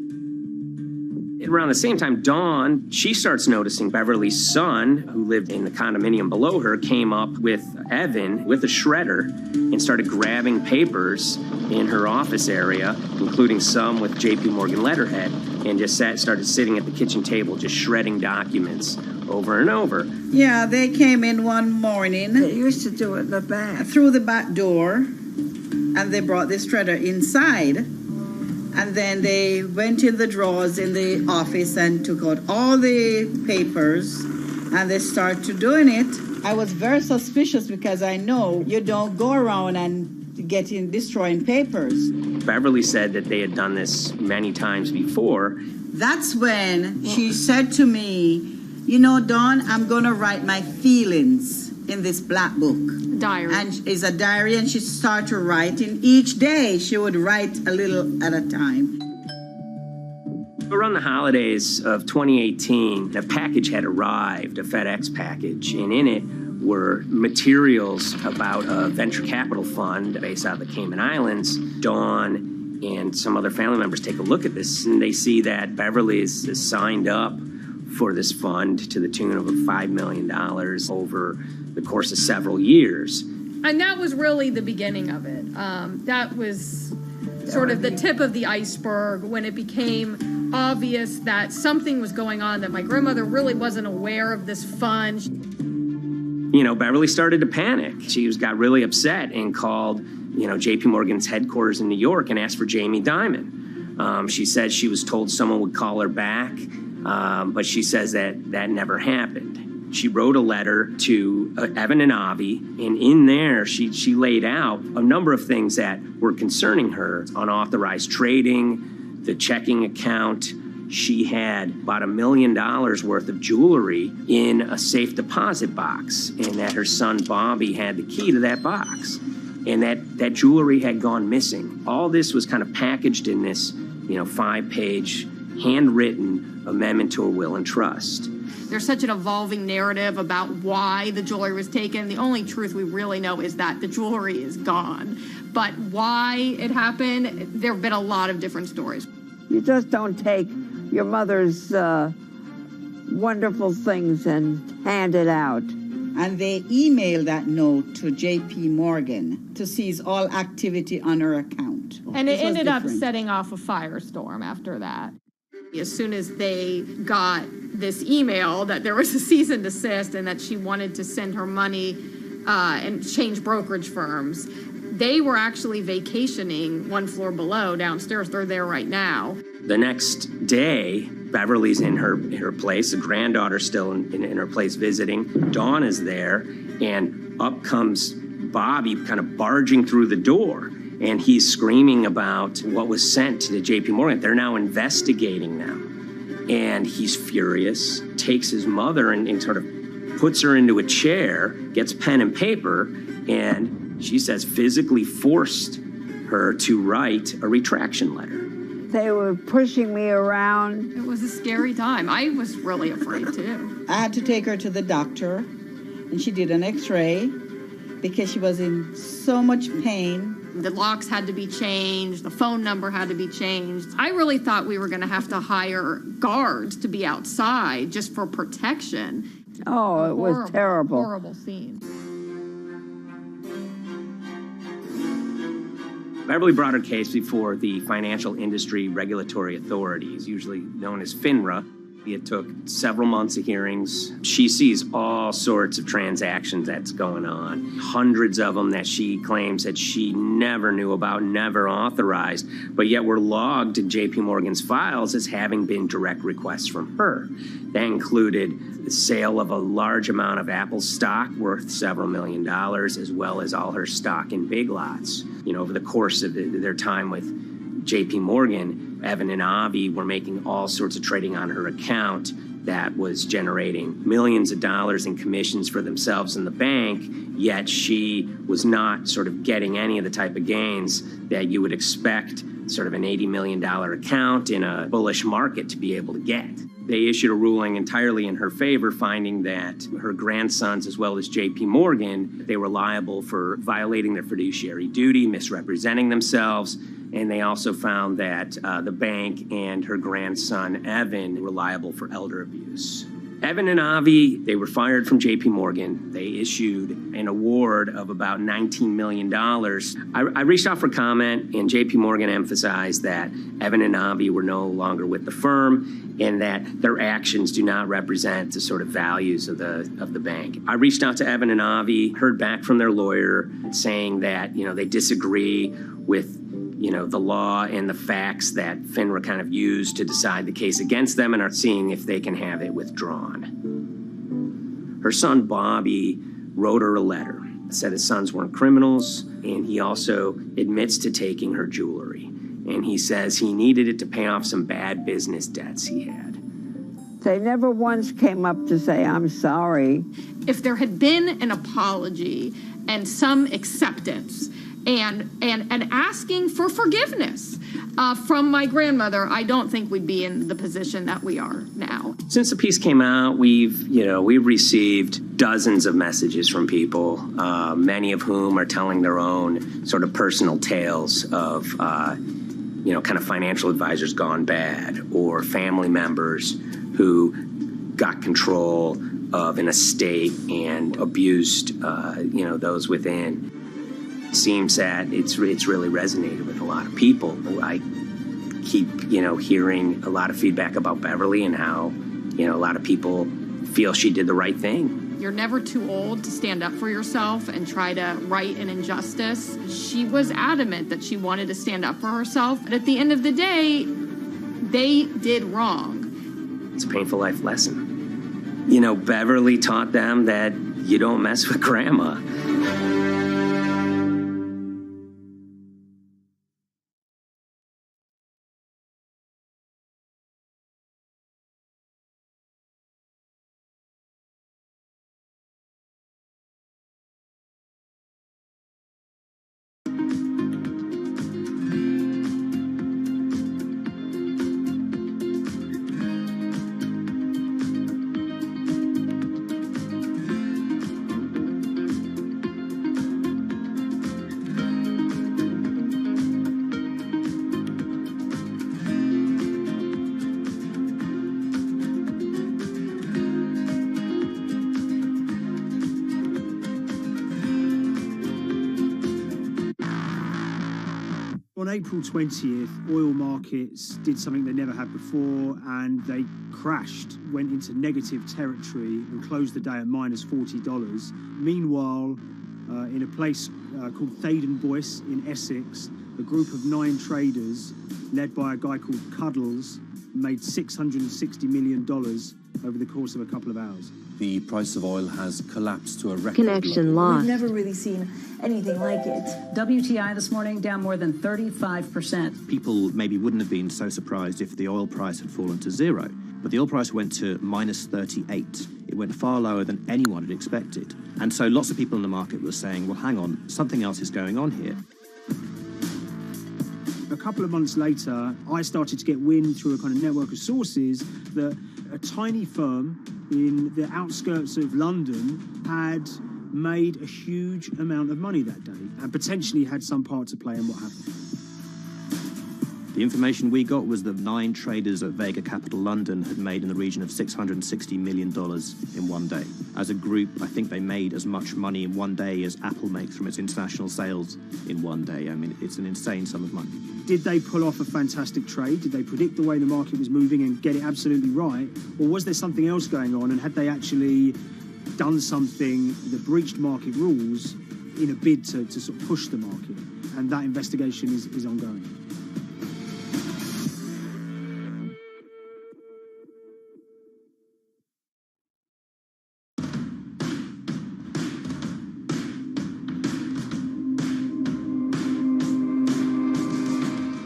Around the same time, Dawn, she starts noticing Beverly's son, who lived in the condominium below her, came up with Evan with a shredder and started grabbing papers in her office area, including some with JP Morgan letterhead, and just started sitting at the kitchen table, just shredding documents over and over. Yeah, they came in one morning. They used to do it in the back. Through the back door, and they brought the shredder inside. And then they went in the drawers in the office and took out all the papers, and they started doing it. I was very suspicious because I know you don't go around and destroying papers. Beverly said that they had done this many times before. That's when she said to me, Dawn, I'm going to write my feelings in this black book. Diary. And it's a diary, and she started writing. Each day she would write a little at a time. Around the holidays of 2018, a package had arrived, a FedEx package, and in it were materials about a venture capital fund based out of the Cayman Islands. Dawn and some other family members take a look at this, and they see that Beverly is signed up for this fund to the tune of $5 million over the course of several years. And that was really the beginning of it. That was sort of the tip of the iceberg when it became obvious that something was going on, that my grandmother really wasn't aware of this fund. You know, Beverly started to panic. She got really upset and called, JP Morgan's headquarters in New York and asked for Jamie Dimon. She said she was told someone would call her back, but she says that never happened. She wrote a letter to Evan and Avi, and in there she laid out a number of things that were concerning her: unauthorized trading, the checking account. She had about $1 million worth of jewelry in a safe deposit box, and that her son Bobby had the key to that box, and that jewelry had gone missing. All this was kind of packaged in this, 5-page handwritten amendment to a will and trust. There's such an evolving narrative about why the jewelry was taken. The only truth we really know is that the jewelry is gone. But why it happened, there have been a lot of different stories. You just don't take your mother's wonderful things and hand it out. And they emailed that note to JP Morgan to seize all activity on her account. And it ended up setting off a firestorm after that. As soon as they got this email that there was a cease and desist and that she wanted to send her money and change brokerage firms, they were actually vacationing one floor below downstairs. They're there right now. The next day, Beverly's in her place. The granddaughter's still in her place visiting. Dawn is there, and up comes Bobby kind of barging through the door. And he's screaming about what was sent to the JP Morgan. They're now investigating now. And he's furious, takes his mother and sort of puts her into a chair, gets pen and paper, and she says physically forced her to write a retraction letter. They were pushing me around. It was a scary time. I was really afraid too. I had to take her to the doctor, and she did an x-ray because she was in so much pain. The locks had to be changed. The phone number had to be changed. I really thought we were going to have to hire guards to be outside just for protection. Oh, it was terrible. Horrible scene. Beverly brought her case before the Financial Industry Regulatory Authorities, usually known as FINRA. It took several months of hearings. She sees all sorts of transactions that's going on, hundreds of them that she claims that she never knew about, never authorized, but yet were logged in JP Morgan's files as having been direct requests from her. That included the sale of a large amount of Apple stock worth several $1 million, as well as all her stock in Big Lots. Over the course of their time with JP Morgan, Evan and Avi were making all sorts of trading on her account that was generating millions of dollars in commissions for themselves and the bank, yet she was not sort of getting any of the type of gains that you would expect sort of an $80 million account in a bullish market to be able to get. They issued a ruling entirely in her favor, finding that her grandsons, as well as JP Morgan, they were liable for violating their fiduciary duty, misrepresenting themselves, and they also found that the bank and her grandson, Evan, were liable for elder abuse. Evan and Avi, they were fired from JP Morgan. They issued an award of about $19 million. I reached out for comment, and JP Morgan emphasized that Evan and Avi were no longer with the firm and that their actions do not represent the sort of values of the bank. I reached out to Evan and Avi, heard back from their lawyer saying that, they disagree with the law and the facts that FINRA kind of used to decide the case against them and are seeing if they can have it withdrawn. Her son, Bobby, wrote her a letter, said his sons weren't criminals, and he also admits to taking her jewelry. And he says he needed it to pay off some bad business debts he had. They never once came up to say, I'm sorry. If there had been an apology and some acceptance, and asking for forgiveness from my grandmother, I don't think we'd be in the position that we are now. Since the piece came out, we've received dozens of messages from people, many of whom are telling their own sort of personal tales of, kind of financial advisors gone bad, or family members who got control of an estate and abused, those within. It seems that it's really resonated with a lot of people. I keep, hearing a lot of feedback about Beverly and how, a lot of people feel she did the right thing. You're never too old to stand up for yourself and try to right an injustice. She was adamant that she wanted to stand up for herself, but at the end of the day, they did wrong. It's a painful life lesson. Beverly taught them that you don't mess with grandma. On April 20th, oil markets did something they never had before, and they crashed, went into negative territory and closed the day at minus $40. Meanwhile, in a place called Thaden Boyce in Essex, a group of 9 traders, led by a guy called Cuddles, made $660 million over the course of a couple of hours. The price of oil has collapsed to a record Connection level. lost. We've never really seen anything like it. WTI this morning down more than 35%. People maybe wouldn't have been so surprised if the oil price had fallen to zero, but the oil price went to minus 38. It went far lower than anyone had expected. And so lots of people in the market were saying, well, hang on, something else is going on here. A couple of months later, I started to get wind through a kind of network of sources that a tiny firm in the outskirts of London had made a huge amount of money that day and potentially had some part to play in what happened. The information we got was that 9 traders at Vega Capital London had made in the region of $660 million in one day. As a group, I think they made as much money in one day as Apple makes from its international sales in one day. I mean, it's an insane sum of money. Did they pull off a fantastic trade? Did they predict the way the market was moving and get it absolutely right? Or was there something else going on, and had they actually done something that breached market rules in a bid to sort of push the market? And that investigation is ongoing.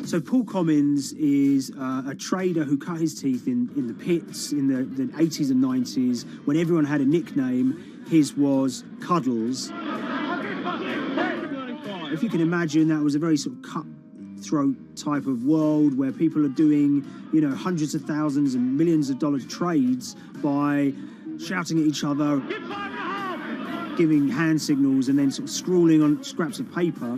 So Paul Commins is a trader who cut his teeth in the pits in the 80s and 90s. When everyone had a nickname, his was Cuddles. If you can imagine, that was a very sort of cutthroat type of world where people are doing, hundreds of thousands and millions of dollar trades by shouting at each other, giving hand signals, and then sort of scrawling on scraps of paper.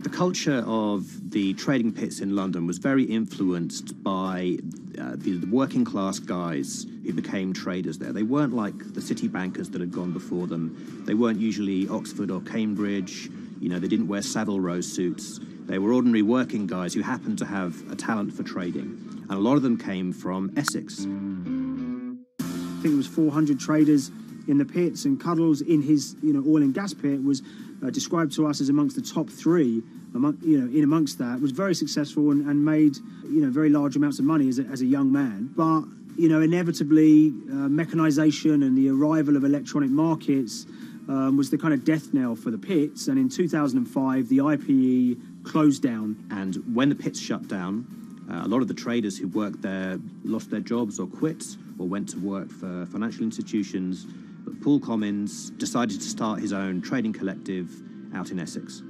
The culture of the trading pits in London was very influenced by the working class guys who became traders there. They weren't like the city bankers that had gone before them. They weren't usually Oxford or Cambridge. They didn't wear Savile Row suits. They were ordinary working guys who happened to have a talent for trading. And a lot of them came from Essex. I think it was 400 traders in the pits, and Cuddles in his oil and gas pit was described to us as amongst the top 3. In amongst that, was very successful and made very large amounts of money as a young man. But inevitably, mechanization and the arrival of electronic markets was the kind of death knell for the pits. And in 2005, the IPE closed down. And when the pits shut down, a lot of the traders who worked there lost their jobs or quit or went to work for financial institutions. But Paul Commins decided to start his own trading collective out in Essex.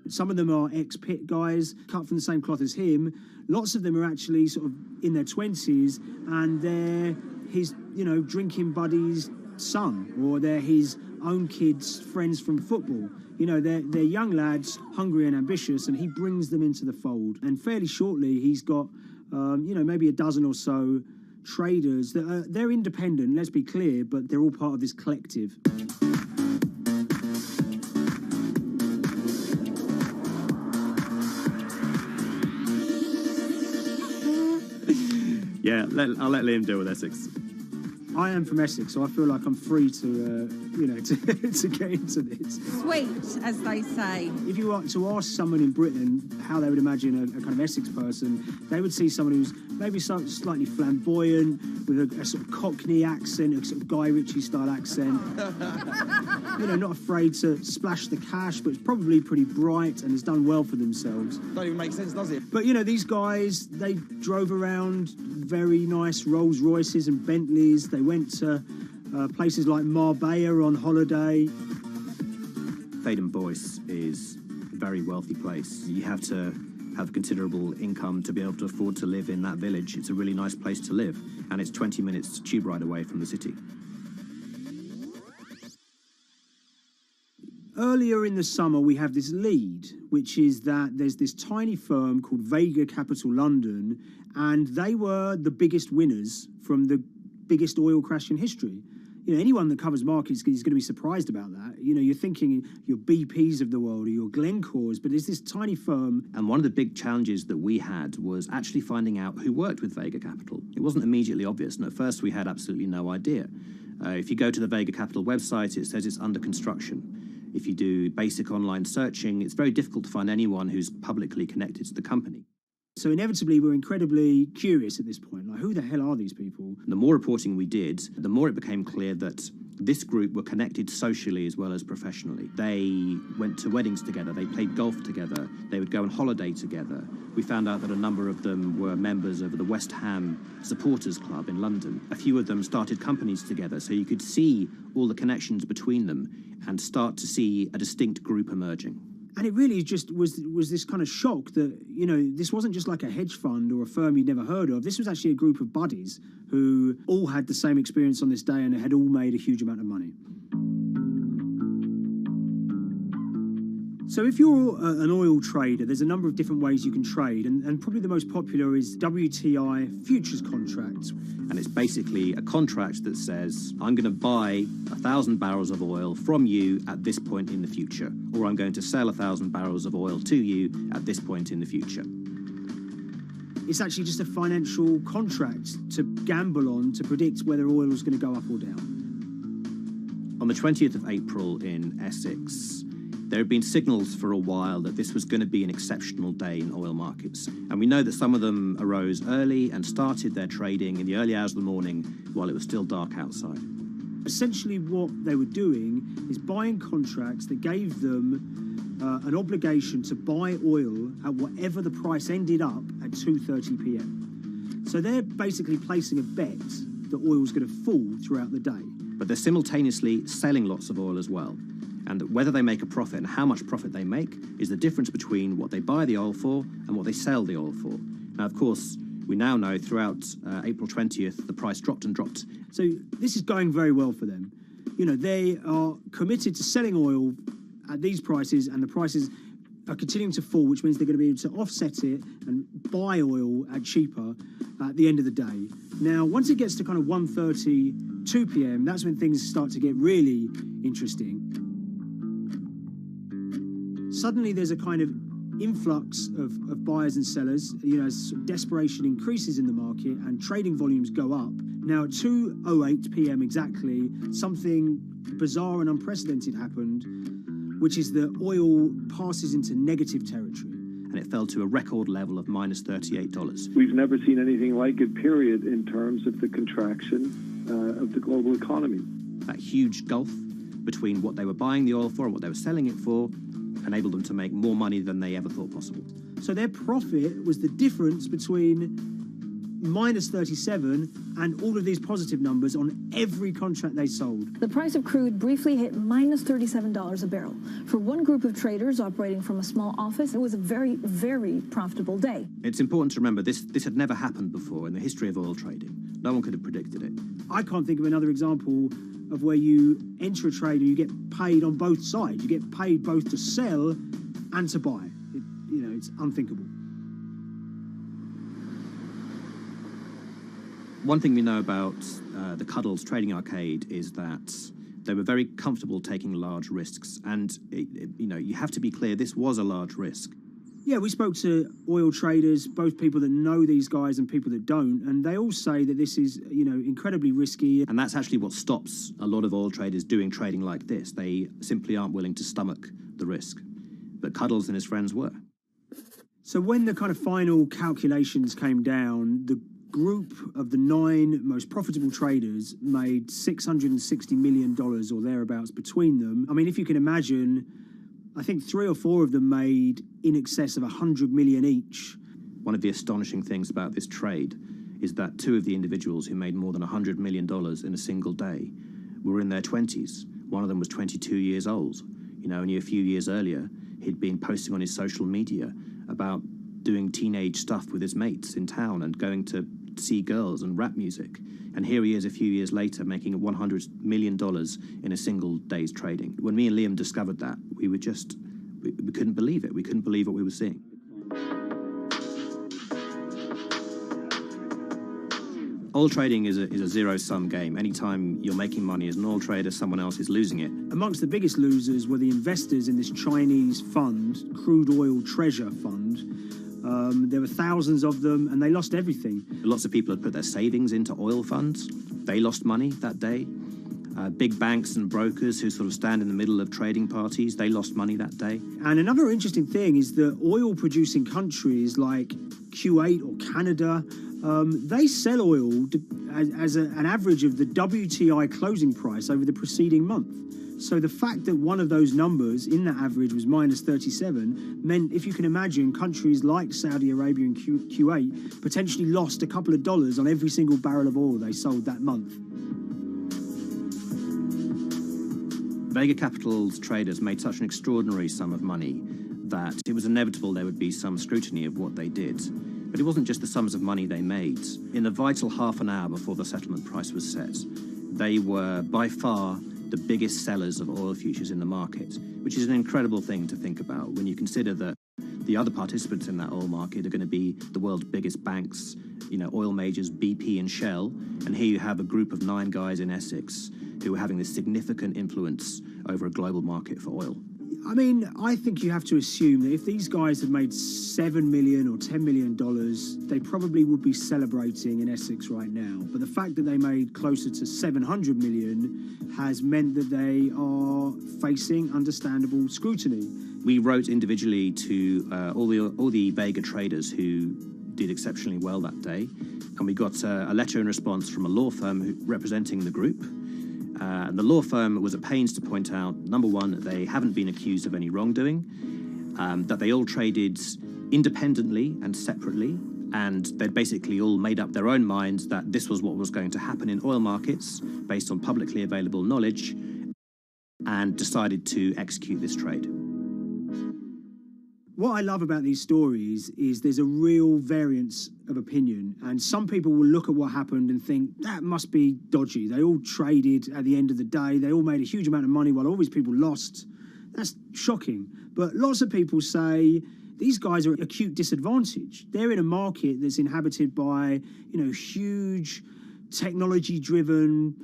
Some of them are ex-pit guys, cut from the same cloth as him. Lots of them are actually sort of in their 20s, and they're his, drinking buddy's son, or they're his own kids' friends from football. They're young lads, hungry and ambitious, and he brings them into the fold. And fairly shortly, he's got, maybe a dozen or so traders that they're independent, let's be clear, but they're all part of this collective. Yeah, I'll let Liam deal with Essex. I am from Essex, so I feel like I'm free to get into this. Sweet, as they say. If you were to ask someone in Britain how they would imagine a kind of Essex person, they would see someone who's maybe slightly flamboyant, with a sort of Cockney accent, a sort of Guy Ritchie-style accent. Not afraid to splash the cash, but it's probably pretty bright and has done well for themselves. Don't even make sense, does it? But, these guys, they drove around very nice Rolls Royces and Bentleys. They went to places like Marbella on holiday. Thaden Boyce is a very wealthy place. You have to have considerable income to be able to afford to live in that village. It's a really nice place to live, and it's 20 minutes tube ride away from the city. Earlier in the summer, we have this lead, which is that there's this tiny firm called Vega Capital London, and they were the biggest winners from the biggest oil crash in history. Anyone that covers markets is going to be surprised about that. You're thinking your BPs of the world or your Glencores, but it's this tiny firm. And one of the big challenges that we had was actually finding out who worked with Vega Capital. It wasn't immediately obvious, and at first we had absolutely no idea. If you go to the Vega Capital website, it says it's under construction. If you do basic online searching, it's very difficult to find anyone who's publicly connected to the company. So inevitably, we're incredibly curious at this point. Like, who the hell are these people? The more reporting we did, the more it became clear that this group were connected socially as well as professionally. They went to weddings together, they played golf together, they would go on holiday together. We found out that a number of them were members of the West Ham Supporters Club in London. A few of them started companies together, so you could see all the connections between them and start to see a distinct group emerging. And it really just was this kind of shock that, this wasn't just like a hedge fund or a firm you'd never heard of. This was actually a group of buddies who all had the same experience on this day and had all made a huge amount of money. So if you're an oil trader, there's a number of different ways you can trade, and probably the most popular is WTI futures contracts. And it's basically a contract that says, I'm going to buy 1,000 barrels of oil from you at this point in the future, or I'm going to sell 1,000 barrels of oil to you at this point in the future. It's actually just a financial contract to gamble on to predict whether oil is going to go up or down. On the 20th of April in Essex, there had been signals for a while that this was going to be an exceptional day in oil markets. And we know that some of them arose early and started their trading in the early hours of the morning while it was still dark outside. Essentially what they were doing is buying contracts that gave them an obligation to buy oil at whatever the price ended up at 2:30 p.m. So they're basically placing a bet that oil's going to fall throughout the day. But they're simultaneously selling lots of oil as well. And whether they make a profit and how much profit they make is the difference between what they buy the oil for and what they sell the oil for. Now, of course, we now know throughout April 20th, the price dropped and dropped. So this is going very well for them. They are committed to selling oil at these prices, and the prices are continuing to fall, which means they're going to be able to offset it and buy oil at cheaper at the end of the day. Now, once it gets to kind of 1:30, 2 p.m., that's when things start to get really interesting. Suddenly there's a kind of influx of buyers and sellers, as desperation increases in the market and trading volumes go up. Now at 2:08 p.m. exactly, something bizarre and unprecedented happened, which is that oil passes into negative territory. And it fell to a record level of minus $38. We've never seen anything like it, period, in terms of the contraction of the global economy. That huge gulf between what they were buying the oil for and what they were selling it for enabled them to make more money than they ever thought possible. So their profit was the difference between minus 37, and all of these positive numbers on every contract they sold. The price of crude briefly hit minus $37 a barrel. For one group of traders operating from a small office, it was a very, very profitable day. It's important to remember this had never happened before in the history of oil trading. No one could have predicted it. I can't think of another example of where you enter a trade and you get paid on both sides. You get paid both to sell and to buy. It's unthinkable. One thing we know about the Cuddles Trading Arcade is that they were very comfortable taking large risks. And, you have to be clear, this was a large risk. Yeah, we spoke to oil traders, both people that know these guys and people that don't, and they all say that this is, incredibly risky. And that's actually what stops a lot of oil traders doing trading like this. They simply aren't willing to stomach the risk. But Cuddles and his friends were. So when the kind of final calculations came down, the group of the 9 most profitable traders made $660 million or thereabouts between them. I mean, if you can imagine, I think 3 or 4 of them made in excess of 100 million each. One of the astonishing things about this trade is that 2 of the individuals who made more than $100 million in a single day were in their 20s. One of them was 22 years old. Only a few years earlier, he'd been posting on his social media about doing teenage stuff with his mates in town and going to see girls and rap music. And here he is a few years later making $100 million in a single day's trading. When me and Liam discovered that, we couldn't believe it. We couldn't believe what we were seeing. Oil trading is a zero-sum game. Anytime you're making money as an oil trader, someone else is losing it. Amongst the biggest losers were the investors in this Chinese fund, Crude Oil Treasure Fund. There were thousands of them, and they lost everything. Lots of people had put their savings into oil funds. They lost money that day. Big banks and brokers who sort of stand in the middle of trading parties, they lost money that day. And another interesting thing is that oil-producing countries like Kuwait or Canada, they sell oil as an average of the WTI closing price over the preceding month. So the fact that one of those numbers in that average was minus 37 meant, if you can imagine, countries like Saudi Arabia and Kuwait potentially lost a couple of dollars on every single barrel of oil they sold that month. Vega Capital's traders made such an extraordinary sum of money that it was inevitable there would be some scrutiny of what they did. But it wasn't just the sums of money they made. In the vital half an hour before the settlement price was set, they were by far the biggest sellers of oil futures in the market, which is an incredible thing to think about when you consider that the other participants in that oil market are going to be the world's biggest banks, oil majors, BP and Shell. And here you have a group of 9 guys in Essex who are having this significant influence over a global market for oil. I mean, I think you have to assume that if these guys had made $7 million or $10 million, they probably would be celebrating in Essex right now. But the fact that they made closer to $700 million has meant that they are facing understandable scrutiny. We wrote individually to all the Vega traders who did exceptionally well that day, and we got a letter in response from a law firm representing the group. And the law firm was at pains to point out, number one, that they haven't been accused of any wrongdoing, that they all traded independently and separately, and they'd basically all made up their own minds that this was what was going to happen in oil markets based on publicly available knowledge, and decided to execute this trade. What I love about these stories is there's a real variance of opinion, and some people will look at what happened and think that must be dodgy. They all traded at the end of the day. They all made a huge amount of money while all these people lost. That's shocking. But lots of people say these guys are at acute disadvantage. They're in a market that's inhabited by, huge technology-driven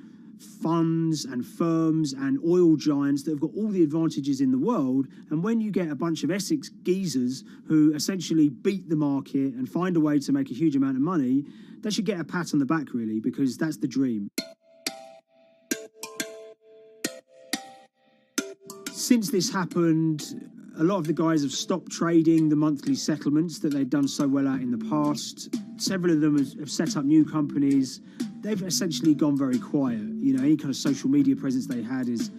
funds and firms and oil giants that have got all the advantages in the world. And when you get a bunch of Essex geezers who essentially beat the market and find a way to make a huge amount of money, they should get a pat on the back, really, because that's the dream. Since this happened, a lot of the guys have stopped trading the monthly settlements that they'd done so well at in the past. Several of them have set up new companies. They've essentially gone very quiet. Any kind of social media presence they had is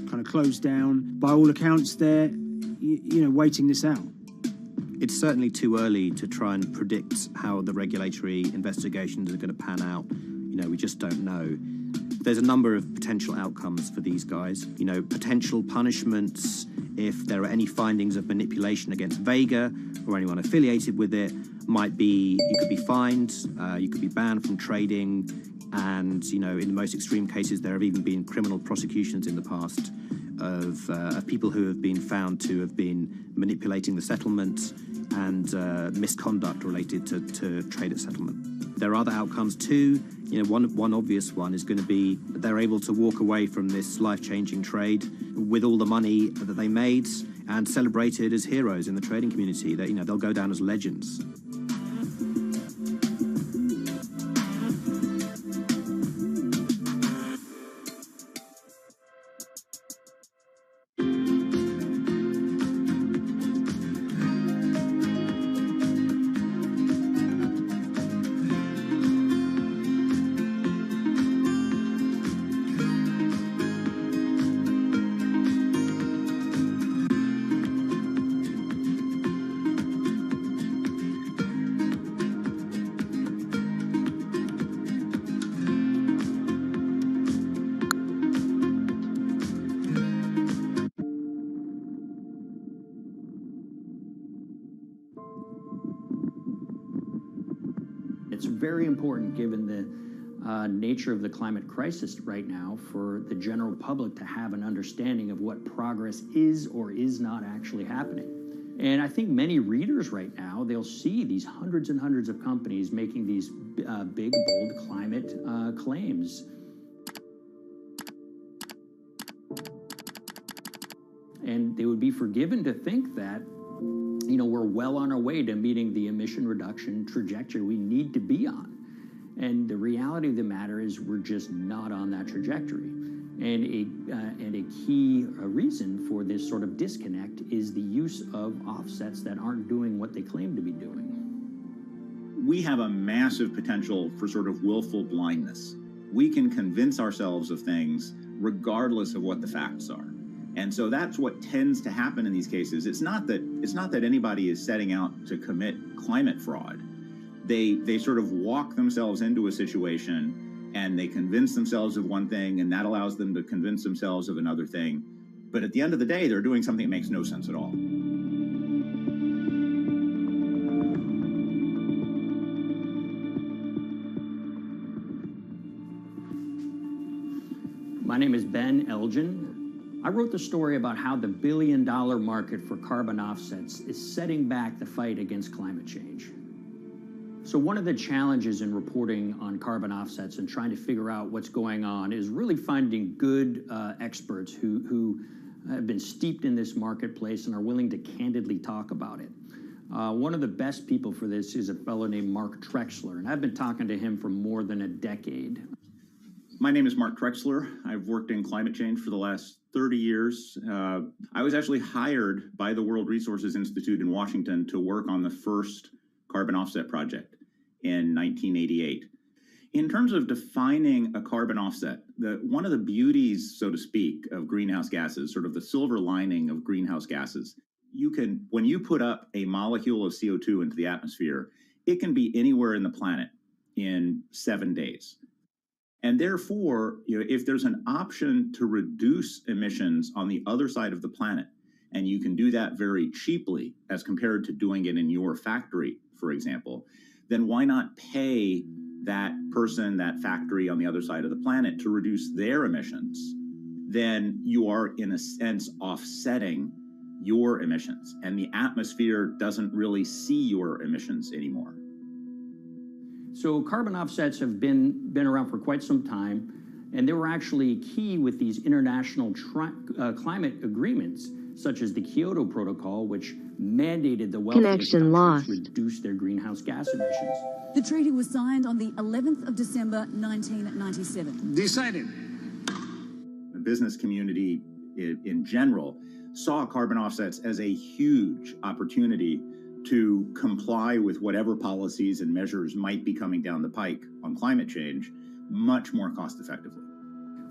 kind of closed down. By all accounts, they're, waiting this out. It's certainly too early to try and predict how the regulatory investigations are going to pan out. We just don't know. There's a number of potential outcomes for these guys. Potential punishments if there are any findings of manipulation against Vega or anyone affiliated with it might be you could be fined, you could be banned from trading, and in the most extreme cases there have even been criminal prosecutions in the past of people who have been found to have been manipulating the settlement and misconduct related to trade at settlement. There are other outcomes too. One obvious one is going to be that they're able to walk away from this life-changing trade with all the money that they made and celebrated as heroes in the trading community. That they'll go down as legends. It's very important, given the nature of the climate crisis right now, for the general public to have an understanding of what progress is or is not actually happening. And I think many readers right now, they'll see these hundreds and hundreds of companies making these big, bold climate claims. And they would be forgiven to think that we're well on our way to meeting the emission reduction trajectory we need to be on. And the reality of the matter is we're just not on that trajectory. And a key reason for this sort of disconnect is the use of offsets that aren't doing what they claim to be doing. We have a massive potential for sort of willful blindness. We can convince ourselves of things regardless of what the facts are. And so that's what tends to happen in these cases. It's not that anybody is setting out to commit climate fraud. They sort of walk themselves into a situation and they convince themselves of one thing, and that allows them to convince themselves of another thing. But at the end of the day, they're doing something that makes no sense at all. My name is Ben Elgin. I wrote the story about how the billion-dollar market for carbon offsets is setting back the fight against climate change. So one of the challenges in reporting on carbon offsets and trying to figure out what's going on is really finding good experts who have been steeped in this marketplace and are willing to candidly talk about it. One of the best people for this is a fellow named Mark Trexler, and I've been talking to him for more than a decade. My name is Mark Trexler. I've worked in climate change for the last 30 years. I was actually hired by the World Resources Institute in Washington to work on the first carbon offset project in 1988. In terms of defining a carbon offset, one of the beauties, so to speak, of greenhouse gases, sort of the silver lining of greenhouse gases, when you put up a molecule of CO2 into the atmosphere, it can be anywhere in the planet in 7 days. And therefore, if there's an option to reduce emissions on the other side of the planet, and you can do that very cheaply as compared to doing it in your factory, for example, then why not pay that person, that factory on the other side of the planet to reduce their emissions? Then you are, in a sense, offsetting your emissions, and the atmosphere doesn't really see your emissions anymore. So carbon offsets have been around for quite some time, and they were actually key with these international climate agreements, such as the Kyoto Protocol, which mandated the wealthiest countries reduce their greenhouse gas emissions. The treaty was signed on the 11th of December, 1997. Decided. The business community in general saw carbon offsets as a huge opportunity to comply with whatever policies and measures might be coming down the pike on climate change much more cost effectively.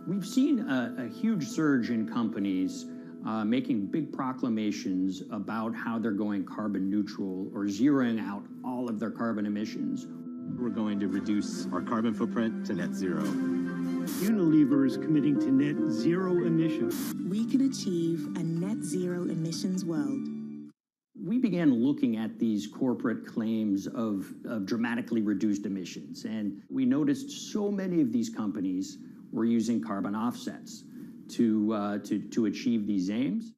We've seen a huge surge in companies making big proclamations about how they're going carbon neutral or zeroing out all of their carbon emissions. We're going to reduce our carbon footprint to net zero. Unilever is committing to net zero emissions. We can achieve a net zero emissions world. We began looking at these corporate claims of dramatically reduced emissions, and we noticed so many of these companies were using carbon offsets to achieve these aims.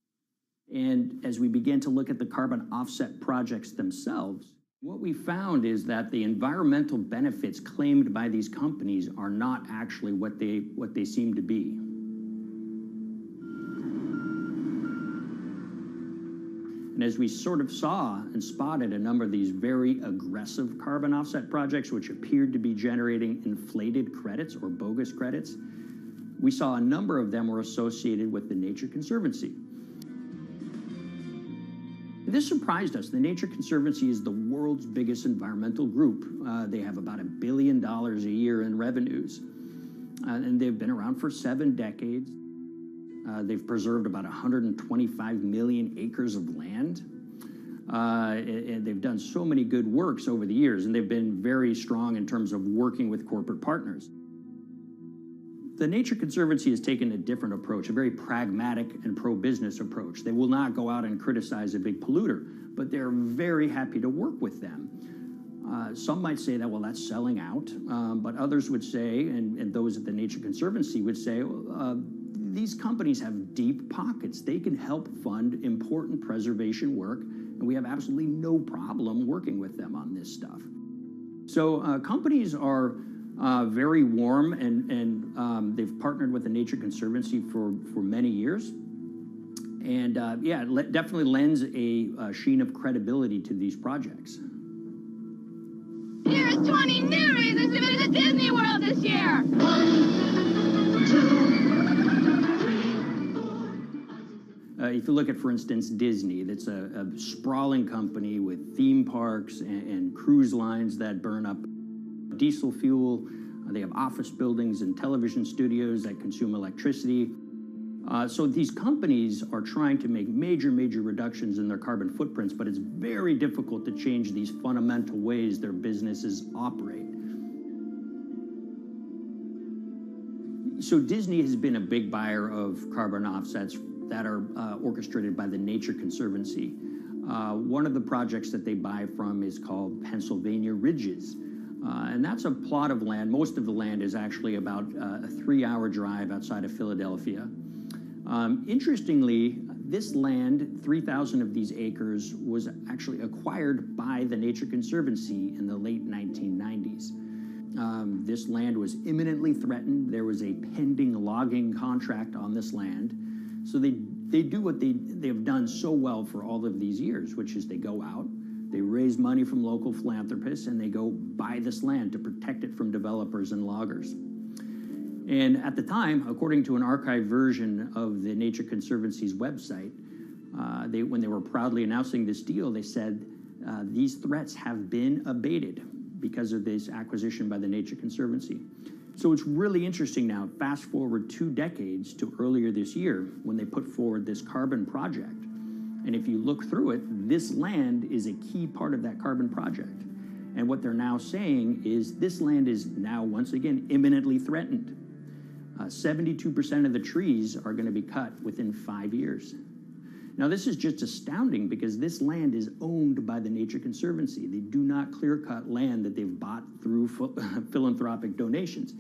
And as we began to look at the carbon offset projects themselves, what we found is that the environmental benefits claimed by these companies are not actually what they seem to be. And as we sort of saw and spotted a number of these very aggressive carbon offset projects, which appeared to be generating inflated credits or bogus credits, we saw a number of them were associated with the Nature Conservancy. This surprised us. The Nature Conservancy is the world's biggest environmental group. They have about $1 billion a year in revenues, and they've been around for 7 decades. They've preserved about 125 million acres of land. And they've done so many good works over the years, and they've been very strong in terms of working with corporate partners. The Nature Conservancy has taken a different approach, a very pragmatic and pro-business approach. They will not go out and criticize a big polluter, but they're very happy to work with them. Some might say that, well, that's selling out, but others would say, and those at the Nature Conservancy would say, these companies have deep pockets. They can help fund important preservation work, and we have absolutely no problem working with them on this stuff. So companies are very warm, and they've partnered with the Nature Conservancy for many years. And yeah, it definitely lends a sheen of credibility to these projects. Here's 20 new reasons to visit Disney World this year. 1, 2, 3. If you look at, for instance, Disney, that's a sprawling company with theme parks and cruise lines that burn up diesel fuel. They have office buildings and television studios that consume electricity. So these companies are trying to make major reductions in their carbon footprints, but it's very difficult to change these fundamental ways their businesses operate. So Disney has been a big buyer of carbon offsets that are orchestrated by the Nature Conservancy. One of the projects that they buy from is called Pennsylvania Ridges. And that's a plot of land. Most of the land is actually about a 3-hour drive outside of Philadelphia. Interestingly, this land, 3,000 of these acres, was actually acquired by the Nature Conservancy in the late 1990s. This land was imminently threatened. There was a pending logging contract on this land. So they do what they've done so well for all of these years, which is they go out, they raise money from local philanthropists, and they go buy this land to protect it from developers and loggers. And at the time, according to an archived version of the Nature Conservancy's website, when they were proudly announcing this deal, they said, these threats have been abated because of this acquisition by the Nature Conservancy. So it's really interesting now, fast forward 2 decades to earlier this year when they put forward this carbon project. And if you look through it, this land is a key part of that carbon project. And what they're now saying is this land is now, once again, imminently threatened. 72% of the trees are going to be cut within 5 years. Now, this is just astounding because this land is owned by the Nature Conservancy. They do not clear-cut land that they've bought through philanthropic donations.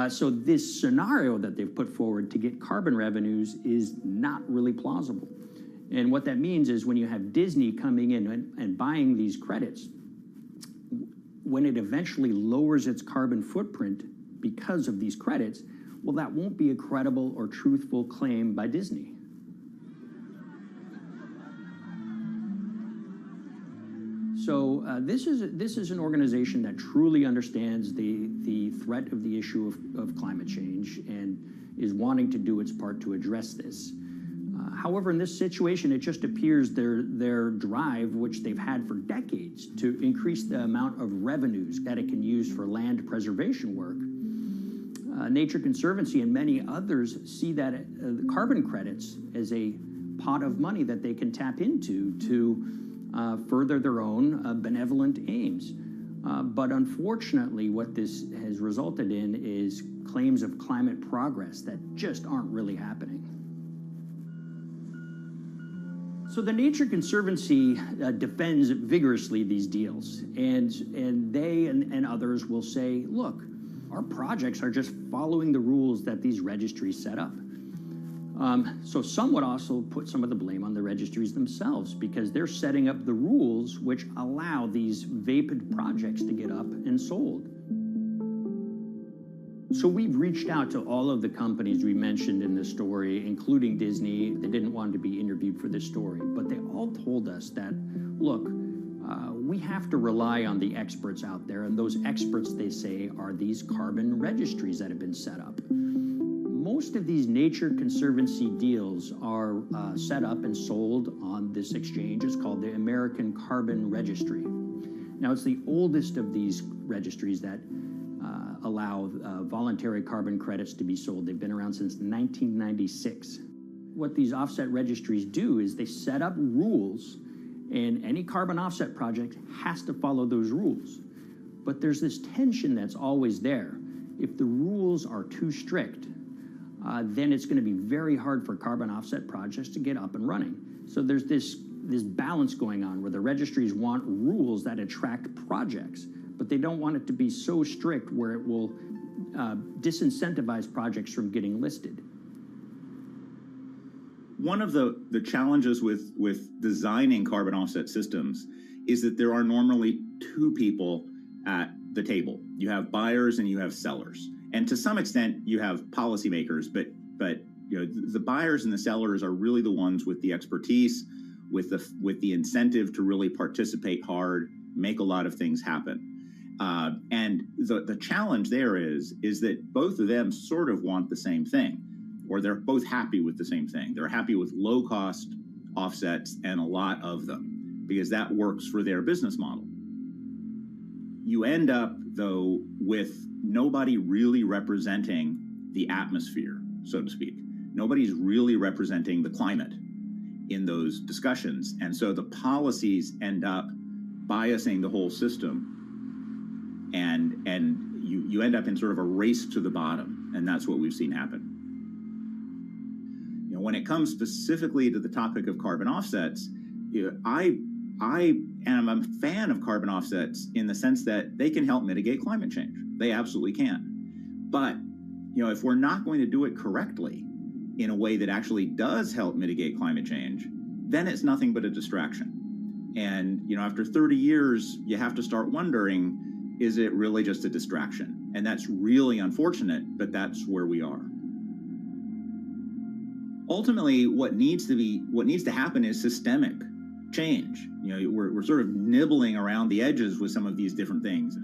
So this scenario that they've put forward to get carbon revenues is not really plausible. And what that means is when you have Disney coming in and buying these credits, when it eventually lowers its carbon footprint because of these credits, well, that won't be a credible or truthful claim by Disney. So this is an organization that truly understands the threat of the issue of climate change and is wanting to do its part to address this. However, in this situation, it just appears their drive, which they've had for decades, to increase the amount of revenues that it can use for land preservation work, Nature Conservancy and many others see that the carbon credits as a pot of money that they can tap into to further their own benevolent aims. But unfortunately, what this has resulted in is claims of climate progress that just aren't really happening. So the Nature Conservancy defends vigorously these deals, and they and others will say, look, our projects are just following the rules that these registries set up. So some would also put some of the blame on the registries themselves because they're setting up the rules which allow these vapid projects to get up and sold. So we've reached out to all of the companies we mentioned in this story, including Disney. They didn't want to be interviewed for this story, but they all told us that, look, we have to rely on the experts out there, and those experts, they say, are these carbon registries that have been set up. Most of these Nature Conservancy deals are set up and sold on this exchange. It's called the American Carbon Registry. Now, it's the oldest of these registries that allow voluntary carbon credits to be sold. They've been around since 1996. What these offset registries do is they set up rules, and any carbon offset project has to follow those rules. But there's this tension that's always there. If the rules are too strict, then it's going to be very hard for carbon offset projects to get up and running. So there's this balance going on where the registries want rules that attract projects, but they don't want it to be so strict where it will disincentivize projects from getting listed. One of the challenges with designing carbon offset systems is that there are normally two people at the table. You have buyers and you have sellers. And to some extent, you have policymakers, but you know, the buyers and the sellers are really the ones with the expertise, with the incentive to really participate hard, make a lot of things happen. And the challenge there is that both of them sort of want the same thing, or they're both happy with the same thing. They're happy with low-cost offsets and a lot of them, because that works for their business model. You end up, though, with nobody really representing the atmosphere, so to speak. Nobody's really representing the climate in those discussions. And so the policies end up biasing the whole system, and you end up in sort of a race to the bottom, and that's what we've seen happen. You know, when it comes specifically to the topic of carbon offsets, you know, I am a fan of carbon offsets in the sense that they can help mitigate climate change. They absolutely can. But, you know, if we're not going to do it correctly in a way that actually does help mitigate climate change, then it's nothing but a distraction. And, you know, after 30 years, you have to start wondering, is it really just a distraction? And that's really unfortunate, but that's where we are. Ultimately, what needs to happen is systemic change. You know, we're sort of nibbling around the edges with some of these different things.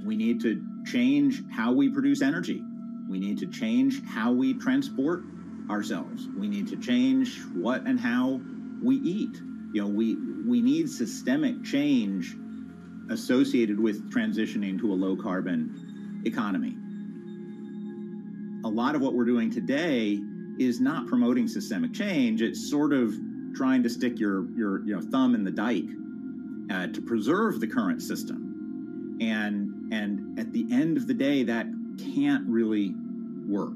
We need to change how we produce energy. We need to change how we transport ourselves. We need to change what and how we eat. You know, we need systemic change associated with transitioning to a low carbon economy. A lot of what we're doing today is not promoting systemic change. It's sort of trying to stick your thumb in the dike to preserve the current system. And at the end of the day, that can't really work.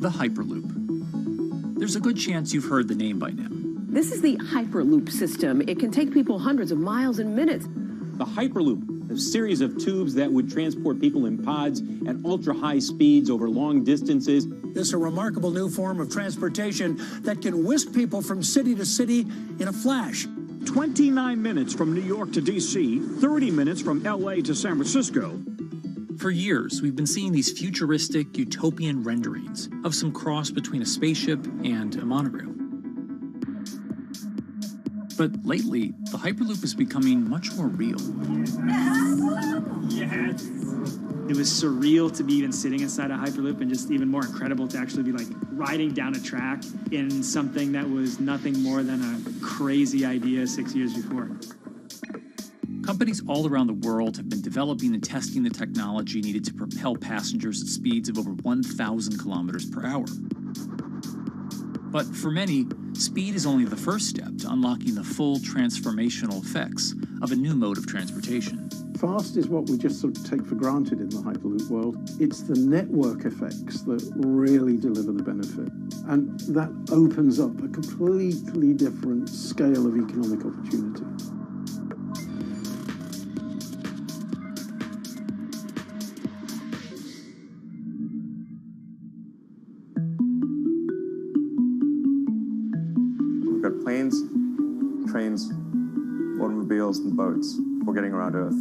the Hyperloop. There's a good chance you've heard the name by now. This is the Hyperloop system. It can take people hundreds of miles in minutes. The Hyperloop, a series of tubes that would transport people in pods at ultra-high speeds over long distances. This is a remarkable new form of transportation that can whisk people from city to city in a flash. 29 minutes from New York to D.C., 30 minutes from L.A. to San Francisco. For years, we've been seeing these futuristic, utopian renderings of some cross between a spaceship and a monorail. But lately, the Hyperloop is becoming much more real. Yes. It was surreal to be even sitting inside a Hyperloop, and just even more incredible to actually be like riding down a track in something that was nothing more than a crazy idea 6 years before. Companies all around the world have been developing and testing the technology needed to propel passengers at speeds of over 1,000 kilometers per hour. But for many, speed is only the first step to unlocking the full transformational effects of a new mode of transportation. Fast is what we just sort of take for granted in the Hyperloop world. It's the network effects that really deliver the benefit. And that opens up a completely different scale of economic opportunity. We've got planes, trains, automobiles, and boats for getting around Earth.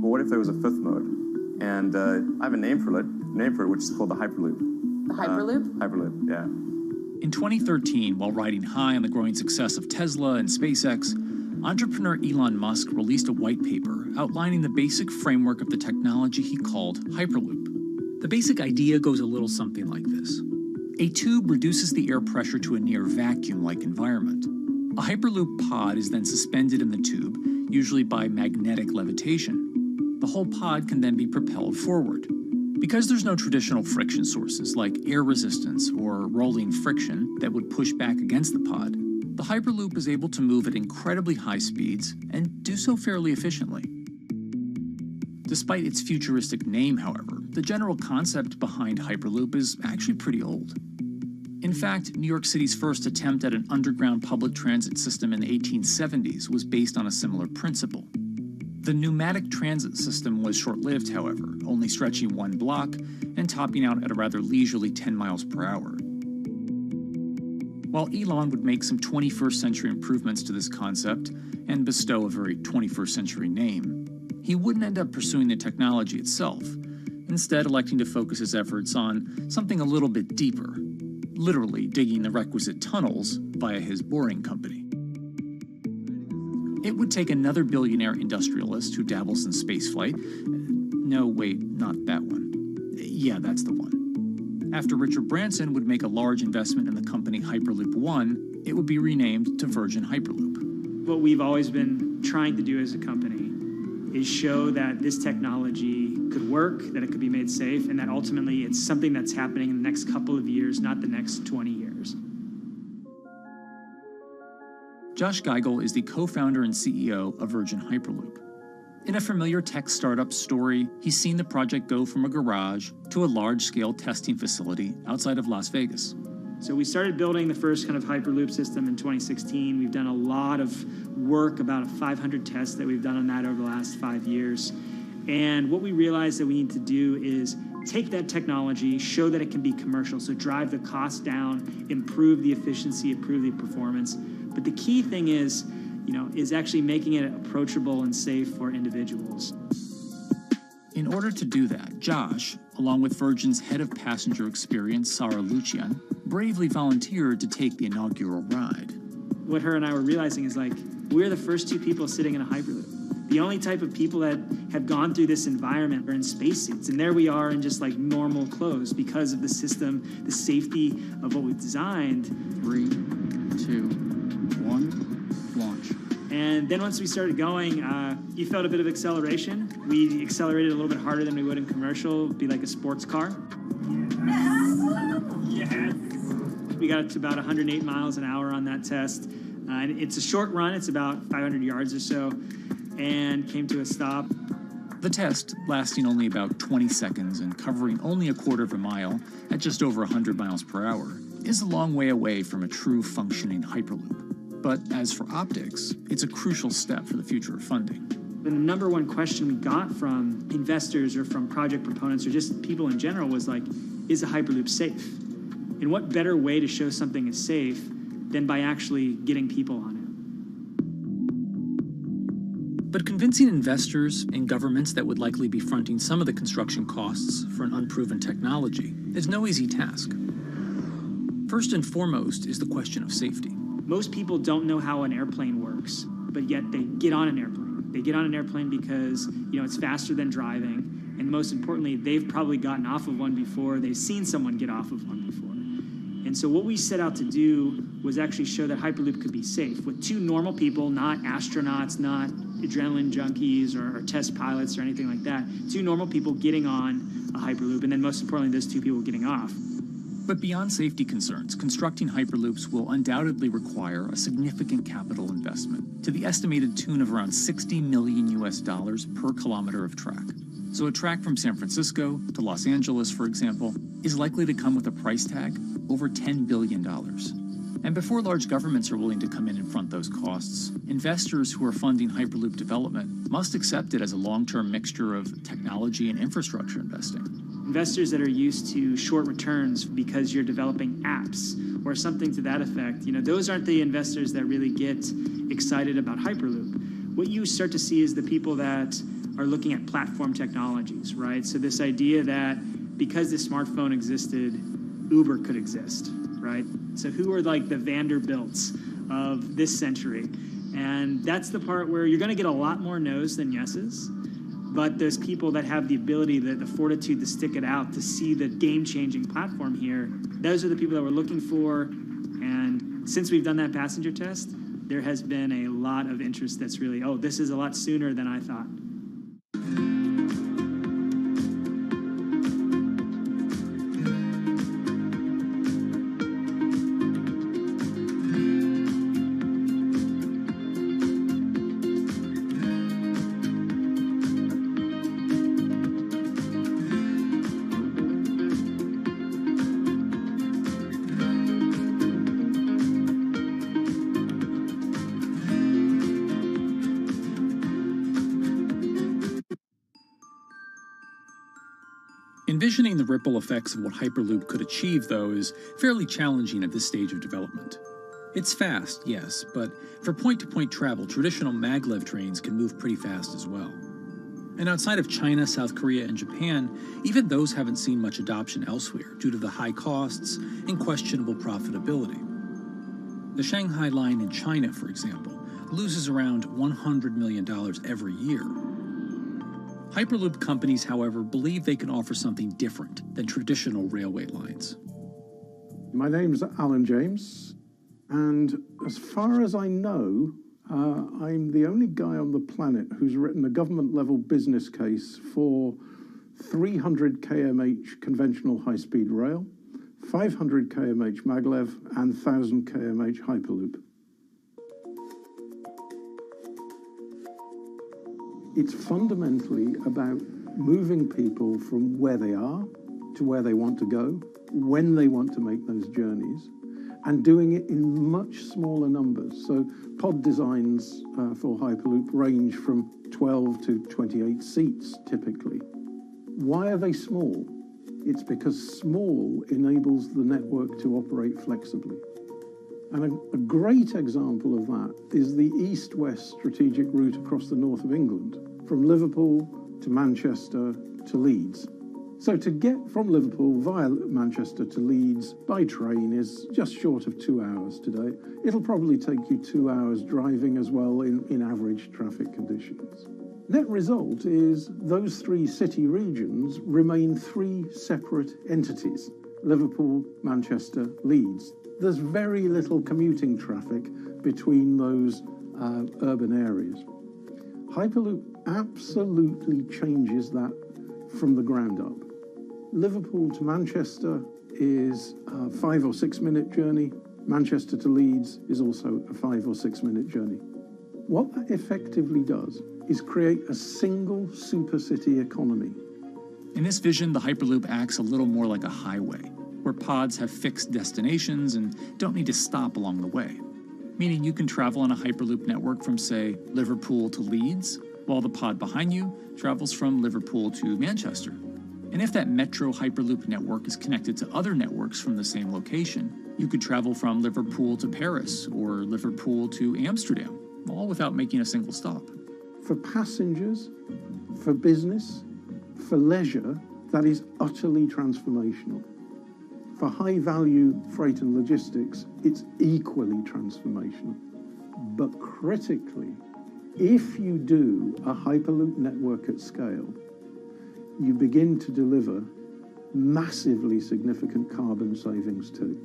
But what if there was a fifth mode? And I have a name for it, which is called the Hyperloop. The Hyperloop? Hyperloop, yeah. In 2013, while riding high on the growing success of Tesla and SpaceX, entrepreneur Elon Musk released a white paper outlining the basic framework of the technology he called Hyperloop. The basic idea goes a little something like this. A tube reduces the air pressure to a near vacuum-like environment. A Hyperloop pod is then suspended in the tube, usually by magnetic levitation. The whole pod can then be propelled forward. Because there's no traditional friction sources like air resistance or rolling friction that would push back against the pod, the Hyperloop is able to move at incredibly high speeds and do so fairly efficiently. Despite its futuristic name, however, the general concept behind Hyperloop is actually pretty old. In fact, New York City's first attempt at an underground public transit system in the 1870s was based on a similar principle. The pneumatic transit system was short-lived, however, only stretching one block and topping out at a rather leisurely 10 miles per hour. While Elon would make some 21st century improvements to this concept and bestow a very 21st century name, he wouldn't end up pursuing the technology itself, instead electing to focus his efforts on something a little bit deeper, literally digging the requisite tunnels via his boring company. It would take another billionaire industrialist who dabbles in spaceflight. No, wait, not that one. Yeah, that's the one. After Richard Branson would make a large investment in the company Hyperloop One, it would be renamed to Virgin Hyperloop. What we've always been trying to do as a company is show that this technology could work, that it could be made safe, and that ultimately it's something that's happening in the next couple of years, not the next 20 years. Josh Geigel is the co-founder and CEO of Virgin Hyperloop. In a familiar tech startup story, he's seen the project go from a garage to a large-scale testing facility outside of Las Vegas. So we started building the first kind of Hyperloop system in 2016. We've done a lot of work, about 500 tests that we've done on that over the last 5 years. And what we realized that we need to do is take that technology, show that it can be commercial, so drive the cost down, improve the efficiency, improve the performance. But the key thing is actually making it approachable and safe for individuals. In order to do that, Josh, along with Virgin's head of passenger experience, Sarah Lucian, bravely volunteered to take the inaugural ride. What her and I were realizing is we're the first two people sitting in a Hyperloop. The only type of people that have gone through this environment are in spacesuits, and there we are in just normal clothes because of the system, the safety of what we've designed. 3, 2, 1, launch. And then once we started going, you felt a bit of acceleration. We accelerated a little bit harder than we would in commercial. It'd be like a sports car. Yes. We got to about 108 miles an hour on that test. And it's a short run. It's about 500 yards or so. And came to a stop. The test, lasting only about 20 seconds and covering only a quarter of a mile at just over 100 miles per hour, is a long way away from a true functioning Hyperloop. But as for optics, it's a crucial step for the future of funding. The number one question we got from investors or from project proponents or just people in general was like, is a Hyperloop safe? And what better way to show something is safe than by actually getting people on it? But convincing investors and governments that would likely be fronting some of the construction costs for an unproven technology is no easy task. First and foremost is the question of safety. Most people don't know how an airplane works, but yet they get on an airplane. They get on an airplane because, it's faster than driving, and most importantly, they've probably gotten off of one before, they've seen someone get off of one before. And so what we set out to do was actually show that Hyperloop could be safe with two normal people, not astronauts, not adrenaline junkies or test pilots or anything like that. Two normal people getting on a Hyperloop, and then most importantly, those two people getting off. But beyond safety concerns, constructing Hyperloops will undoubtedly require a significant capital investment to the estimated tune of around $60 million per kilometer of track. So a track from San Francisco to Los Angeles, for example, is likely to come with a price tag over $10 billion. And before large governments are willing to come in and front those costs, investors who are funding Hyperloop development must accept it as a long-term mixture of technology and infrastructure investing. Investors that are used to short returns because you're developing apps or something to that effect, those aren't the investors that really get excited about Hyperloop. What you start to see is the people that are looking at platform technologies, right? So this idea that because the smartphone existed, Uber could exist, right? So who are like the Vanderbilts of this century? And that's the part where you're going to get a lot more no's than yeses. But those people that have the ability, the fortitude to stick it out, to see the game-changing platform here, those are the people that we're looking for. And since we've done that passenger test, there has been a lot of interest that's really, this is a lot sooner than I thought. Envisioning the ripple effects of what Hyperloop could achieve, though, is fairly challenging at this stage of development. It's fast, yes, but for point-to-point travel, traditional maglev trains can move pretty fast as well. And outside of China, South Korea, and Japan, even those haven't seen much adoption elsewhere due to the high costs and questionable profitability. The Shanghai line in China, for example, loses around $100 million every year. Hyperloop companies, however, believe they can offer something different than traditional railway lines. My name's Alan James, and as far as I know, I'm the only guy on the planet who's written a government-level business case for 300 kmh conventional high-speed rail, 500 kmh maglev, and 1,000 kmh Hyperloop. It's fundamentally about moving people from where they are to where they want to go, when they want to make those journeys, and doing it in much smaller numbers. So pod designs for Hyperloop range from 12 to 28 seats, typically. Why are they small? It's because small enables the network to operate flexibly. And a great example of that is the east-west strategic route across the north of England, from Liverpool to Manchester to Leeds. So to get from Liverpool via Manchester to Leeds by train is just short of 2 hours today. It'll probably take you 2 hours driving as well in average traffic conditions. Net result is those three city regions remain three separate entities: Liverpool, Manchester, Leeds. There's very little commuting traffic between those urban areas. Hyperloop absolutely changes that from the ground up. Liverpool to Manchester is a 5 or 6 minute journey. Manchester to Leeds is also a 5 or 6 minute journey. What that effectively does is create a single supercity economy. In this vision, the Hyperloop acts a little more like a highway, where pods have fixed destinations and don't need to stop along the way. Meaning you can travel on a Hyperloop network from, say, Liverpool to Leeds, while the pod behind you travels from Liverpool to Manchester. And if that metro Hyperloop network is connected to other networks from the same location, you could travel from Liverpool to Paris or Liverpool to Amsterdam, all without making a single stop. For passengers, for business, for leisure, that is utterly transformational. For high-value freight and logistics, it's equally transformational. But critically, if you do a Hyperloop network at scale, you begin to deliver massively significant carbon savings too.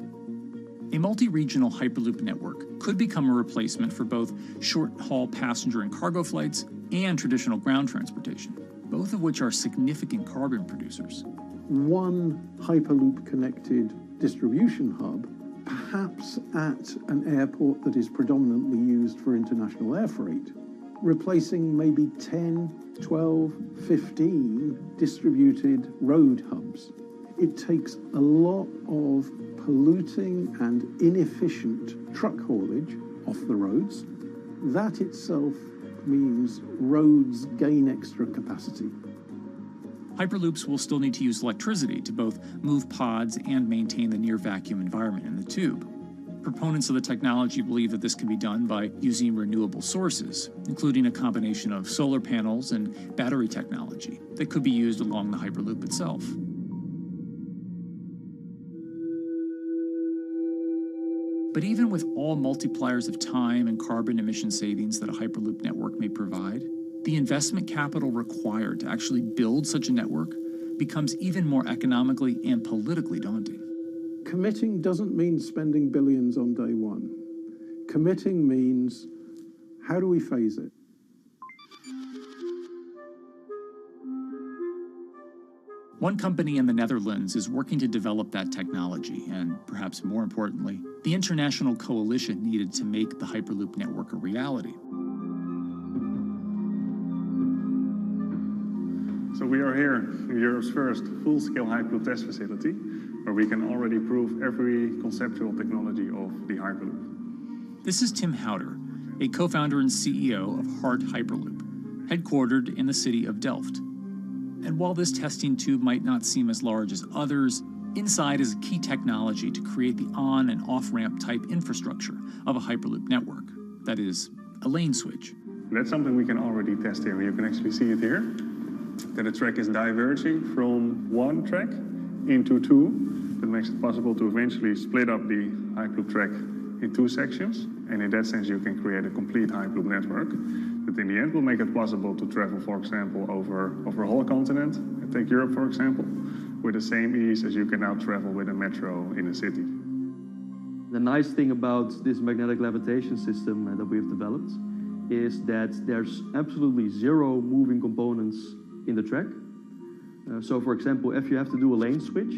A multi-regional Hyperloop network could become a replacement for both short-haul passenger and cargo flights and traditional ground transportation, both of which are significant carbon producers. One Hyperloop-connected distribution hub, perhaps at an airport that is predominantly used for international air freight, replacing maybe 10, 12, 15 distributed road hubs. It takes a lot of polluting and inefficient truck haulage off the roads. That itself means roads gain extra capacity. Hyperloops will still need to use electricity to both move pods and maintain the near-vacuum environment in the tube. Proponents of the technology believe that this can be done by using renewable sources, including a combination of solar panels and battery technology that could be used along the Hyperloop itself. But even with all multipliers of time and carbon emission savings that a Hyperloop network may provide, the investment capital required to actually build such a network becomes even more economically and politically daunting. Committing doesn't mean spending billions on day one. Committing means, how do we phase it? One company in the Netherlands is working to develop that technology, and perhaps more importantly, the international coalition needed to make the Hyperloop network a reality. So we are here in Europe's first full-scale Hyperloop test facility, where we can already prove every conceptual technology of the Hyperloop. This is Tim Houter, a co-founder and CEO of Hart Hyperloop, headquartered in the city of Delft. And while this testing tube might not seem as large as others, inside is a key technology to create the on- and off-ramp type infrastructure of a Hyperloop network. That is, a lane switch. That's something we can already test here. You can actually see it here, that the track is diverging from one track into two. That makes it possible to eventually split up the Hyperloop track in two sections. And in that sense, you can create a complete Hyperloop network that in the end will make it possible to travel, for example, over a whole continent. Take Europe, for example, with the same ease as you can now travel with a metro in a city. The nice thing about this magnetic levitation system that we've developed is that there's absolutely zero moving components in the track. So for example, if you have to do a lane switch,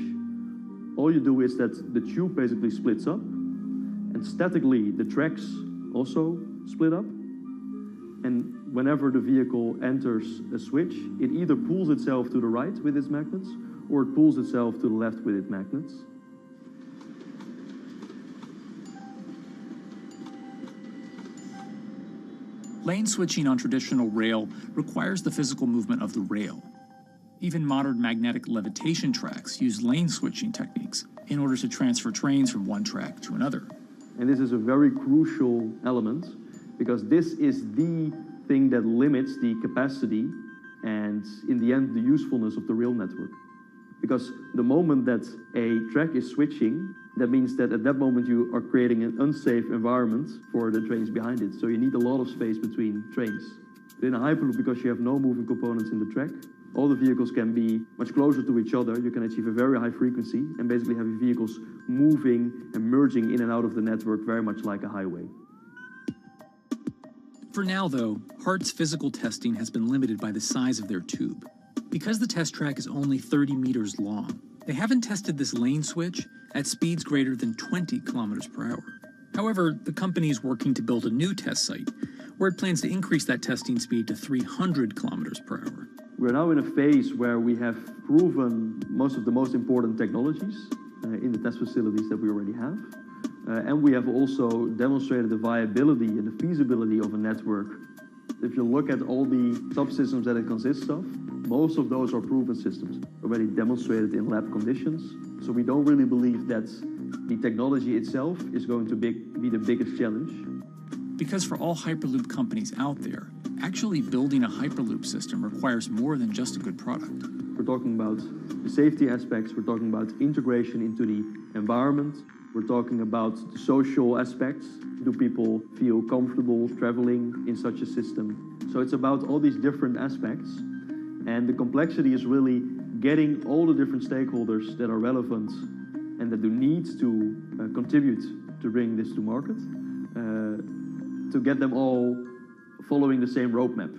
all you do is that the tube basically splits up, and statically the tracks also split up. And whenever the vehicle enters a switch, it either pulls itself to the right with its magnets, or it pulls itself to the left with its magnets. Lane switching on traditional rail requires the physical movement of the rail. Even modern magnetic levitation tracks use lane switching techniques in order to transfer trains from one track to another. And this is a very crucial element, because this is the thing that limits the capacity and, in the end, the usefulness of the rail network. Because the moment that a track is switching, that means that at that moment you are creating an unsafe environment for the trains behind it. So you need a lot of space between trains. In a Hyperloop, because you have no moving components in the track, all the vehicles can be much closer to each other. You can achieve a very high frequency and basically have your vehicles moving and merging in and out of the network very much like a highway. For now, though, Hart's physical testing has been limited by the size of their tube. Because the test track is only 30 meters long, they haven't tested this lane switch at speeds greater than 20 kilometers per hour. However, the company is working to build a new test site where it plans to increase that testing speed to 300 kilometers per hour. We're now in a phase where we have proven most of the most important technologies in the test facilities that we already have. And we have also demonstrated the viability and the feasibility of a network. If you look at all the subsystems that it consists of, most of those are proven systems, already demonstrated in lab conditions. So we don't really believe that the technology itself is going to be the biggest challenge. Because for all Hyperloop companies out there, actually building a Hyperloop system requires more than just a good product. We're talking about the safety aspects, we're talking about integration into the environment, we're talking about the social aspects. Do people feel comfortable traveling in such a system? So it's about all these different aspects. And the complexity is really getting all the different stakeholders that are relevant and that do need to contribute to bring this to market, to get them all following the same roadmap.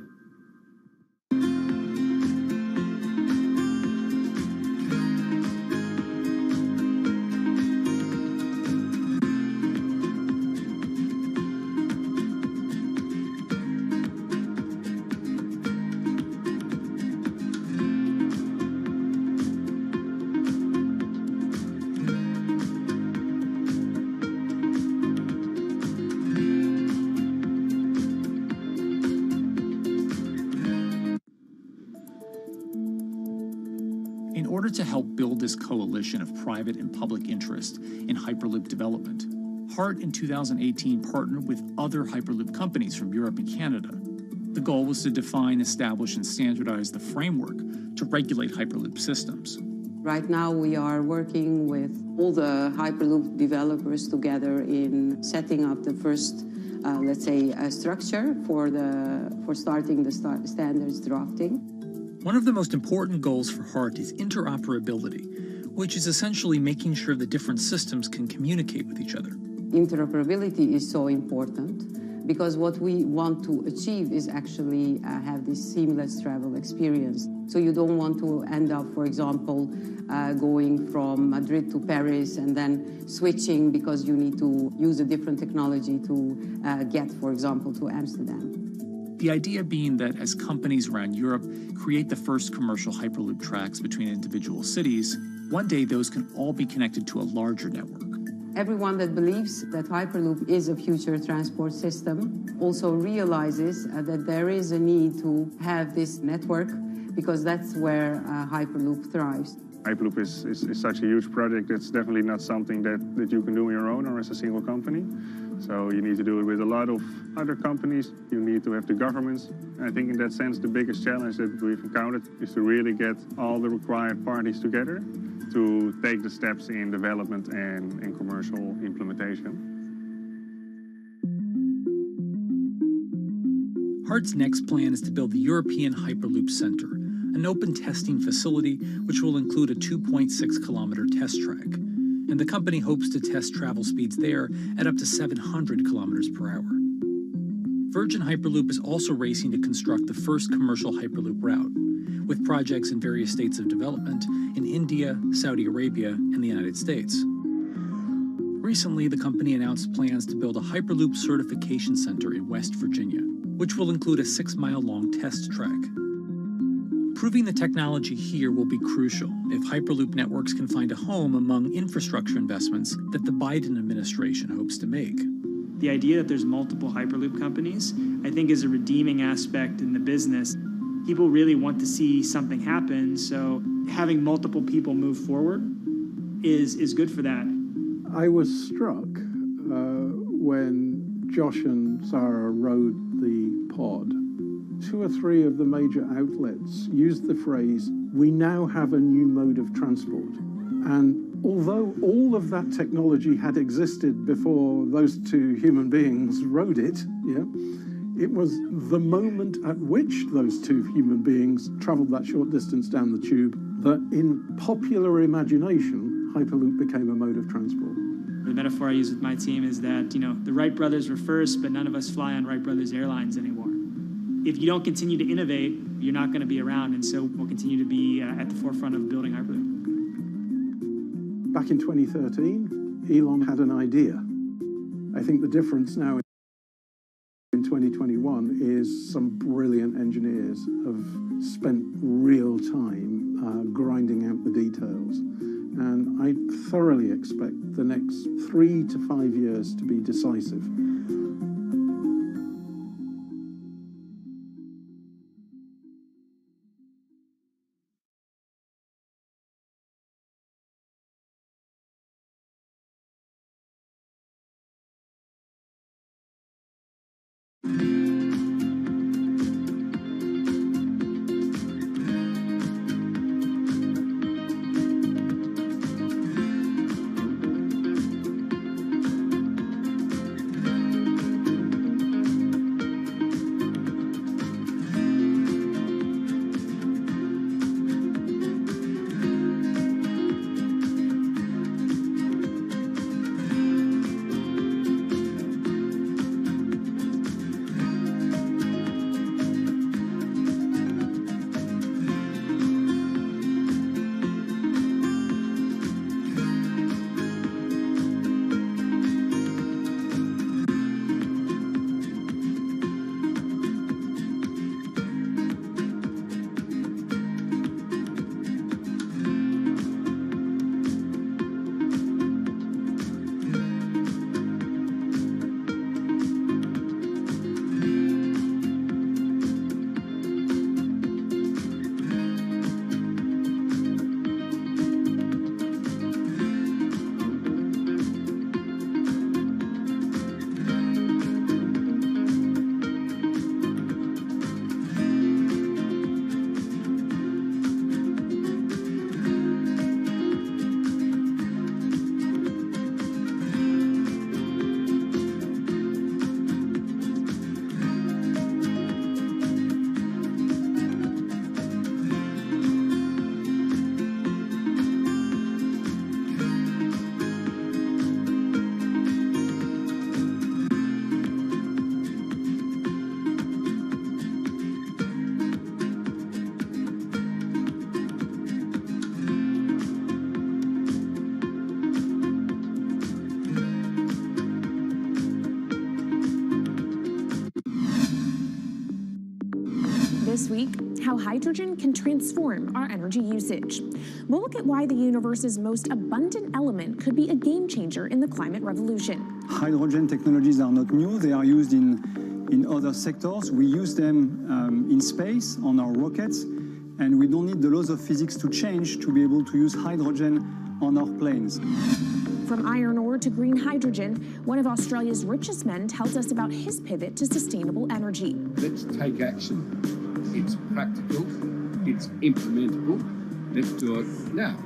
In order to help build this coalition of private and public interest in Hyperloop development, HART in 2018 partnered with other Hyperloop companies from Europe and Canada. The goal was to define, establish, and standardize the framework to regulate Hyperloop systems. Right now we are working with all the Hyperloop developers together in setting up the first, let's say, structure for starting the standards drafting. One of the most important goals for HART is interoperability, which is essentially making sure the different systems can communicate with each other. Interoperability is so important because what we want to achieve is actually have this seamless travel experience. So you don't want to end up, for example, going from Madrid to Paris and then switching because you need to use a different technology to get, for example, to Amsterdam. The idea being that as companies around Europe create the first commercial Hyperloop tracks between individual cities, one day those can all be connected to a larger network. Everyone that believes that Hyperloop is a future transport system also realizes that there is a need to have this network because that's where Hyperloop thrives. Hyperloop is such a huge project. It's definitely not something that you can do on your own or as a single company. So you need to do it with a lot of other companies. You need to have the governments. And I think in that sense, the biggest challenge that we've encountered is to really get all the required parties together to take the steps in development and in commercial implementation. HART's next plan is to build the European Hyperloop Center, an open testing facility which will include a 2.6-kilometer test track. And the company hopes to test travel speeds there at up to 700 kilometers per hour. Virgin Hyperloop is also racing to construct the first commercial Hyperloop route, with projects in various states of development in India, Saudi Arabia, and the United States. Recently, the company announced plans to build a Hyperloop certification center in West Virginia, which will include a 6-mile-long test track. Proving the technology here will be crucial if Hyperloop networks can find a home among infrastructure investments that the Biden administration hopes to make. The idea that there's multiple Hyperloop companies, I think, is a redeeming aspect in the business. People really want to see something happen, so having multiple people move forward is good for that. I was struck when Josh and Sarah rode the pod. 2 or 3 of the major outlets used the phrase, "We now have a new mode of transport." And although all of that technology had existed before those 2 human beings rode it, it was the moment at which those 2 human beings traveled that short distance down the tube that in popular imagination, Hyperloop became a mode of transport. The metaphor I use with my team is that, the Wright brothers were first, but none of us fly on Wright brothers airlines anymore. If you don't continue to innovate, you're not going to be around, and so we'll continue to be at the forefront of building Hyperloop. Back in 2013, Elon had an idea. I think the difference now in in 2021 is some brilliant engineers have spent real time grinding out the details. And I thoroughly expect the next 3 to 5 years to be decisive. This week, how hydrogen can transform our energy usage. We'll look at why the universe's most abundant element could be a game changer in the climate revolution. Hydrogen technologies are not new. They are used in other sectors. We use them in space, on our rockets, and we don't need the laws of physics to change to be able to use hydrogen on our planes. From iron ore to green hydrogen, one of Australia's richest men tells us about his pivot to sustainable energy. Let's take action. It's practical, it's implementable. Let's do it now.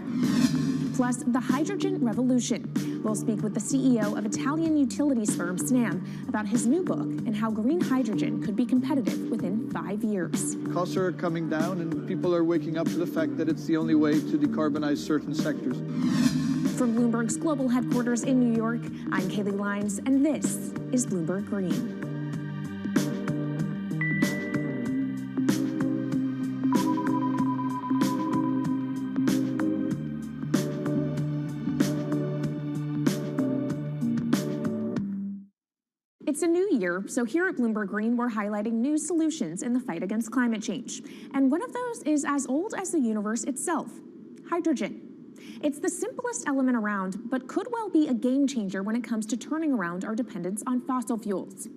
Plus, the hydrogen revolution. We'll speak with the CEO of Italian utilities firm Snam about his new book and how green hydrogen could be competitive within 5 years. Costs are coming down and people are waking up to the fact that it's the only way to decarbonize certain sectors. From Bloomberg's global headquarters in New York, I'm Kaylee Lyons, and this is Bloomberg Green. It's a new year, so here at Bloomberg Green, we're highlighting new solutions in the fight against climate change. And one of those is as old as the universe itself, hydrogen. It's the simplest element around, but could well be a game changer when it comes to turning around our dependence on fossil fuels.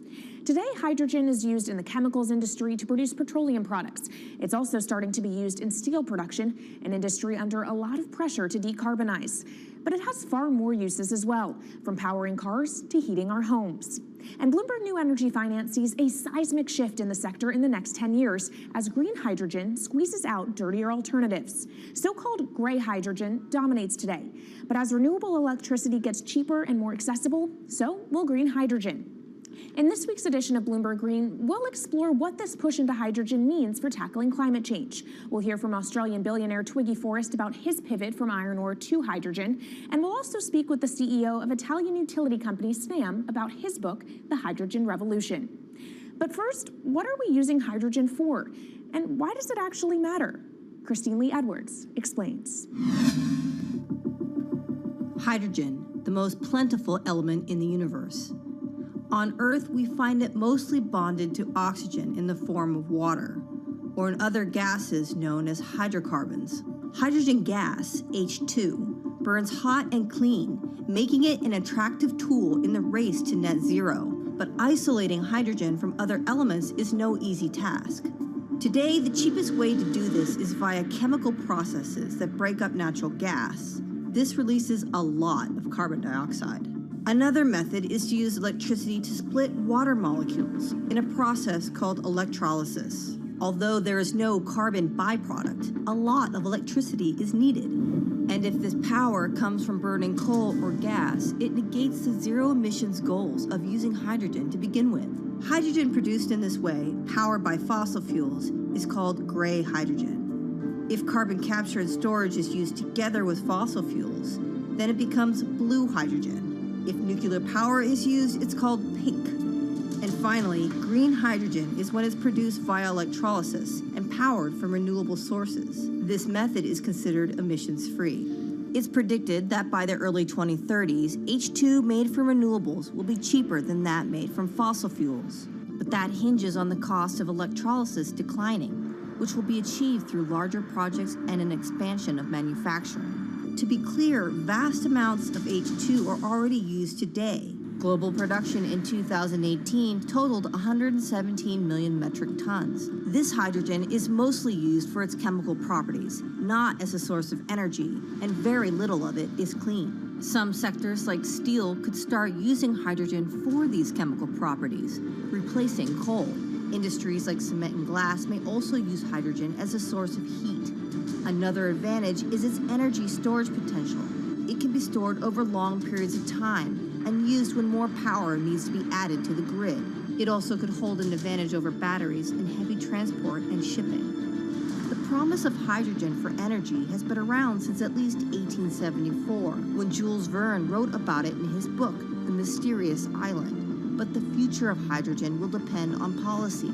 Today, hydrogen is used in the chemicals industry to produce petroleum products. It's also starting to be used in steel production, an industry under a lot of pressure to decarbonize. But it has far more uses as well, from powering cars to heating our homes. And Bloomberg New Energy Finance sees a seismic shift in the sector in the next 10 years as green hydrogen squeezes out dirtier alternatives. So-called gray hydrogen dominates today. But as renewable electricity gets cheaper and more accessible, so will green hydrogen. In this week's edition of Bloomberg Green, we'll explore what this push into hydrogen means for tackling climate change. We'll hear from Australian billionaire Twiggy Forrest about his pivot from iron ore to hydrogen, and we'll also speak with the CEO of Italian utility company Snam about his book, The Hydrogen Revolution. But first, what are we using hydrogen for? And why does it actually matter? Christine Lee Edwards explains. Hydrogen, the most plentiful element in the universe. On Earth, we find it mostly bonded to oxygen in the form of water, or in other gases known as hydrocarbons. Hydrogen gas, H2, burns hot and clean, making it an attractive tool in the race to net zero. But isolating hydrogen from other elements is no easy task. Today, the cheapest way to do this is via chemical processes that break up natural gas. This releases a lot of carbon dioxide. Another method is to use electricity to split water molecules in a process called electrolysis. Although there is no carbon byproduct, a lot of electricity is needed. And if this power comes from burning coal or gas, it negates the zero emissions goals of using hydrogen to begin with. Hydrogen produced in this way, powered by fossil fuels, is called gray hydrogen. If carbon capture and storage is used together with fossil fuels, then it becomes blue hydrogen. If nuclear power is used, it's called pink. And finally, green hydrogen is when it's produced via electrolysis and powered from renewable sources. This method is considered emissions-free. It's predicted that by the early 2030s, H2 made from renewables will be cheaper than that made from fossil fuels. But that hinges on the cost of electrolysis declining, which will be achieved through larger projects and an expansion of manufacturing. To be clear, vast amounts of H2 are already used today. Global production in 2018 totaled 117 million metric tons. This hydrogen is mostly used for its chemical properties, not as a source of energy, and very little of it is clean. Some sectors like steel could start using hydrogen for these chemical properties, replacing coal. Industries like cement and glass may also use hydrogen as a source of heat. Another advantage is its energy storage potential. It can be stored over long periods of time and used when more power needs to be added to the grid. It also could hold an advantage over batteries in heavy transport and shipping. The promise of hydrogen for energy has been around since at least 1874, when Jules Verne wrote about it in his book, The Mysterious Island. But the future of hydrogen will depend on policy.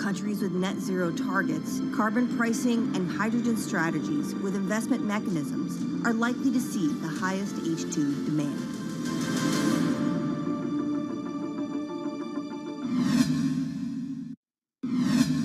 Countries with net zero targets, carbon pricing, and hydrogen strategies with investment mechanisms are likely to see the highest H2 demand.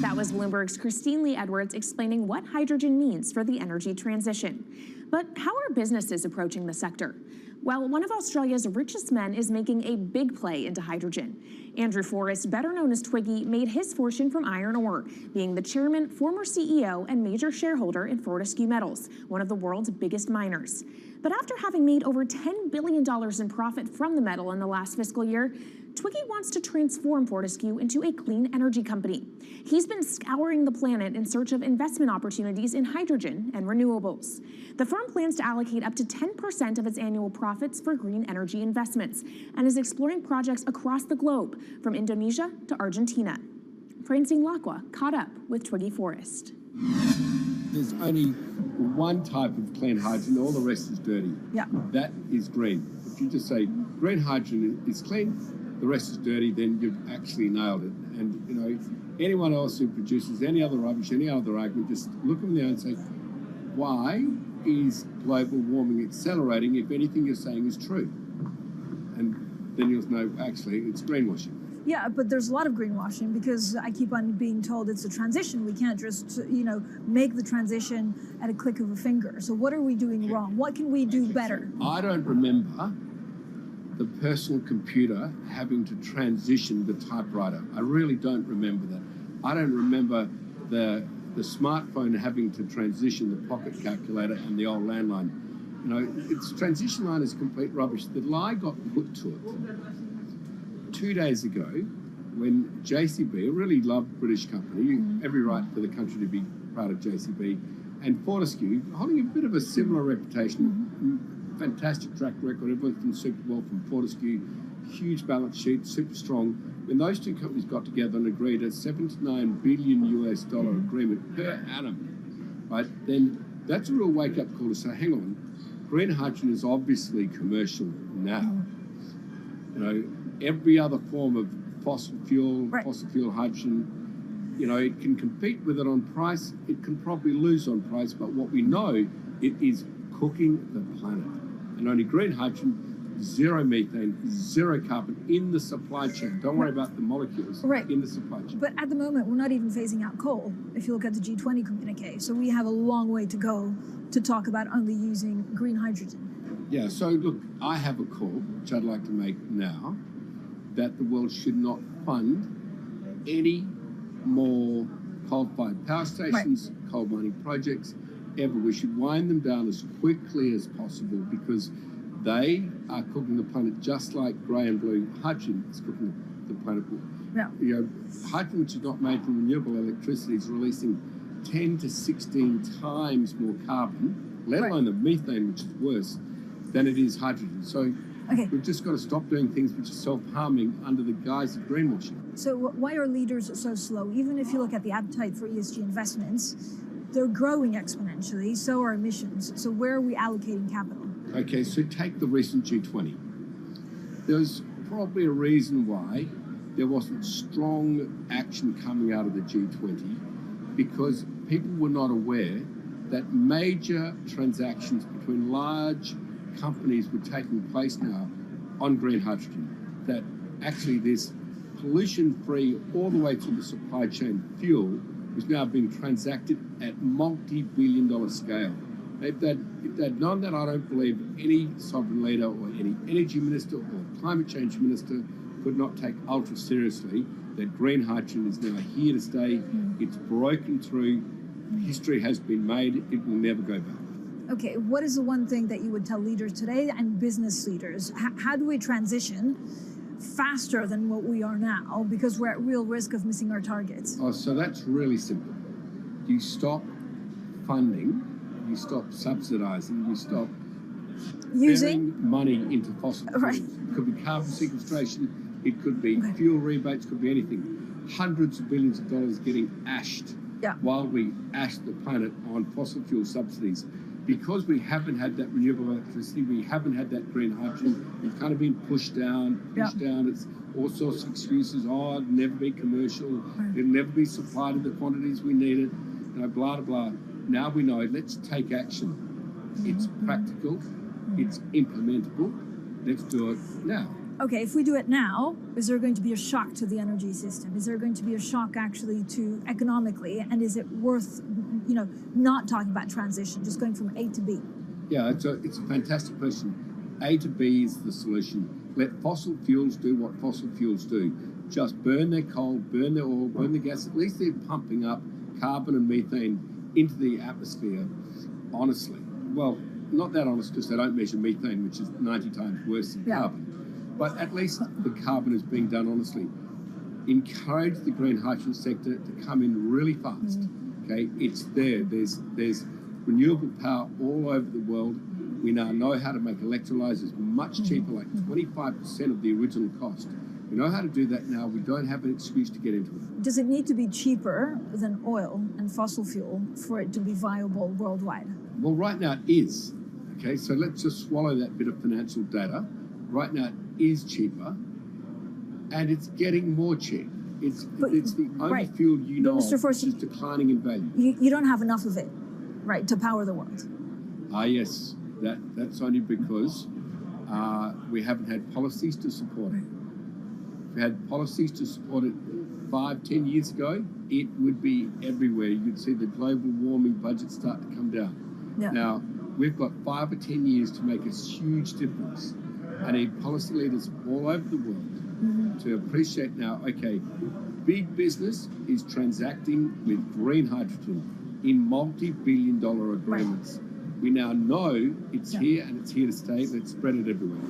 That was Bloomberg's Christine Lee Edwards explaining what hydrogen means for the energy transition. But how are businesses approaching the sector? Well, one of Australia's richest men is making a big play into hydrogen. Andrew Forrest, better known as Twiggy, made his fortune from iron ore, being the chairman, former CEO, and major shareholder in Fortescue Metals, one of the world's biggest miners. But after having made over $10 billion in profit from the metal in the last fiscal year, Twiggy wants to transform Fortescue into a clean energy company. He's been scouring the planet in search of investment opportunities in hydrogen and renewables. The firm plans to allocate up to 10% of its annual profits for green energy investments and is exploring projects across the globe, from Indonesia to Argentina. Francine Lacqua caught up with Twiggy Forrest. There's only one type of clean hydrogen, all the rest is dirty. Yeah. That is green. If you just say green hydrogen is clean, the rest is dirty, then you've actually nailed it. And, you know, anyone else who produces any other rubbish, any other argument, just look them there and say, why is global warming accelerating if anything you're saying is true? And then you'll know, actually, it's greenwashing. Yeah, but there's a lot of greenwashing because I keep on being told it's a transition. We can't just, make the transition at a click of a finger. So what are we doing wrong? What can we do better? I don't remember the personal computer having to transition the typewriter. I really don't remember that. I don't remember the smartphone having to transition the pocket calculator and the old landline. You know, its transition line is complete rubbish. The lie got put to it 2 days ago when JCB, a really loved British company, every right for the country to be part of JCB, and Fortescue, holding a bit of a similar reputation, fantastic track record, everyone's done super well from Fortescue, huge balance sheet, super strong. When those two companies got together and agreed a $79 billion US agreement per annum, right, then that's a real wake-up call to say, hang on, green hydrogen is obviously commercial now. You know, every other form of fossil fuel hydrogen, you know, it can compete with it on price, it can probably lose on price, but what we know, it is cooking the planet. And only green hydrogen zero methane, zero carbon in the supply chain. Don't worry about the molecules in the supply chain. But at the moment, we're not even phasing out coal, if you look at the G20 communique. So we have a long way to go to talk about only using green hydrogen. Yeah, so look, I have a call, which I'd like to make now, that the world should not fund any more coal-fired power stations, coal mining projects, ever. We should wind them down as quickly as possible because they are cooking the planet just like grey and blue hydrogen is cooking the planet. Yeah. You know, hydrogen, which is not made from renewable electricity, is releasing 10 to 16 times more carbon, let alone the methane, which is worse, than it is hydrogen. So we've just got to stop doing things which are self-harming under the guise of greenwashing. So why are leaders so slow? Even if you look at the appetite for ESG investments, they're growing exponentially, so are emissions. So where are we allocating capital? Okay, so take the recent G20. There's probably a reason why there wasn't strong action coming out of the G20 because people were not aware that major transactions between large companies were taking place now on green hydrogen. That actually this pollution-free all the way through the supply chain fuel was now being transacted at multi-billion-dollar scale. If they'd known that, I don't believe any sovereign leader or any energy minister or climate change minister could not take ultra seriously that green hydrogen is now here to stay. It's broken through. History has been made. It will never go back. Okay, what is the one thing that you would tell leaders today and business leaders? How do we transition faster than what we are now because we're at real risk of missing our targets? Oh, so that's really simple. You stop funding, you stop subsidizing, you stop using money into fossil fuels. It could be carbon sequestration, it could be fuel rebates, could be anything. Hundreds of billions of dollars getting ashed while we ash the planet on fossil fuel subsidies. Because we haven't had that renewable electricity, we haven't had that green hydrogen, it's kind of been pushed down. It's all sorts of excuses. Oh, it'll never be commercial, it'll never be supplied in the quantities we need it, blah, blah, blah. Now we know, let's take action. It's practical, it's implementable, let's do it now. Okay, if we do it now, is there going to be a shock to the energy system? Is there going to be a shock actually to economically? And is it worth, not talking about transition, just going from A to B? Yeah, it's a fantastic question. A to B is the solution. Let fossil fuels do what fossil fuels do. Just burn their coal, burn their oil, burn the gas. At least they're pumping up carbon and methane into the atmosphere, honestly. Well, not that honest because they don't measure methane, which is 90 times worse than carbon. But at least the carbon is being done honestly. Encourage the green hydrogen sector to come in really fast. Okay, it's there. There's renewable power all over the world. We now know how to make electrolyzers much cheaper, like 25% of the original cost. We know how to do that now. We don't have an excuse to get into it. Does it need to be cheaper than oil and fossil fuel for it to be viable worldwide? Well, right now it is. Okay, so let's just swallow that bit of financial data. Right now it is cheaper, and it's getting more cheap. It's the only fuel you know of which is declining in value. You don't have enough of it, right, to power the world. Yes, that's only because we haven't had policies to support it. If we had policies to support it 5-10 years ago, it would be everywhere. You'd see the global warming budget start to come down. Now, we've got 5 or 10 years to make a huge difference. I need policy leaders all over the world to appreciate now, okay, big business is transacting with green hydrogen in multi-billion-dollar agreements. We now know it's here and it's here to stay. Let's spread it everywhere.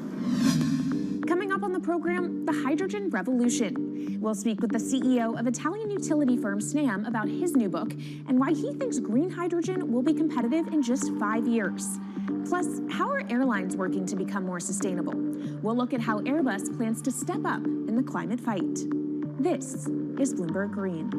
Coming up on the program, the hydrogen revolution. We'll speak with the CEO of Italian utility firm Snam about his new book and why he thinks green hydrogen will be competitive in just 5 years. Plus, how are airlines working to become more sustainable? We'll look at how Airbus plans to step up in the climate fight. This is Bloomberg Green.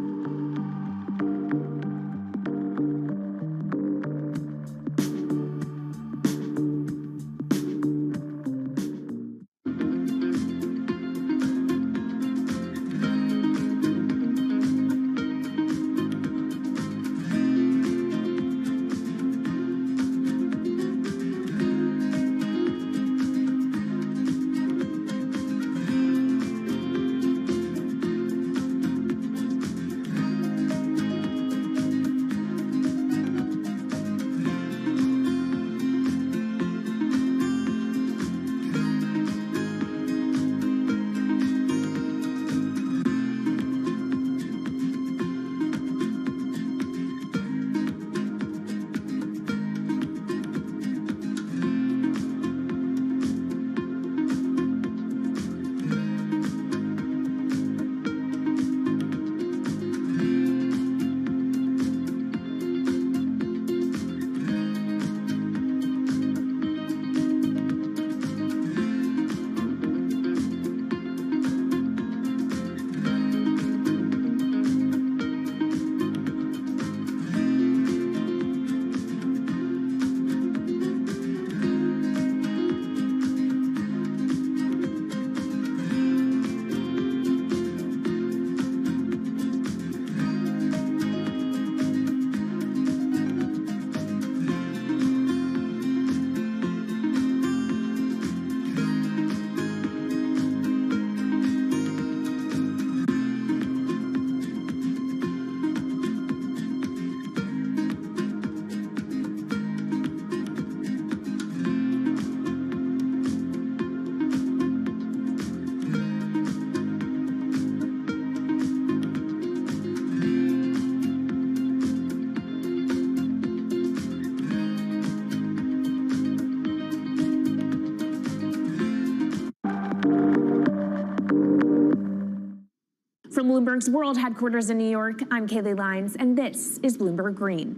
From Bloomberg's World Headquarters in New York, I'm Kaylee Lines, and this is Bloomberg Green.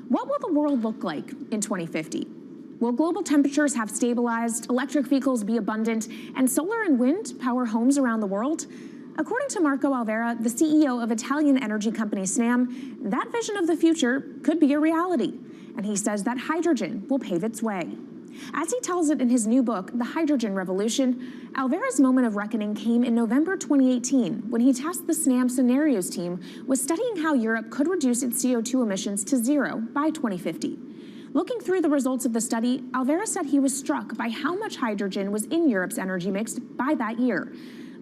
What will the world look like in 2050? Will global temperatures have stabilized, electric vehicles be abundant, and solar and wind power homes around the world? According to Marco Alvera, the CEO of Italian energy company Snam, that vision of the future could be a reality. And he says that hydrogen will pave its way. As he tells it in his new book, The Hydrogen Revolution, Alvera's moment of reckoning came in November 2018 when he tasked the Snam Scenarios team with studying how Europe could reduce its CO2 emissions to zero by 2050. Looking through the results of the study, Alvera said he was struck by how much hydrogen was in Europe's energy mix by that year.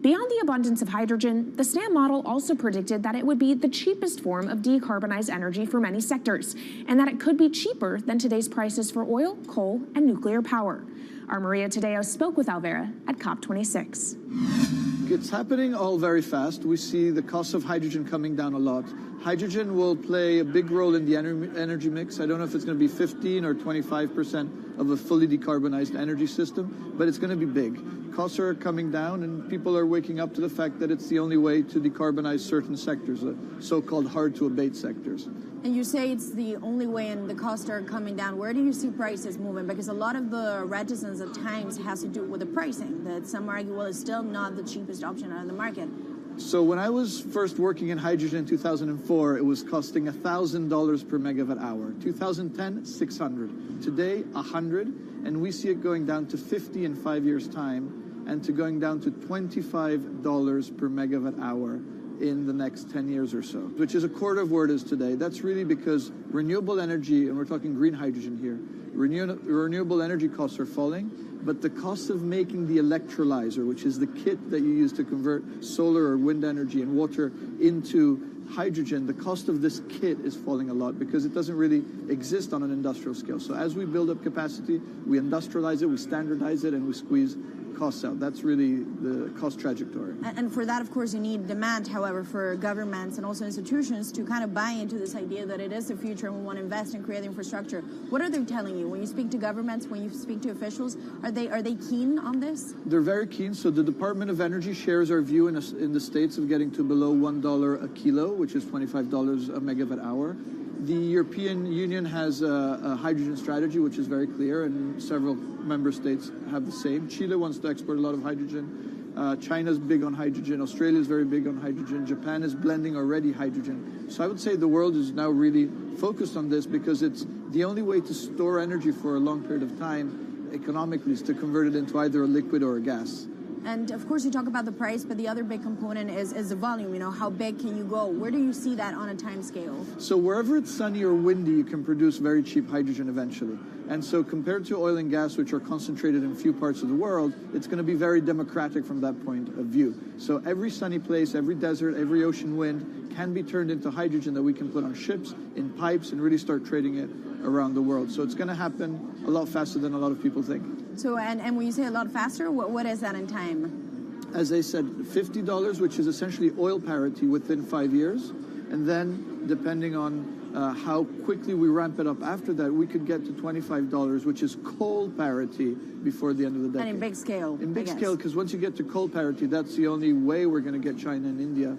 Beyond the abundance of hydrogen, the Snam model also predicted that it would be the cheapest form of decarbonized energy for many sectors, and that it could be cheaper than today's prices for oil, coal, and nuclear power. Our Maria Tadeo spoke with Alvera at COP26. It's happening all very fast. We see the cost of hydrogen coming down a lot. Hydrogen will play a big role in the energy mix. I don't know if it's going to be 15 or 25% of a fully decarbonized energy system, but it's going to be big. Costs are coming down, and people are waking up to the fact that it's the only way to decarbonize certain sectors, the so-called hard-to-abate sectors. And you say it's the only way and the costs are coming down. Where do you see prices moving? Because a lot of the reticence at times has to do with the pricing, that some argue, well, it's still not the cheapest option on the market. So when I was first working in hydrogen in 2004, it was costing $1,000 per megawatt hour. 2010, $600. Today, $100, and we see it going down to $50 in 5 years' time, and to going down to $25 per megawatt hour in the next 10 years or so, which is a quarter of where it is today. That's really because renewable energy, and we're talking green hydrogen here, renewable energy costs are falling, but the cost of making the electrolyzer, which is the kit that you use to convert solar or wind energy and water into hydrogen, the cost of this kit is falling a lot because it doesn't really exist on an industrial scale. So as we build up capacity, we industrialize it, we standardize it, and we squeeze costs out. That's really the cost trajectory. And for that, of course, you need demand, however, for governments and also institutions to kind of buy into this idea that it is the future and we want to invest and create infrastructure. What are they telling you? When you speak to governments, when you speak to officials, are they keen on this? They're very keen. So the Department of Energy shares our view in the States of getting to below $1 a kilo, which is $25 a megawatt hour. The European Union has a hydrogen strategy, which is very clear, and several member states have the same. Chile wants to export a lot of hydrogen. China's big on hydrogen. Australia is very big on hydrogen. Japan is blending already hydrogen. So I would say the world is now really focused on this because it's the only way to store energy for a long period of time economically is to convert it into either a liquid or a gas. And of course, you talk about the price, but the other big component is the volume. You know, how big can you go? Where do you see that on a time scale? So wherever it's sunny or windy, you can produce very cheap hydrogen eventually. And so compared to oil and gas, which are concentrated in few parts of the world, it's going to be very democratic from that point of view. So every sunny place, every desert, every ocean wind can be turned into hydrogen that we can put on ships, in pipes, and really start trading it around the world. So it's going to happen a lot faster than a lot of people think. So, and when you say a lot faster, what is that in time? As I said, $50, which is essentially oil parity within 5 years. And then, depending on how quickly we ramp it up after that, we could get to $25, which is coal parity before the end of the decade. And in big scale. In big scale, because once you get to coal parity, that's the only way we're going to get China and India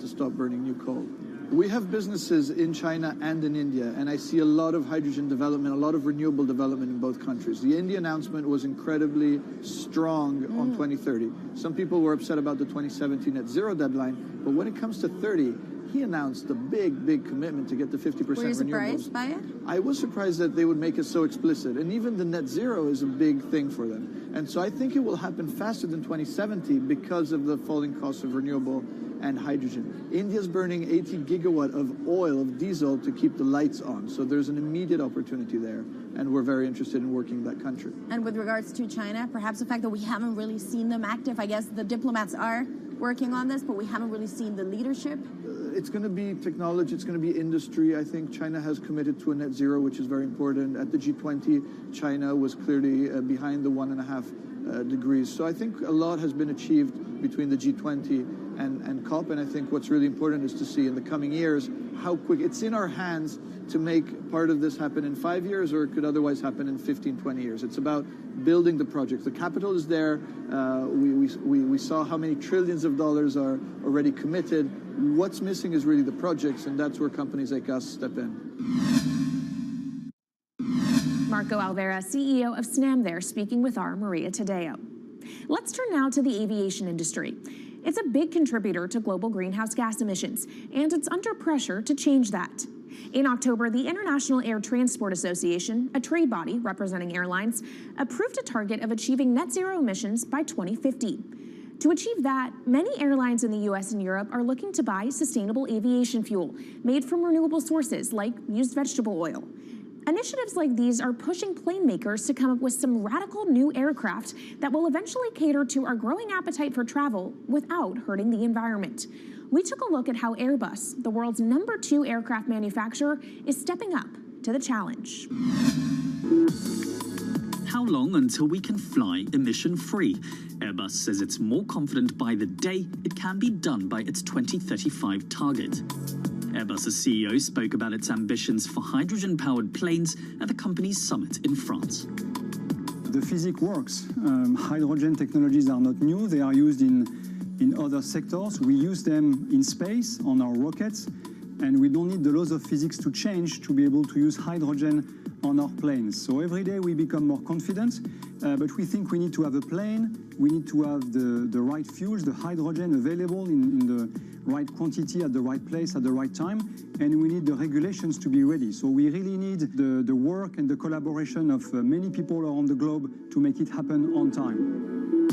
to stop burning new coal. We have businesses in China and in India, and I see a lot of hydrogen development, a lot of renewable development in both countries. The India announcement was incredibly strong on 2030. Some people were upset about the 2017 net zero deadline, but when it comes to 30, he announced a big, big commitment to get to 50% renewables. Were you surprised by it? I was surprised that they would make it so explicit, and even the net zero is a big thing for them. And so I think it will happen faster than 2070 because of the falling cost of renewable and hydrogen. India's burning 80 gigawatt of oil, of diesel, to keep the lights on. So there's an immediate opportunity there, and we're very interested in working in that country. And with regards to China, perhaps the fact that we haven't really seen them active, I guess the diplomats are working on this, but we haven't really seen the leadership. It's going to be technology, it's going to be industry. I think China has committed to a net zero, which is very important. At the G20, China was clearly behind the 1.5 degrees. So I think a lot has been achieved between the G20 and COP. And I think what's really important is to see in the coming years how quick it's in our hands to make part of this happen in 5 years, or it could otherwise happen in 15, 20 years. It's about building the projects. The capital is there. We saw how many trillions of dollars are already committed. What's missing is really the projects, and that's where companies like us step in. Marco Alvera, CEO of SNAM there, speaking with our Maria Tadeo. Let's turn now to the aviation industry. It's a big contributor to global greenhouse gas emissions, and it's under pressure to change that. In October, the International Air Transport Association, a trade body representing airlines, approved a target of achieving net zero emissions by 2050. To achieve that, many airlines in the US and Europe are looking to buy sustainable aviation fuel made from renewable sources like used vegetable oil. Initiatives like these are pushing plane makers to come up with some radical new aircraft that will eventually cater to our growing appetite for travel without hurting the environment. We took a look at how Airbus, the world's #2 aircraft manufacturer, is stepping up to the challenge. How long until we can fly emission-free? Airbus says it's more confident by the day it can be done by its 2035 target. Airbus's CEO spoke about its ambitions for hydrogen-powered planes at the company's summit in France. The physics works. Hydrogen technologies are not new. They are used in other sectors. We use them in space on our rockets, and we don't need the laws of physics to change to be able to use hydrogen on our planes. So every day we become more confident, but we think we need to have a plane, we need to have the right fuels, the hydrogen available in the right quantity at the right place at the right time, and we need the regulations to be ready. So we really need the work and the collaboration of many people around the globe to make it happen on time.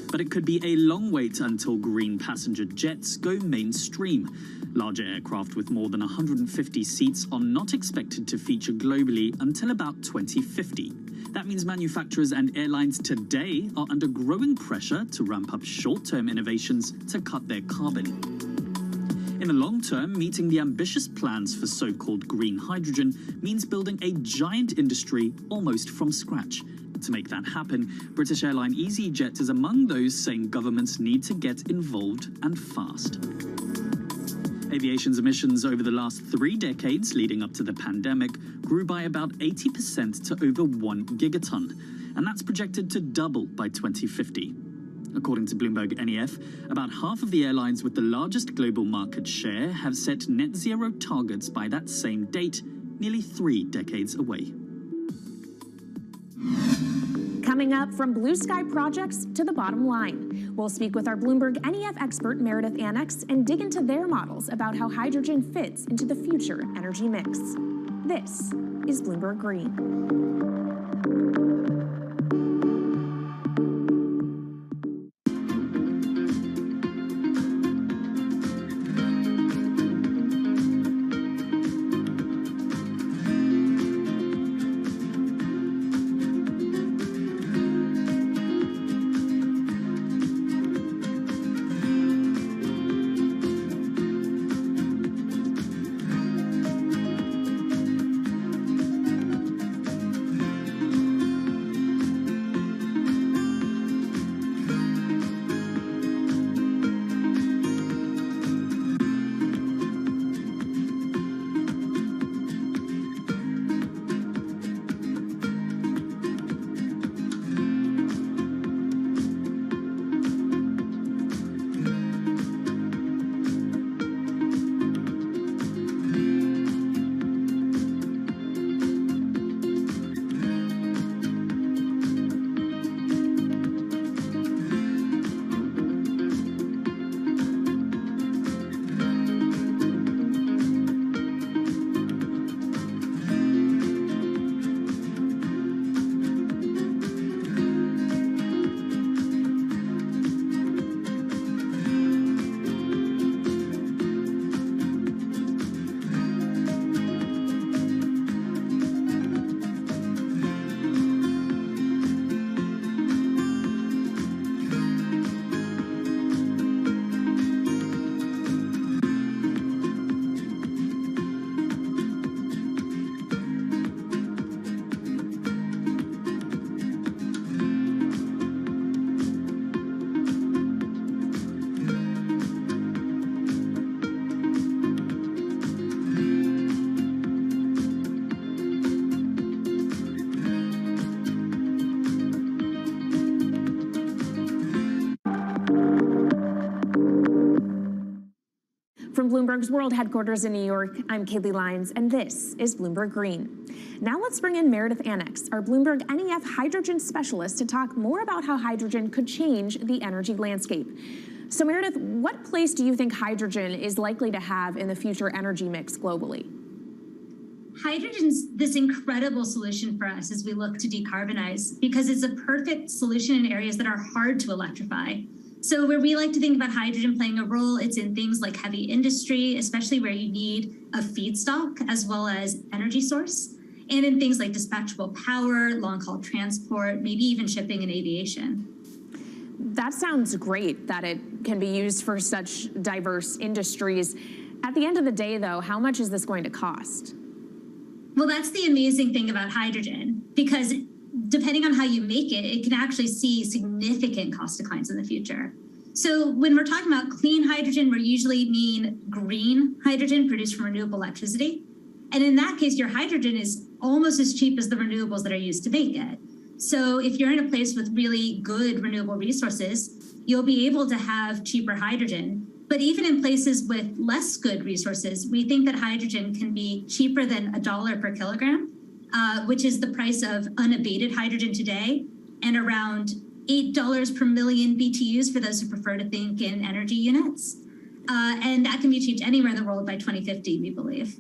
But it could be a long wait until green passenger jets go mainstream. Larger aircraft with more than 150 seats are not expected to feature globally until about 2050. That means manufacturers and airlines today are under growing pressure to ramp up short-term innovations to cut their carbon. In the long term, meeting the ambitious plans for so-called green hydrogen means building a giant industry almost from scratch. To make that happen, British airline EasyJet is among those saying governments need to get involved and fast. Aviation's emissions over the last 3 decades leading up to the pandemic grew by about 80% to over 1 gigaton, and that's projected to double by 2050. According to Bloomberg NEF, about half of the airlines with the largest global market share have set net zero targets by that same date, nearly 3 decades away. Coming up, from blue sky projects to the bottom line. We'll speak with our Bloomberg NEF expert Meredith Annex and dig into their models about how hydrogen fits into the future energy mix. This is Bloomberg Green. Bloomberg's World Headquarters in New York, I'm Kaylee Lyons, and this is Bloomberg Green. Now let's bring in Meredith Annex, our Bloomberg NEF hydrogen specialist, to talk more about how hydrogen could change the energy landscape. So Meredith, what place do you think hydrogen is likely to have in the future energy mix globally? Hydrogen's this incredible solution for us as we look to decarbonize because it's a perfect solution in areas that are hard to electrify. So where we like to think about hydrogen playing a role, it's in things like heavy industry, especially where you need a feedstock as well as energy source, and in things like dispatchable power, long-haul transport, maybe even shipping and aviation. That sounds great that it can be used for such diverse industries. At the end of the day, though, how much is this going to cost? Well, that's the amazing thing about hydrogen, because depending on how you make it, it can actually see significant cost declines in the future. So when we're talking about clean hydrogen, we usually mean green hydrogen produced from renewable electricity. And in that case, your hydrogen is almost as cheap as the renewables that are used to make it. So if you're in a place with really good renewable resources, you'll be able to have cheaper hydrogen. But even in places with less good resources, we think that hydrogen can be cheaper than $1 per kilogram, which is the price of unabated hydrogen today, and around $8 per million BTUs for those who prefer to think in energy units. And that can be achieved anywhere in the world by 2050, we believe.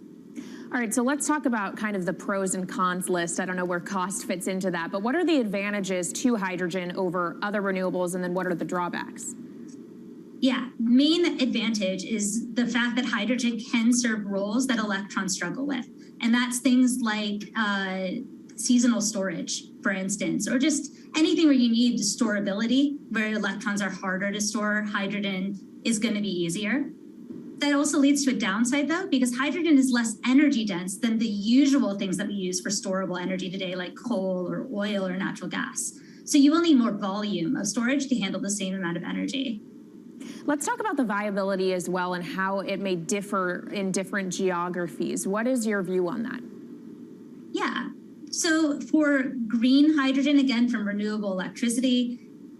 All right, so let's talk about kind of the pros and cons list. I don't know where cost fits into that, but what are the advantages to hydrogen over other renewables, and then what are the drawbacks? Yeah, main advantage is the fact that hydrogen can serve roles that electrons struggle with. And that's things like seasonal storage, for instance, or just anything where you need storability, where electrons are harder to store, hydrogen is going to be easier. That also leads to a downside, though, because hydrogen is less energy dense than the usual things that we use for storable energy today, like coal or oil or natural gas. So you will need more volume of storage to handle the same amount of energy. Let's talk about the viability as well and how it may differ in different geographies. What is your view on that? Yeah, so for green hydrogen, again, from renewable electricity,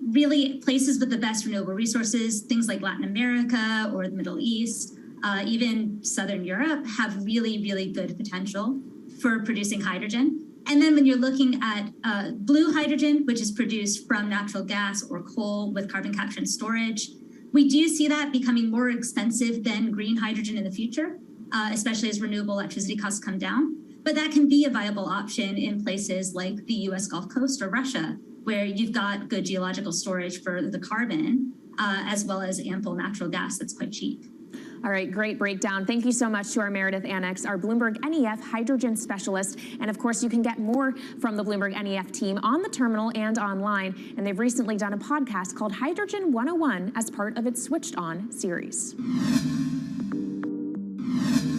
really places with the best renewable resources, things like Latin America or the Middle East, even Southern Europe, have really, really good potential for producing hydrogen. And then when you're looking at blue hydrogen, which is produced from natural gas or coal with carbon capture and storage, we do see that becoming more expensive than green hydrogen in the future, especially as renewable electricity costs come down. But that can be a viable option in places like the US Gulf Coast or Russia, where you've got good geological storage for the carbon, as well as ample natural gas that's quite cheap. All right, great breakdown. Thank you so much to our Meredith Annex, our Bloomberg NEF hydrogen specialist. And of course, you can get more from the Bloomberg NEF team on the terminal and online. And they've recently done a podcast called Hydrogen 101 as part of its Switched On series.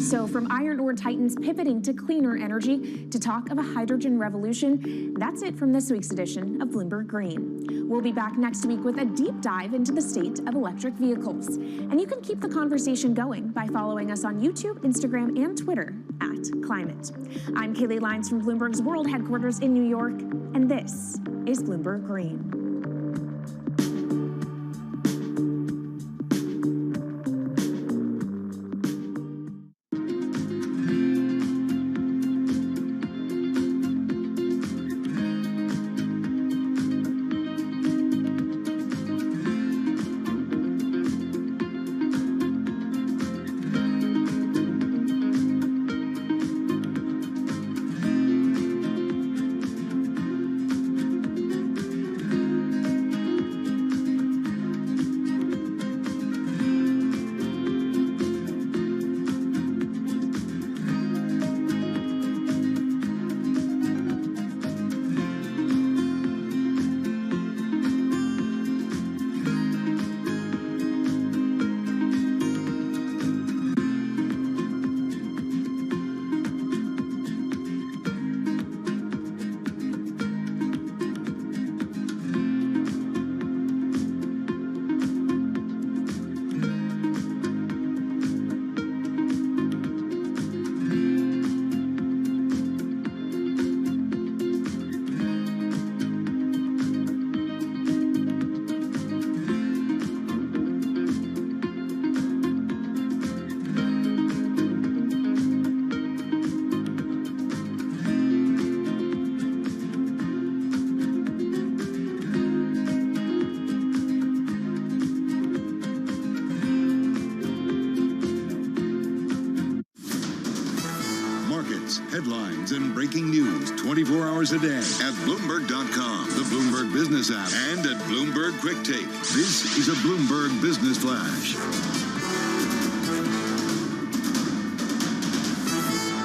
So from iron ore titans pivoting to cleaner energy to talk of a hydrogen revolution, that's it from this week's edition of Bloomberg Green. We'll be back next week with a deep dive into the state of electric vehicles. And you can keep the conversation going by following us on YouTube, Instagram, and Twitter @Climate. I'm Kaylee Lyons from Bloomberg's World Headquarters in New York, and this is Bloomberg Green. Headlines and breaking news 24 hours a day at Bloomberg.com, the Bloomberg Business app, and at Bloomberg Quick Take. This is a Bloomberg Business Flash.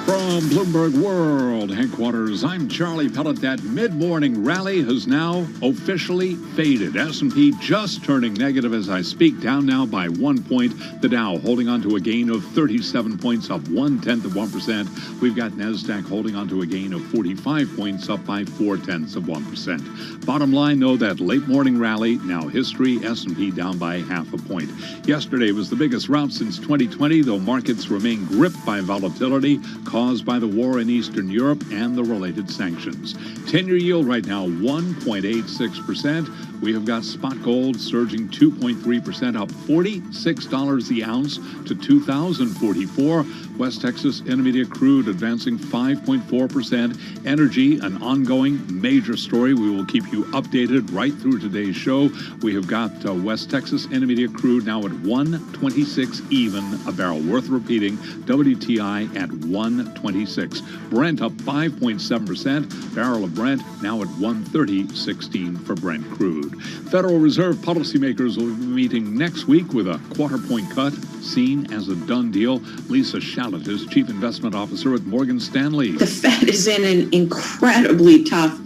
From Bloomberg World headquarters, I'm Charlie Pellet. That mid-morning rally has now officially faded. S&P just turning negative as I speak, down now by 1 point. The Dow holding on to a gain of 37 points, up 0.1%. We've got NASDAQ holding on to a gain of 45 points, up by 0.4%. Bottom line, though, that late morning rally, now history, S&P down by 0.5 point. Yesterday was the biggest rout since 2020, though markets remain gripped by volatility caused by the war in Eastern Europe and the related sanctions. 10-year yield right now 1.86%. We have got spot gold surging 2.3%, up $46 the ounce to $2,044. West Texas Intermediate crude advancing 5.4%. Energy, an ongoing major story. We will keep you updated right through today's show. We have got West Texas Intermediate crude now at 126 even a barrel. Worth repeating, WTI at 126. Brent up 5.7%. Barrel of Brent now at 130.16 for Brent crude. Federal Reserve policymakers will be meeting next week with a quarter-point cut, seen as a done deal. Lisa Shallett is Chief Investment Officer at Morgan Stanley. The Fed is in an incredibly tough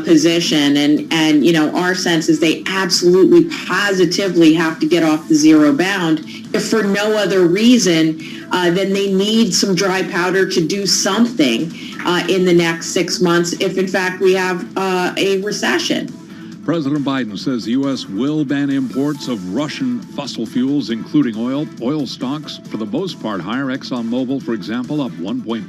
position, and you know, our sense is they absolutely positively have to get off the zero bound, if for no other reason then they need some dry powder to do something in the next 6 months if in fact we have a recession. President Biden says the U.S. will ban imports of Russian fossil fuels, including oil. Oil stocks, for the most part, higher. ExxonMobil, for example, up 1.9%.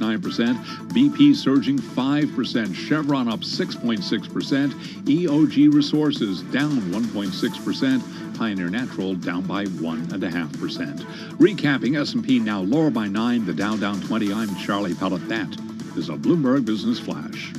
BP surging 5%. Chevron up 6.6%. EOG Resources down 1.6%. Pioneer Natural down by 1.5%. Recapping, S&P now lower by 9. The Dow down 20. I'm Charlie Pellet. That is a Bloomberg Business Flash.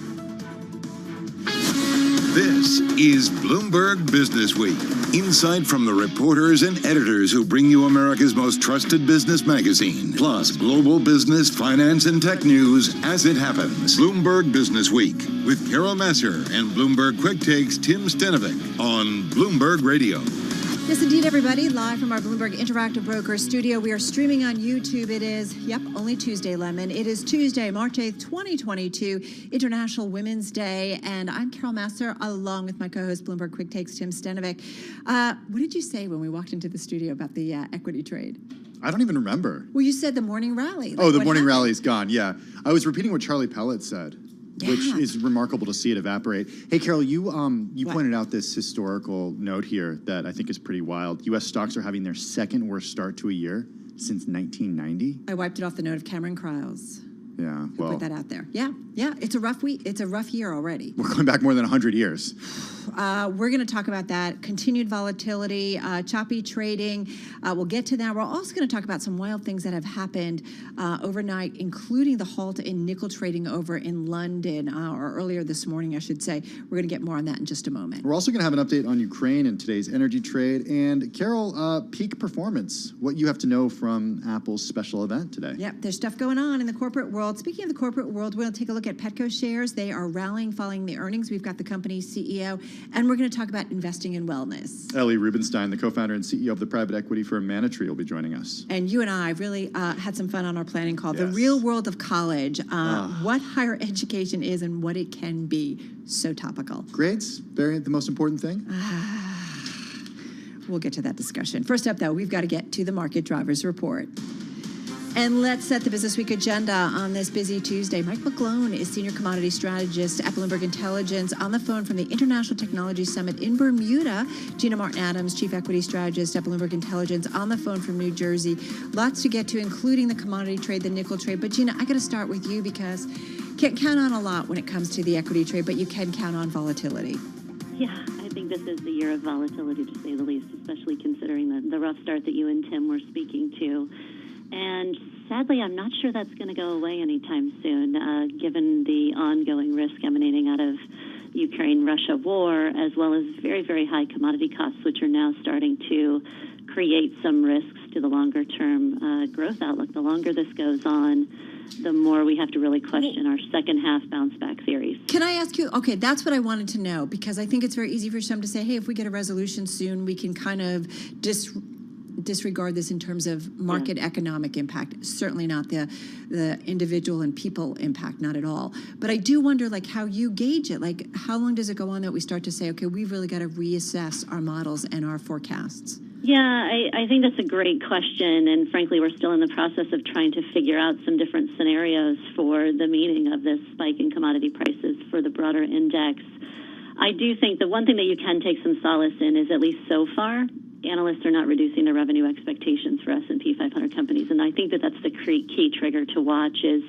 This is Bloomberg Business Week. Insight from the reporters and editors who bring you America's most trusted business magazine, plus global business, finance, and tech news as it happens. Bloomberg Business Week with Carol Masser and Bloomberg Quick Takes Tim Stenovic on Bloomberg Radio. Yes, indeed, everybody. Live from our Bloomberg Interactive Brokers studio. We are streaming on YouTube. It is, only Tuesday, Lemon. It is Tuesday, March 8th, 2022, International Women's Day. And I'm Carol Masser, along with my co-host, Bloomberg Quick Takes, Tim Stenovic. What did you say when we walked into the studio about the equity trade? I don't even remember. Well, you said the morning rally. The morning rally is gone, yeah. I was repeating what Charlie Pellet said. Yeah. Which is remarkable to see it evaporate. Hey, Carol, you pointed out this historical note here that I think is pretty wild. U.S. stocks are having their second worst start to a year since 1990. I wiped it off the note of Cameron Criles. Yeah, well, put that out there. Yeah, it's a rough week. It's a rough year already. We're going back more than 100 years. We're going to talk about that. Continued volatility, choppy trading. We'll get to that. We're also going to talk about some wild things that have happened overnight, including the halt in nickel trading over in London, or earlier this morning, I should say. We're going to get more on that in just a moment. We're also going to have an update on Ukraine and today's energy trade. And Carol, peak performance, what you have to know from Apple's special event today. Yep, there's stuff going on in the corporate world. Speaking of the corporate world, we're going to take a look at Petco shares. They are rallying following the earnings. We've got the company's CEO, and we're going to talk about investing in wellness. Ellie Rubenstein, the co-founder and CEO of the private equity firm Manitree, will be joining us. And you and I really had some fun on our planning call. Yes. The real world of college, what higher education is and what it can be. So topical. Grades, the most important thing? We'll get to that discussion. First up, though, we've got to get to the Market Drivers Report. And let's set the Business Week agenda on this busy Tuesday. Mike McGlone is Senior Commodity Strategist at Bloomberg Intelligence, on the phone from the International Technology Summit in Bermuda. Gina Martin-Adams, Chief Equity Strategist at Bloomberg Intelligence, on the phone from New Jersey. Lots to get to, including the commodity trade, the nickel trade. But Gina, I got to start with you because you can't count on a lot when it comes to the equity trade, but you can count on volatility. Yeah, I think this is the year of volatility, to say the least, especially considering the rough start that you and Tim were speaking to. And sadly, I'm not sure that's going to go away anytime soon, given the ongoing risk emanating out of Ukraine-Russia war, as well as very, very high commodity costs, which are now starting to create some risks to the longer-term growth outlook. The longer this goes on, the more we have to really question our second half bounce back theories. Can I ask you, okay, that's what I wanted to know, because I think it's very easy for some to say, hey, if we get a resolution soon, we can kind of disregard this in terms of market economic impact. Certainly not the individual and people impact, not at all. But I do wonder, like, how you gauge it. Like, how long does it go on that we start to say, okay, we've really got to reassess our models and our forecasts? Yeah, I think that's a great question, and frankly, we're still in the process of trying to figure out some different scenarios for the meaning of this spike in commodity prices for the broader index. I do think the one thing that you can take some solace in is, at least so far, analysts are not reducing their revenue expectations for S&P 500 companies, and I think that that's the key trigger to watch. Is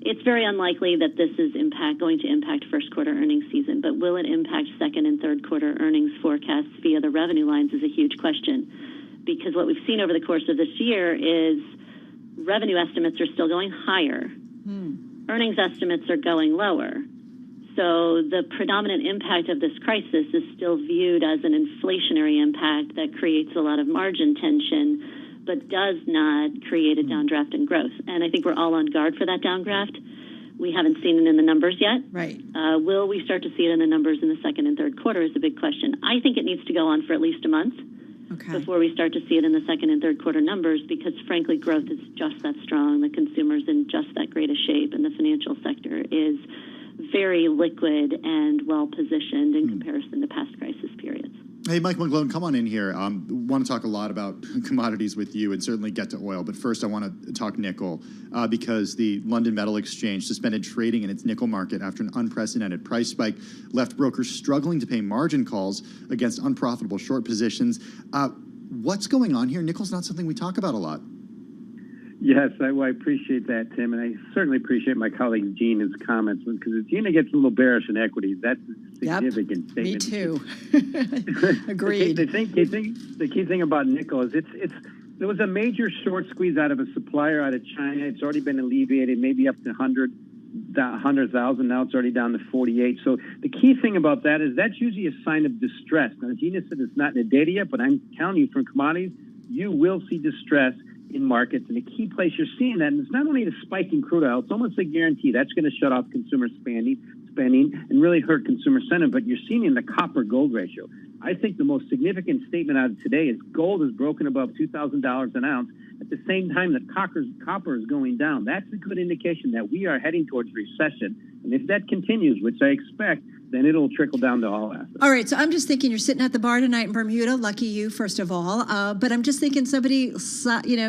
it's very unlikely that this is going to impact first quarter earnings season, but will it impact second and third quarter earnings forecasts via the revenue lines is a huge question, because what we've seen over the course of this year is revenue estimates are still going higher. Earnings estimates are going lower. So the predominant impact of this crisis is still viewed as an inflationary impact that creates a lot of margin tension, but does not create a downdraft in growth. And I think we're all on guard for that downdraft. We haven't seen it in the numbers yet. Right. Will we start to see it in the numbers in the second and third quarter is a big question. I think it needs to go on for at least a month before we start to see it in the second and third quarter numbers, because frankly, growth is just that strong. The consumer's in just that great a shape, and the financial sector is very liquid and well-positioned in comparison to past crisis periods. Hey, Mike McGlone, come on in here. Want to talk a lot about commodities with you and certainly get to oil. But first, I want to talk nickel because the London Metal Exchange suspended trading in its nickel market after an unprecedented price spike left brokers struggling to pay margin calls against unprofitable short positions. What's going on here? Nickel's not something we talk about a lot. Yes, I appreciate that, Tim, and I certainly appreciate my colleague Gina's comments, because if Gina gets a little bearish in equities, that's a significant statement. Me too. Agreed. The key thing about nickel is there was a major short squeeze out of a supplier out of China. It's already been alleviated, maybe up to 100,000. Now it's already down to 48. So the key thing about that is that's usually a sign of distress. Now, Gina said it's not in the data yet, but I'm telling you from commodities, you will see distress in markets, and the key place you're seeing that, and it's not only the spike in crude oil, it's almost a guarantee that's going to shut off consumer spending and really hurt consumer sentiment, but you're seeing in the copper-gold ratio. I think the most significant statement out of today is gold is broken above $2,000 an ounce at the same time that copper is going down. That's a good indication that we are heading towards recession, and if that continues, which I expect, then it'll trickle down to all assets. All right, so I'm just thinking you're sitting at the bar tonight in Bermuda. Lucky you, first of all. But I'm just thinking somebody,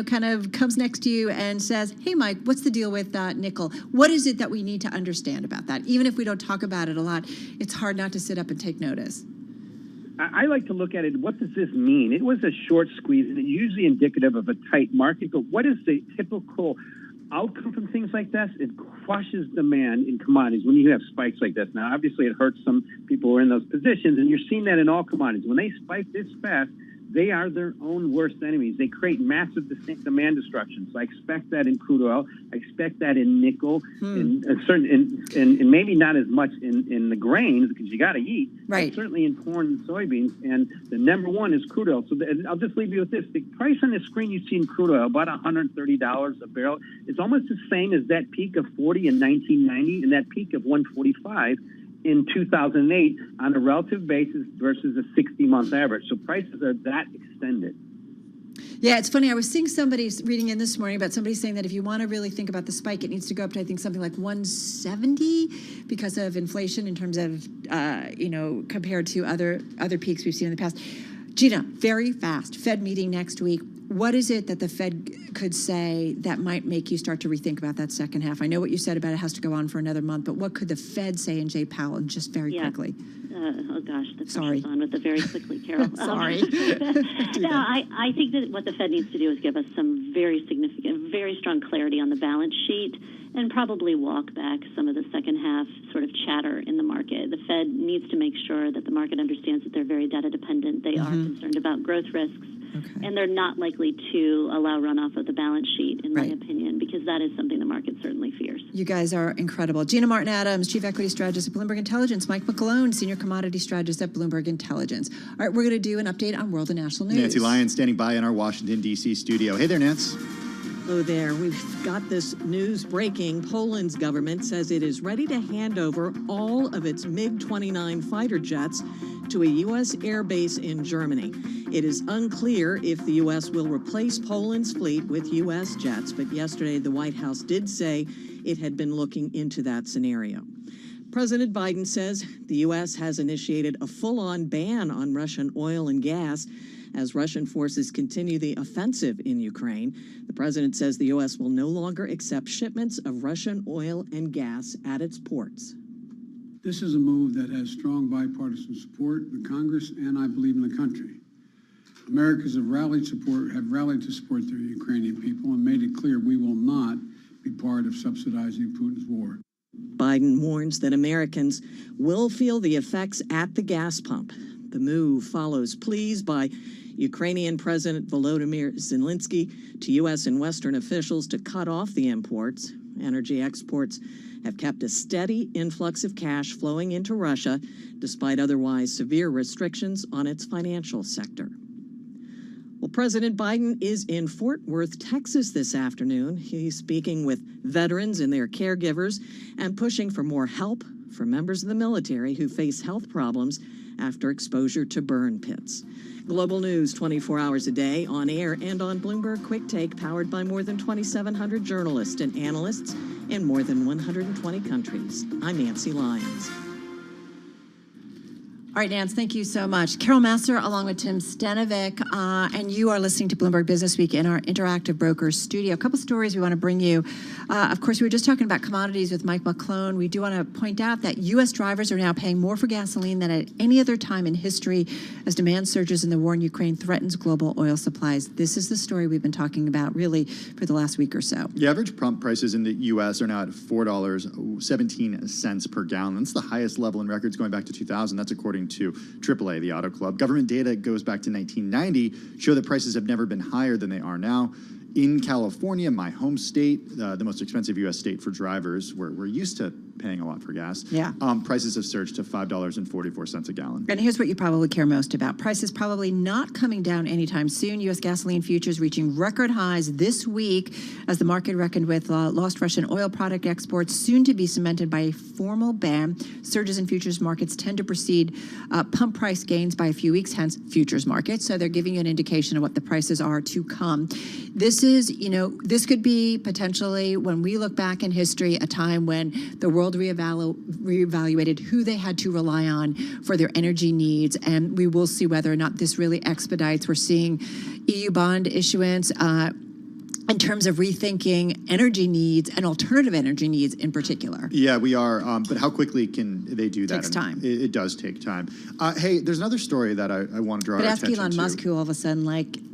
kind of comes next to you and says, hey, Mike, what's the deal with nickel? What is it that we need to understand about that? Even if we don't talk about it a lot, it's hard not to sit up and take notice. I like to look at it, what does this mean? It was a short squeeze, and it's usually indicative of a tight market, but what is the typical outcome from things like this? It crushes demand in commodities when you have spikes like this. Now, obviously, it hurts some people who are in those positions, and you're seeing that in all commodities. When they spike this fast, they are their own worst enemies. They create massive demand destruction. So I expect that in crude oil. I expect that in nickel, and maybe not as much in the grains because you got to eat. Right. Certainly in corn and soybeans. And the number one is crude oil. So I'll just leave you with this: the price on the screen you see in crude oil, about $130 a barrel, is almost the same as that peak of 40 in 1990 and that peak of 145. In 2008 on a relative basis versus a 60-month average. So prices are that extended. Yeah, it's funny. I was seeing somebody reading in this morning about somebody saying that if you want to really think about the spike, it needs to go up to, I think, something like 170 because of inflation in terms of, compared to other peaks we've seen in the past. Gina, very fast. Fed meeting next week. What is it that the Fed could say that might make you start to rethink about that second half? I know what you said about it has to go on for another month, but what could the Fed say, and Jay Powell, just very quickly? Oh, gosh, the pressure's on with the very quickly, Carol. Sorry. I think that what the Fed needs to do is give us some very significant, very strong clarity on the balance sheet and probably walk back some of the second half sort of chatter in the market. The Fed needs to make sure that the market understands that they're very data dependent. They are concerned about growth risks. Okay. And they're not likely to allow runoff of the balance sheet, in my opinion, because that is something the market certainly fears. You guys are incredible. Gina Martin-Adams, Chief Equity Strategist at Bloomberg Intelligence. Mike McGlone, Senior Commodity Strategist at Bloomberg Intelligence. All right, we're going to do an update on world and national news. Nancy Lyons standing by in our Washington, D.C. studio. Hey there, Nance. Hello there. We've got this news breaking. Poland's government says it is ready to hand over all of its MiG-29 fighter jets to a U.S. air base in Germany. It is unclear if the U.S. will replace Poland's fleet with U.S. jets, but yesterday the White House did say it had been looking into that scenario. President Biden says the U.S. has initiated a full-on ban on Russian oil and gas as Russian forces continue the offensive in Ukraine. The president says the U.S. will no longer accept shipments of Russian oil and gas at its ports. This is a move that has strong bipartisan support in the Congress and I believe in the country. Americans have rallied to support their Ukrainian people and made it clear we will not be part of subsidizing Putin's war. Biden warns that Americans will feel the effects at the gas pump. The move follows pleas by Ukrainian President Volodymyr Zelensky to U.S. and Western officials to cut off the imports. Energy exports have kept a steady influx of cash flowing into Russia, despite otherwise severe restrictions on its financial sector. Well, President Biden is in Fort Worth, Texas this afternoon. He's speaking with veterans and their caregivers and pushing for more help for members of the military who face health problems after exposure to burn pits. Global news 24 hours a day, on air and on Bloomberg Quick Take, powered by more than 2,700 journalists and analysts in more than 120 countries. I'm Nancy Lyons. All right, Nance, thank you so much. Carol Masser along with Tim Stanovic, and you are listening to Bloomberg Business Week in our Interactive Brokers studio. A couple stories we want to bring you. Of course, we were just talking about commodities with Mike McClone. We do want to point out that U.S. drivers are now paying more for gasoline than at any other time in history as demand surges in the war in Ukraine threatens global oil supplies. This is the story we've been talking about really for the last week or so. The average pump prices in the U.S. are now at $4.17 per gallon. That's the highest level in records going back to 2000. That's according to AAA, the Auto Club. Government data goes back to 1990, show that prices have never been higher than they are now. In California, my home state, the most expensive U.S. state for drivers, we're used to paying a lot for gas. Yeah. Prices have surged to $5.44 a gallon. And here's what you probably care most about. Prices probably not coming down anytime soon. U.S. gasoline futures reaching record highs this week as the market reckoned with lost Russian oil product exports, soon to be cemented by a formal ban. Surges in futures markets tend to precede pump price gains by a few weeks, hence futures markets. So they're giving you an indication of what the prices are to come. This is, this could be potentially, when we look back in history, a time when the world reevaluated who they had to rely on for their energy needs, and we will see whether or not this really expedites. We're seeing EU bond issuance in terms of rethinking energy needs and alternative energy needs in particular. Yeah, we are. But how quickly can they do that? Takes time. It does take time. Hey, there's another story that I want to draw our attention to. But ask Elon Musk, who all of a sudden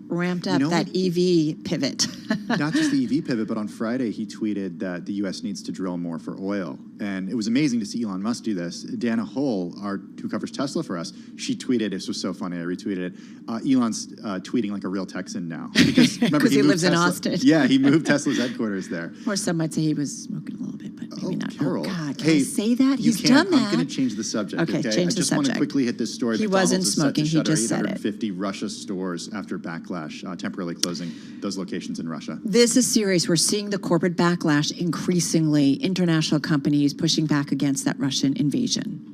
ramped up that EV pivot. Not just the EV pivot, but on Friday he tweeted that the U.S. needs to drill more for oil. And it was amazing to see Elon Musk do this. Dana Hull, who covers Tesla for us, she tweeted, this was so funny, I retweeted it, Elon's tweeting like a real Texan now. Because remember, he lives in Austin. Yeah, he moved Tesla's headquarters there. Or some might say he was smoking a little bit, but maybe not. Carol. Oh, God, can I say that? He's done that. I'm going to change the subject, okay? Change the subject. I just want to quickly hit this story. He wasn't smoking, he just said it. 850 Russia stores after backlash, temporarily closing those locations in Russia. This is serious. We're seeing the corporate backlash increasingly, international companies pushing back against that Russian invasion.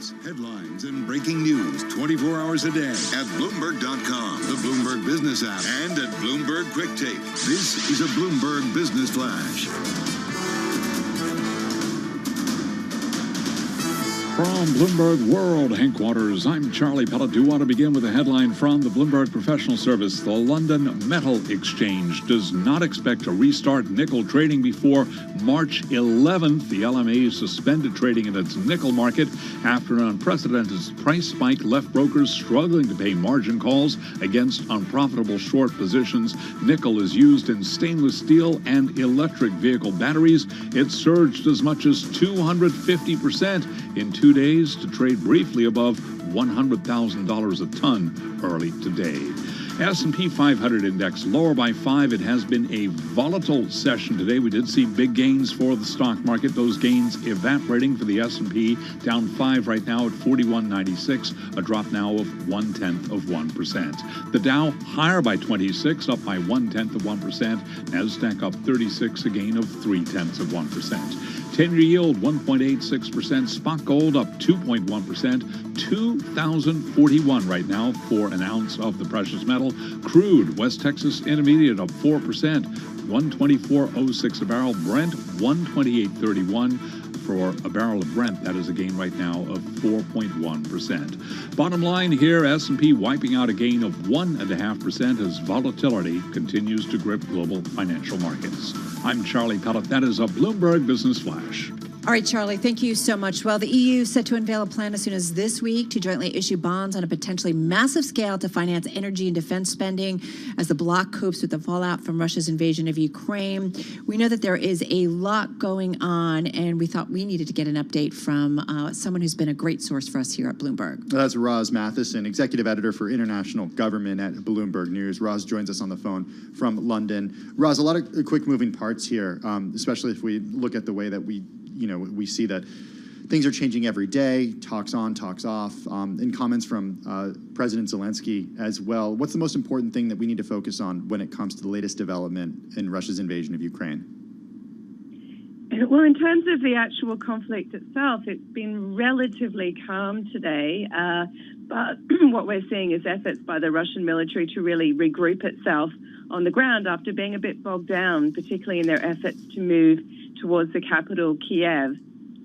news, headlines, and breaking news 24 hours a day at Bloomberg.com, the Bloomberg Business app, and at Bloomberg Quick Tape. This is a Bloomberg Business Flash. From Bloomberg World Headquarters, I'm Charlie Pellet. Do want to begin with a headline from the Bloomberg Professional Service. The London Metal Exchange does not expect to restart nickel trading before March 11th. The LME suspended trading in its nickel market after an unprecedented price spike left brokers struggling to pay margin calls against unprofitable short positions. Nickel is used in stainless steel and electric vehicle batteries. It surged as much as 250% in 2 days to trade briefly above $100,000 a ton early today. S&P 500 index lower by 5. It has been a volatile session today. We did see big gains for the stock market. Those gains evaporating for the S&P, down 5 right now at 41.96, a drop now of 0.1%. The Dow higher by 26, up by 0.1%. Nasdaq up 36, a gain of 0.3%. 10-year yield 1.86%. Spot gold up 2.1%. 2,041 right now for an ounce of the precious metal. Crude West Texas Intermediate up 4%. 124.06 a barrel. Brent 128.31 for a barrel of Brent. That is a gain right now of 4.1%. Bottom line here, S&P wiping out a gain of 1.5% as volatility continues to grip global financial markets. I'm Charlie Pellet. That is a Bloomberg Business Flash. All right, Charlie, thank you so much. Well, the EU is set to unveil a plan as soon as this week to jointly issue bonds on a potentially massive scale to finance energy and defense spending as the bloc copes with the fallout from Russia's invasion of Ukraine. We know that there is a lot going on, and we thought we needed to get an update from someone who's been a great source for us here at Bloomberg. That's Roz Matheson, executive editor for international government at Bloomberg News. Roz joins us on the phone from London. Roz, a lot of quick moving parts here, especially if we look at the way that we see that things are changing every day, talks on, talks off, and comments from President Zelensky as well. What's the most important thing that we need to focus on when it comes to the latest development in Russia's invasion of Ukraine? Well, in terms of the actual conflict itself, it's been relatively calm today, but what we're seeing is efforts by the Russian military to really regroup itself on the ground after being a bit bogged down, particularly in their efforts to move towards the capital, Kiev.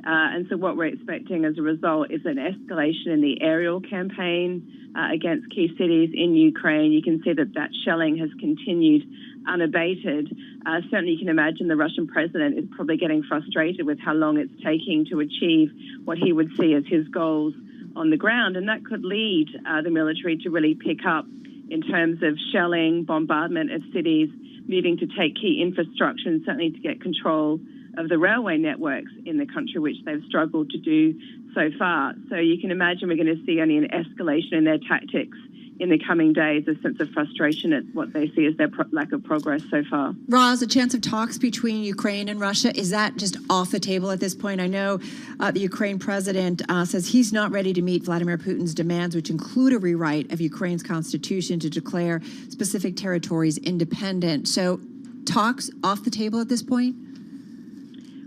And so what we're expecting as a result is an escalation in the aerial campaign against key cities in Ukraine. You can see that shelling has continued unabated. Certainly you can imagine the Russian president is probably getting frustrated with how long it's taking to achieve what he would see as his goals on the ground. And that could lead the military to really pick up in terms of shelling, bombardment of cities, needing to take key infrastructure and certainly to get control of the railway networks in the country, which they've struggled to do so far. So you can imagine we're going to see only an escalation in their tactics in the coming days, a sense of frustration at what they see as their lack of progress so far. Roz, a chance of talks between Ukraine and Russia, is that just off the table at this point? I know the Ukraine president says he's not ready to meet Vladimir Putin's demands, which include a rewrite of Ukraine's constitution to declare specific territories independent. So talks off the table at this point?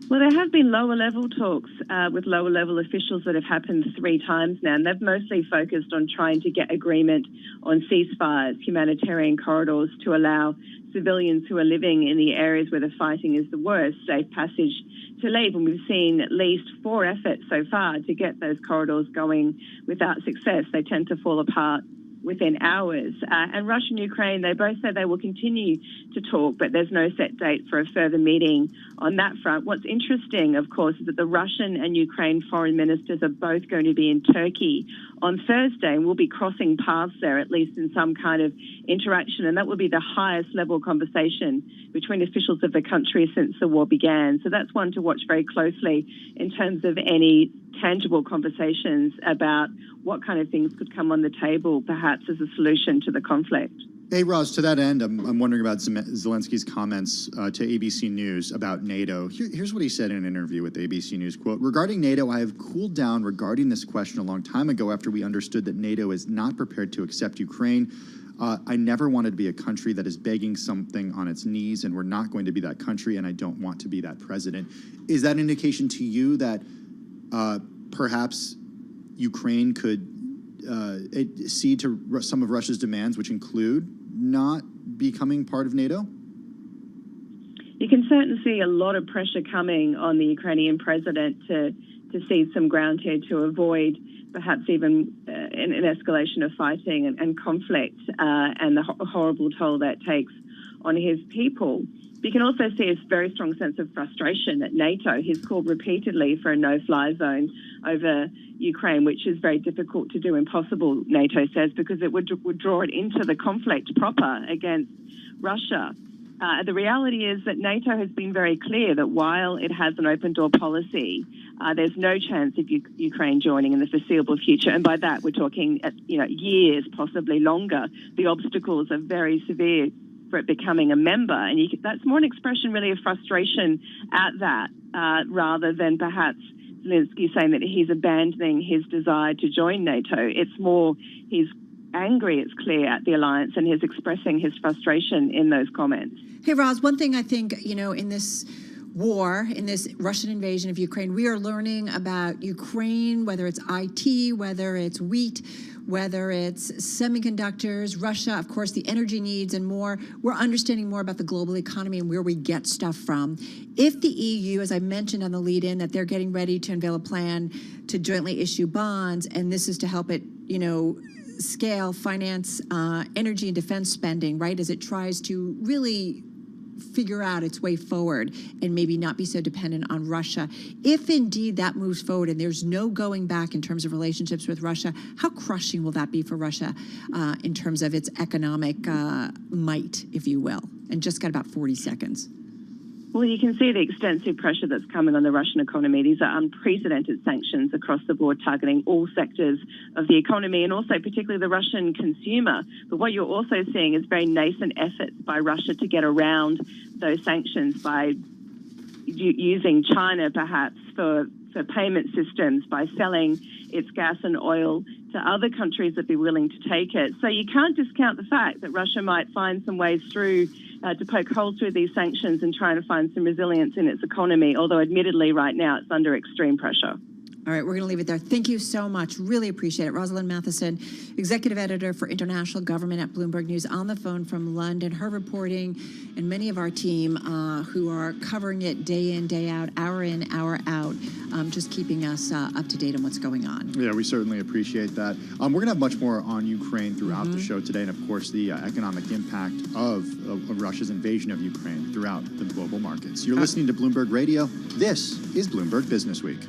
Well, there have been lower-level talks with lower-level officials that have happened 3 times now, and they've mostly focused on trying to get agreement on ceasefires, humanitarian corridors to allow civilians who are living in the areas where the fighting is the worst safe passage to leave. And we've seen at least 4 efforts so far to get those corridors going without success. They tend to fall apart within hours. And Russia and Ukraine, they both say they will continue to talk, but there's no set date for a further meeting on that front. What's interesting, of course, is that the Russian and Ukraine foreign ministers are both going to be in Turkey on Thursday, and we'll be crossing paths there, at least in some kind of interaction. And that will be the highest level conversation between officials of the country since the war began. So that's one to watch very closely in terms of any tangible conversations about what kind of things could come on the table, perhaps as a solution to the conflict. Hey, Roz, to that end, I'm wondering about Zelensky's comments to ABC News about NATO. Here's what he said in an interview with ABC News, quote, "Regarding NATO, I have cooled down regarding this question a long time ago after we understood that NATO is not prepared to accept Ukraine. I never wanted to be a country that is begging something on its knees, and we're not going to be that country, and I don't want to be that president." Is that an indication to you that perhaps Ukraine could cede to some of Russia's demands, which include not becoming part of NATO? You can certainly see a lot of pressure coming on the Ukrainian president to cede some ground here to avoid perhaps even an escalation of fighting and conflict and the horrible toll that takes on his people. You can also see a very strong sense of frustration at NATO. He's called repeatedly for a no-fly zone over Ukraine, which is very difficult to do, impossible, NATO says, because it would draw it into the conflict proper against Russia. The reality is that NATO has been very clear that while it has an open door policy, there's no chance of Ukraine joining in the foreseeable future. And by that, we're talking years, possibly longer. The obstacles are very severe for it becoming a member. And that's more an expression really of frustration at that, rather than perhaps Zelensky saying that he's abandoning his desire to join NATO. It's more he's angry, it's clear, at the alliance, and he's expressing his frustration in those comments. Hey, Roz, one thing I think, in this war, in this Russian invasion of Ukraine, we are learning about Ukraine, whether it's IT, whether it's wheat, whether it's semiconductors, Russia, of course, the energy needs and more. We're understanding more about the global economy and where we get stuff from. If the EU, as I mentioned on the lead-in, that they're getting ready to unveil a plan to jointly issue bonds, and this is to help it, scale, finance, energy and defense spending, right, as it tries to really figure out its way forward and maybe not be so dependent on Russia. If indeed that moves forward and there's no going back in terms of relationships with Russia, how crushing will that be for Russia in terms of its economic might, if you will? And just got about 40 seconds. Well, you can see the extensive pressure that's coming on the Russian economy. These are unprecedented sanctions across the board, targeting all sectors of the economy and also particularly the Russian consumer. But what you're also seeing is very nascent efforts by Russia to get around those sanctions by using China perhaps for payment systems, by selling its gas and oil to other countries that be willing to take it. So you can't discount the fact that Russia might find some ways through to poke holes through these sanctions and trying to find some resilience in its economy, although admittedly right now it's under extreme pressure. All right, we're going to leave it there. Thank you so much. Really appreciate it. Rosalind Matheson, Executive Editor for International Government at Bloomberg News, on the phone from London. Her reporting and many of our team who are covering it day in, day out, hour in, hour out, just keeping us up to date on what's going on. Yeah, we certainly appreciate that. We're going to have much more on Ukraine throughout the show today, and of course the economic impact of Russia's invasion of Ukraine throughout the global markets. You're listening to Bloomberg Radio. This is Bloomberg Business Week.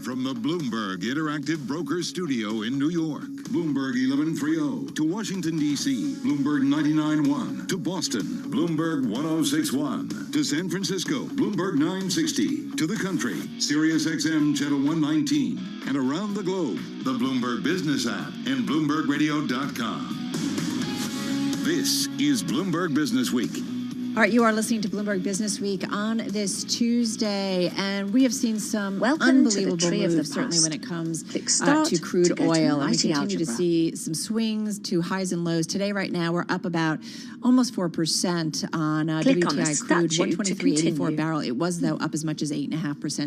from the Bloomberg Interactive Broker Studio in New York, Bloomberg 1130. To Washington, D.C., Bloomberg 99.1. To Boston, Bloomberg 106.1. To San Francisco, Bloomberg 960. To the country, Sirius XM Channel 119. And around the globe, the Bloomberg Business app and BloombergRadio.com. This is Bloomberg Business Week. All right, you are listening to Bloomberg Business Week on this Tuesday, and we have seen some unbelievable moves, certainly when it comes to crude oil, and we continue to see some swings to highs and lows. Today, right now, we're up about almost 4% on WTI crude, 123.84 a barrel. It was, though, up as much as 8.5%